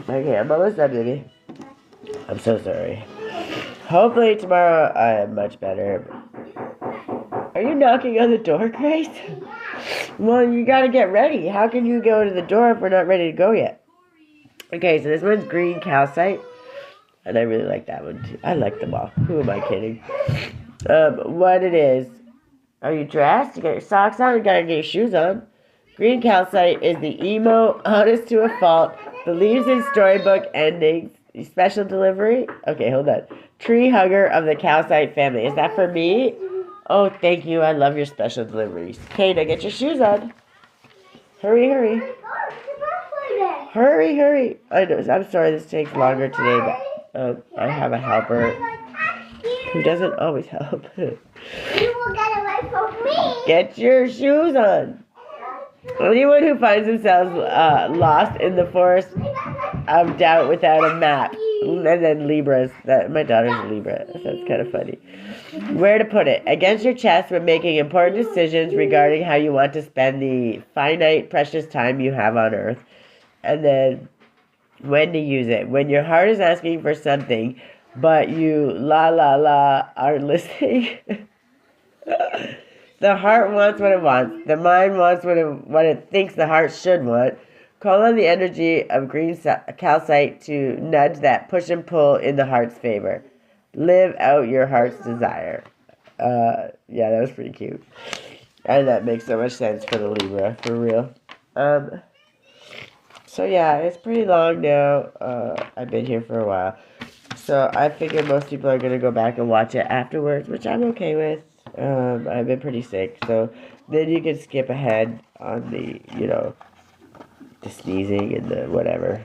Okay, I'm almost done, baby. I'm so sorry. Hopefully tomorrow I am much better. Are you knocking on the door, Grace? Well, you gotta get ready. How can you go to the door if we're not ready to go yet? Okay, so this one's green calcite. And I really like that one too. I like them all. Who am I kidding? What it is. Are you dressed? You got your socks on? You gotta get your shoes on. Green calcite is the emo, honest to a fault, believes in storybook endings, special delivery. Okay, hold on. Tree hugger of the calcite family. Is that for me? Oh, thank you. I love your special deliveries. Okay, now get your shoes on. Hurry, hurry. Hurry, hurry. I know. I'm sorry this takes longer today, but I have a helper who doesn't always help. You will get away from me. Get your shoes on. Anyone who finds themselves lost in the forest of doubt without a map. And then Libras. My daughter's a Libra. That's kind of funny. Where to put it? Against your chest when making important decisions regarding how you want to spend the finite, precious time you have on Earth. And then when to use it. When your heart is asking for something, but you aren't listening. The heart wants what it wants. The mind wants what it thinks the heart should want. Call on the energy of green calcite to nudge that push and pull in the heart's favor. Live out your heart's desire. Yeah, that was pretty cute. And that makes so much sense for the Libra, for real. So yeah, it's pretty long now. I've been here for a while. So I figure most people are going to go back and watch it afterwards, which I'm okay with. I've been pretty sick. So then you can skip ahead on the, the sneezing and the whatever.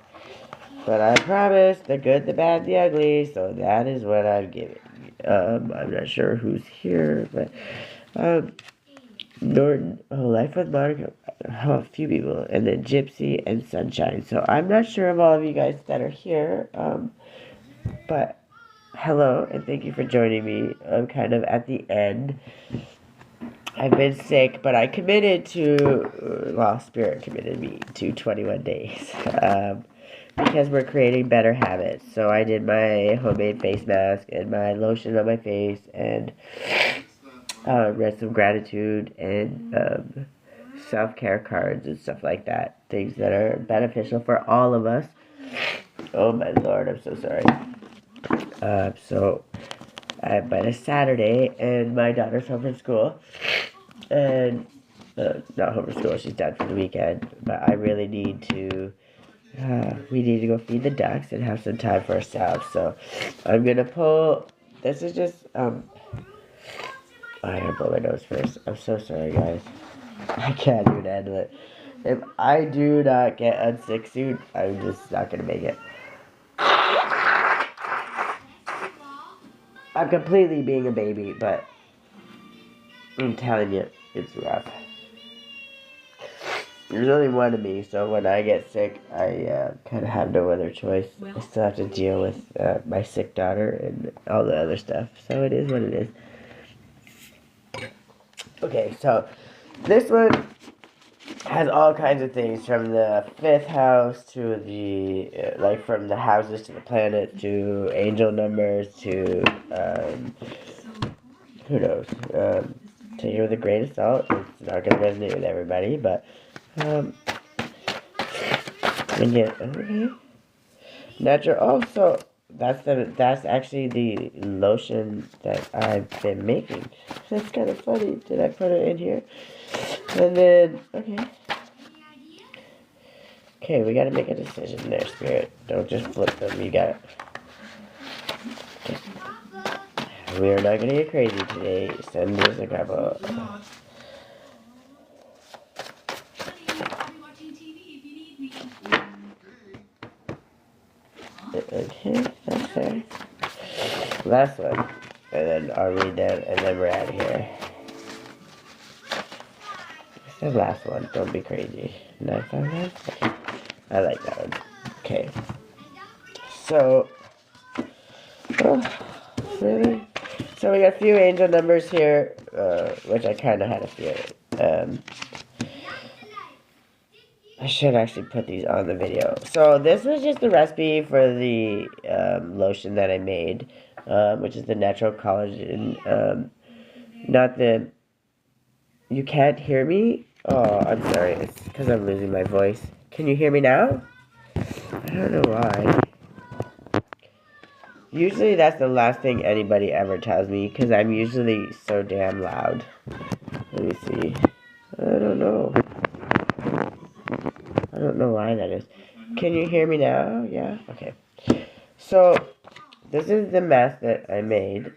But I promise the good, the bad, the ugly. So that is what I'm giving. I'm not sure who's here, but Norton, Life with Monica, a few people, and then Gypsy and Sunshine. So I'm not sure of all of you guys that are here, but hello, and thank you for joining me. I'm kind of at the end. I've been sick, but I committed to, Spirit committed me to 21 days, because we're creating better habits. So I did my homemade face mask and my lotion on my face, and read some gratitude and self-care cards and stuff like that. Things that are beneficial for all of us. Oh my Lord, I'm so sorry. But it's Saturday and my daughter's home from school. And, not home from school, she's done for the weekend. But I really need to, we need to go feed the ducks and have some time for ourselves. So I'm going to pull, this is just, I gotta blow my nose first. I'm so sorry, guys. I can't even handle it. If I do not get unsick soon, I'm just not gonna make it. I'm completely being a baby, but I'm telling you, it's rough. There's only one of me, so when I get sick, I kind of have no other choice. I still have to deal with my sick daughter and all the other stuff. So it is what it is. Okay, so this one has all kinds of things, from the 5th house to the, from the houses to the planets to angel numbers to, who knows, take it with a grain of salt. It's not going to resonate with everybody, but, okay. Natural, also, that's actually the lotion that I've been making. That's kind of funny. Did I put it in here? And then, okay, we gotta make a decision there, Spirit. Don't just flip them. You got it. We are not gonna get crazy today. Send us a couple. Okay, that's fair. Last one. And then I'll read them, and then we're out of here. It's the last one. Don't be crazy. 959? Okay. I like that one. Okay. So, really? So we got a few angel numbers here, which I kind of had a feeling. I should actually put these on the video. So this was just the recipe for the lotion that I made, which is the natural collagen. Not the... You can't hear me? Oh, I'm sorry. It's because I'm losing my voice. Can you hear me now? I don't know why. Usually that's the last thing anybody ever tells me, because I'm usually so damn loud. Let me see. I don't know. I don't know why that is. Can you hear me now? Yeah? Okay. So, this is the mask that I made.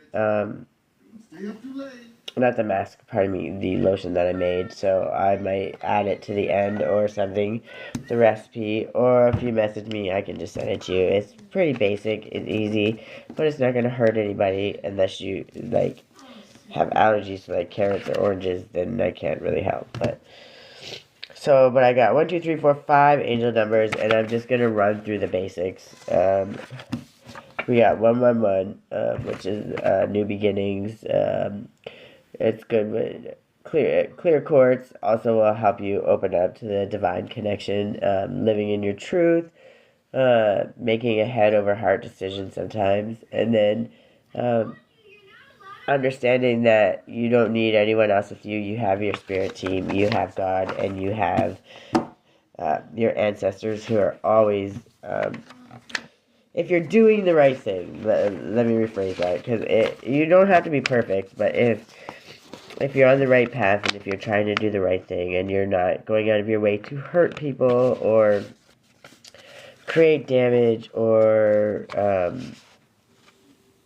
Not the mask, pardon me, the lotion that I made. So, I might add it to the end or something, the recipe. Or if you message me, I can just send it to you. It's pretty basic. It's easy. But it's not going to hurt anybody unless you, like, have allergies to, like, carrots or oranges. Then I can't really help. But I got 1, 2, 3, 4, 5 angel numbers, and I'm just gonna run through the basics. We got 111, which is new beginnings. It's good with clear quartz. Also will help you open up to the divine connection. Living in your truth, making a head over heart decision sometimes, and then understanding that you don't need anyone else with you. You have your spirit team, you have God, and you have your ancestors who are always, if you're doing the right thing, let me rephrase that, because you don't have to be perfect, but if you're on the right path, and if you're trying to do the right thing, and you're not going out of your way to hurt people, or create damage, or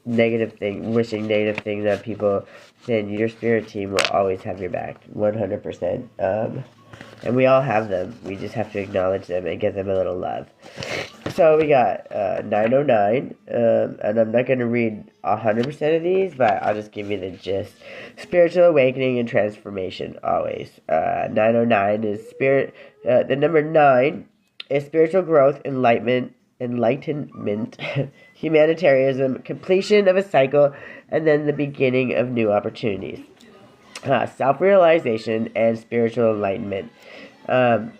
wishing negative things on people, then your spirit team will always have your back, 100%. And we all have them. We just have to acknowledge them and give them a little love. So we got 909, and I'm not going to read 100% of these, but I'll just give you the gist. Spiritual awakening and transformation, always. 909 is spirit. The number 9 is spiritual growth, enlightenment, humanitarianism, completion of a cycle, and then the beginning of new opportunities. Self-realization and spiritual enlightenment. Pardon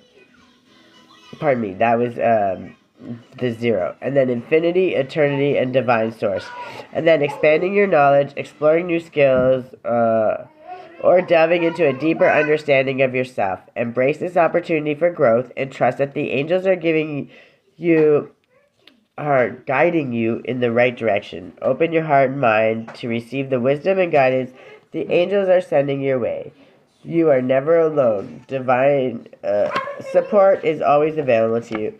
me, that was the 0. And then infinity, eternity, and divine source. And then expanding your knowledge, exploring new skills, or delving into a deeper understanding of yourself. Embrace this opportunity for growth and trust that the angels are guiding you in the right direction. Open your heart and mind to receive the wisdom and guidance the angels are sending your way. You are never alone. Divine support is always available to you.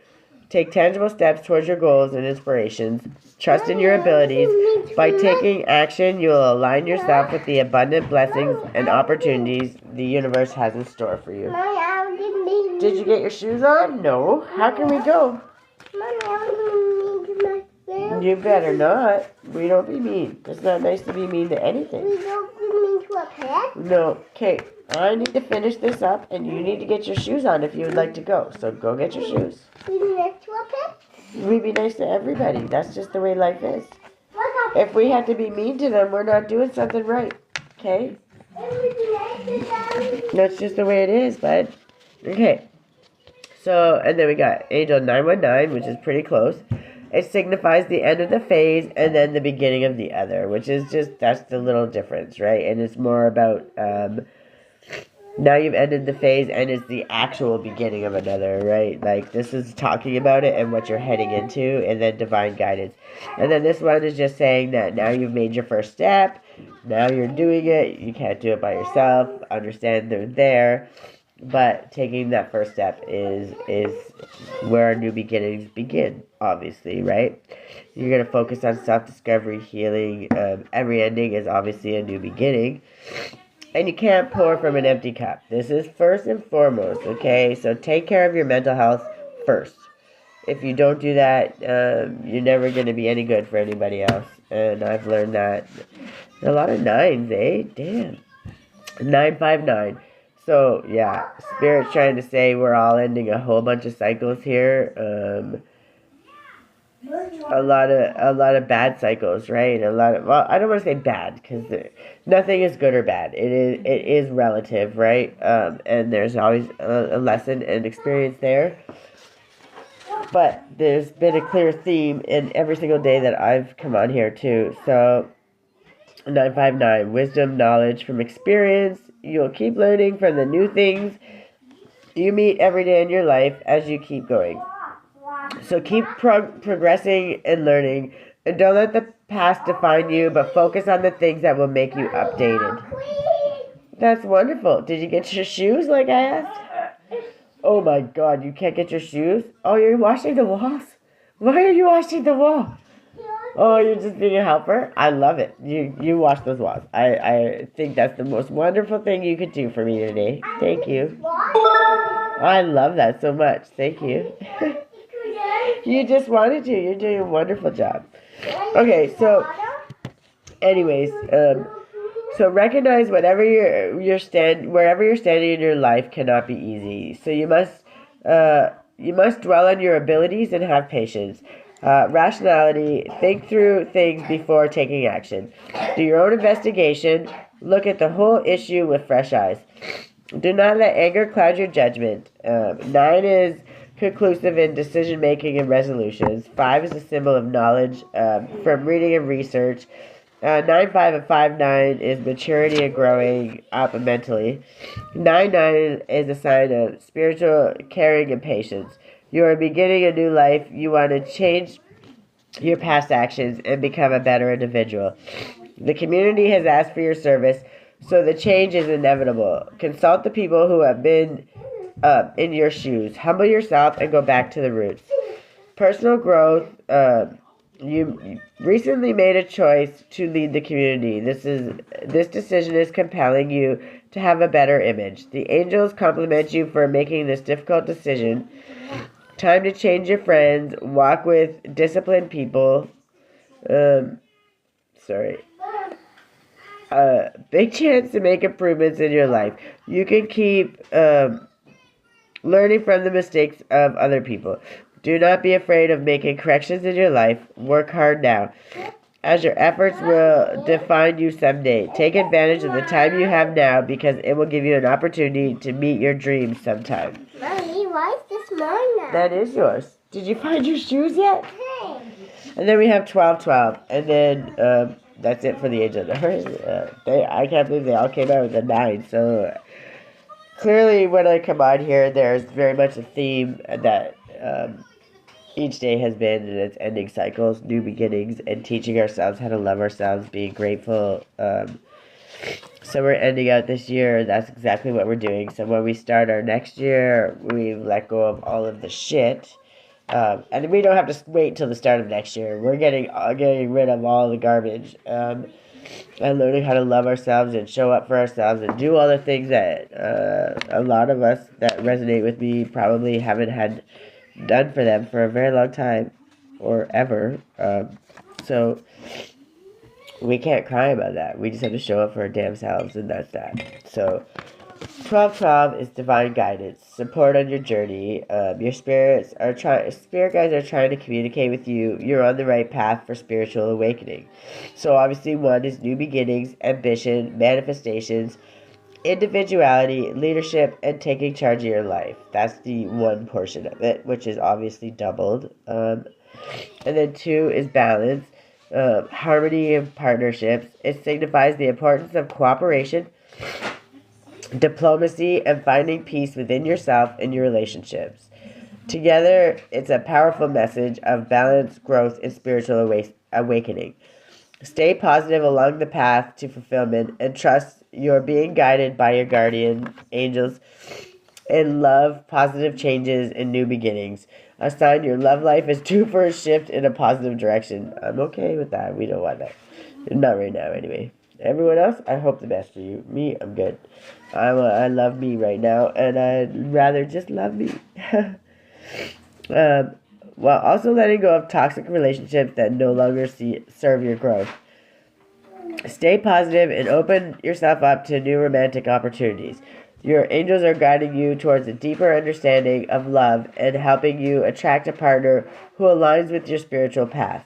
Take tangible steps towards your goals and inspirations. Trust in your abilities. By taking action, you will align yourself with the abundant blessings and opportunities the universe has in store for you. Did you get your shoes on? No. How can we go? You better not. We don't be mean. It's not nice to be mean to anything. We don't be mean to a pet? No. Okay, I need to finish this up, and you need to get your shoes on if you would like to go. So go get your shoes. We be nice to a pet? We be nice to everybody. That's just the way life is. If we have to be mean to them, we're not doing something right. Okay? That's just the way it is, bud. Okay. So, and then we got Angel 919, which is pretty close. It signifies the end of the phase and then the beginning of the other, which is just, that's the little difference, right? And it's more about, now you've ended the phase and it's the actual beginning of another, right? Like, this is talking about it and what you're heading into, and then divine guidance. And then this one is just saying that now you've made your first step, now you're doing it, you can't do it by yourself, understand they're there. But taking that first step is where our new beginnings begin, obviously, right? You're going to focus on self-discovery, healing. Every ending is obviously a new beginning. And you can't pour from an empty cup. This is first and foremost, okay? So take care of your mental health first. If you don't do that, you're never going to be any good for anybody else. And I've learned that. A lot of nines, eh? Damn. 959. So yeah, Spirit's trying to say we're all ending a whole bunch of cycles here. A lot of bad cycles, right? Well, I don't want to say bad because nothing is good or bad. It is relative, right? And there's always a lesson and experience there. But there's been a clear theme in every single day that I've come on here too. So 959, wisdom, knowledge from experience. You'll keep learning from the new things you meet every day in your life as you keep going. So keep progressing and learning. And don't let the past define you, but focus on the things that will make you updated. That's wonderful. Did you get your shoes like I asked? Oh my God, you can't get your shoes? Oh, you're washing the walls? Why are you washing the wall? Oh, you're just being a helper? I love it. You wash those walls. I think that's the most wonderful thing you could do for me today. Thank you. I love that so much. Thank you. You just wanted to. You're doing a wonderful job. Okay, so anyways, so recognize wherever you're standing in your life cannot be easy. So you must dwell on your abilities and have patience. Rationality, think through things before taking action. Do your own investigation. Look at the whole issue with fresh eyes. Do not let anger cloud your judgment. 9 is conclusive in decision making and resolutions. 5 is a symbol of knowledge from reading and research. 9-5 and 5-9 is maturity and growing up mentally. 9-9 is a sign of spiritual caring and patience. You are beginning a new life. You want to change your past actions and become a better individual. The community has asked for your service, so the change is inevitable. Consult the people who have been in your shoes. Humble yourself and go back to the roots. Personal growth. You recently made a choice to lead the community. This decision is compelling you to have a better image. The angels compliment you for making this difficult decision. Time to change your friends. Walk with disciplined people. Big chance to make improvements in your life. You can keep learning from the mistakes of other people. Do not be afraid of making corrections in your life. Work hard now, as your efforts will define you someday. Take advantage of the time you have now because it will give you an opportunity to meet your dreams sometime. Mommy, why is this mine now? That is yours. Did you find your shoes yet? And then we have 12-12. And then that's it for the age of numbers. I can't believe they all came out with a 9. So clearly when I come on here, there's very much a theme that each day has been in its ending cycles, new beginnings, and teaching ourselves how to love ourselves, being grateful. So we're ending out this year. That's exactly what we're doing. So when we start our next year, we let go of all of the shit. And we don't have to wait till the start of next year. We're getting rid of all the garbage. And learning how to love ourselves and show up for ourselves and do all the things that a lot of us that resonate with me probably haven't had done for them for a very long time or ever. So we can't cry about that. We just have to show up for our damn selves, and that's that. So 12-12 is divine guidance, support on your journey. Your spirit guides are trying to communicate with you. You're on the right path for spiritual awakening. So obviously 1 is new beginnings, ambition, manifestations, individuality, leadership, and taking charge of your life. That's the 1 portion of it, which is obviously doubled. And then 2 is balance, harmony and partnerships. It signifies the importance of cooperation, diplomacy, and finding peace within yourself and your relationships. Together, it's a powerful message of balance, growth, and spiritual awakening. Stay positive along the path to fulfillment and trust you're being guided by your guardian angels in love, positive changes, and new beginnings. A sign your love life is due for a shift in a positive direction. I'm okay with that. We don't want that. Not right now, anyway. Everyone else, I hope the best for you. Me, I'm good. I love me right now, and I'd rather just love me. While also letting go of toxic relationships that no longer serve your growth. Stay positive and open yourself up to new romantic opportunities. Your angels are guiding you towards a deeper understanding of love and helping you attract a partner who aligns with your spiritual path.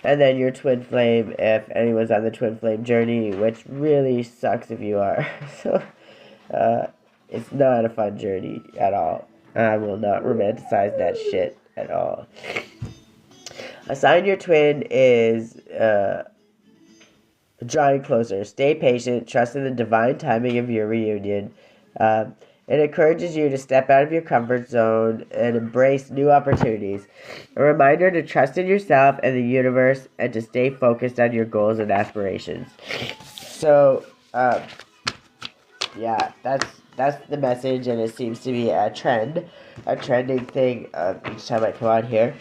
And then your twin flame, if anyone's on the twin flame journey, which really sucks if you are. So, it's not a fun journey at all. I will not romanticize that shit at all. Assign your twin is drawing closer. Stay patient. Trust in the divine timing of your reunion. It encourages you to step out of your comfort zone and embrace new opportunities. A reminder to trust in yourself and the universe and to stay focused on your goals and aspirations. So, yeah, that's the message, and it seems to be a trending thing each time I come on here.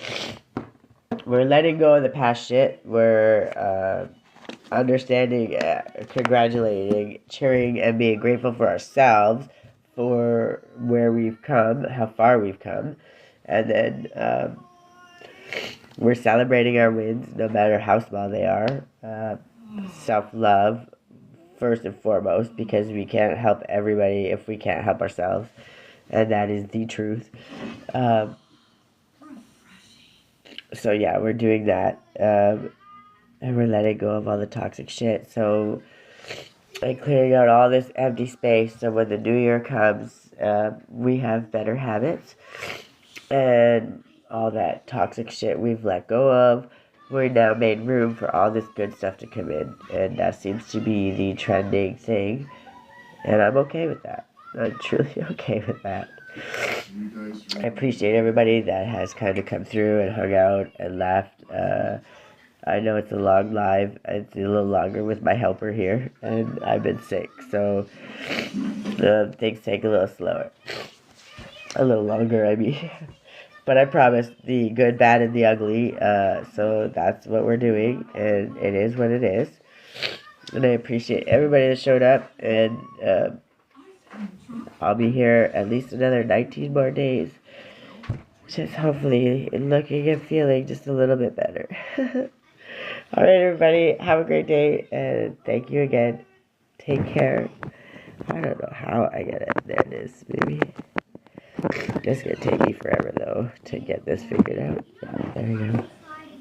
We're letting go of the past shit. We're understanding, congratulating, cheering, and being grateful for ourselves for where we've come, how far we've come, and then we're celebrating our wins, no matter how small they are. Self-love, first and foremost, because we can't help everybody if we can't help ourselves, and that is the truth. So yeah, we're doing that, and we're letting go of all the toxic shit. So, and clearing out all this empty space, so when the new year comes, we have better habits, and all that toxic shit we've let go of, we now made room for all this good stuff to come in, and that seems to be the trending thing, and I'm okay with that. I'm truly okay with that. I appreciate everybody that has kind of come through and hung out and laughed. I know it's a long live. It's a little longer with my helper here, and I've been sick, so things take a little slower. A little longer, I mean. But I promise the good, bad, and the ugly, so that's what we're doing, and it is what it is. And I appreciate everybody that showed up, and I'll be here at least another 19 more days. Just hopefully looking and feeling just a little bit better. Alright, everybody, have a great day, and thank you again. Take care. I don't know how I get it. There it is, maybe. It's gonna take me forever, though, to get this figured out. Yeah, there we go.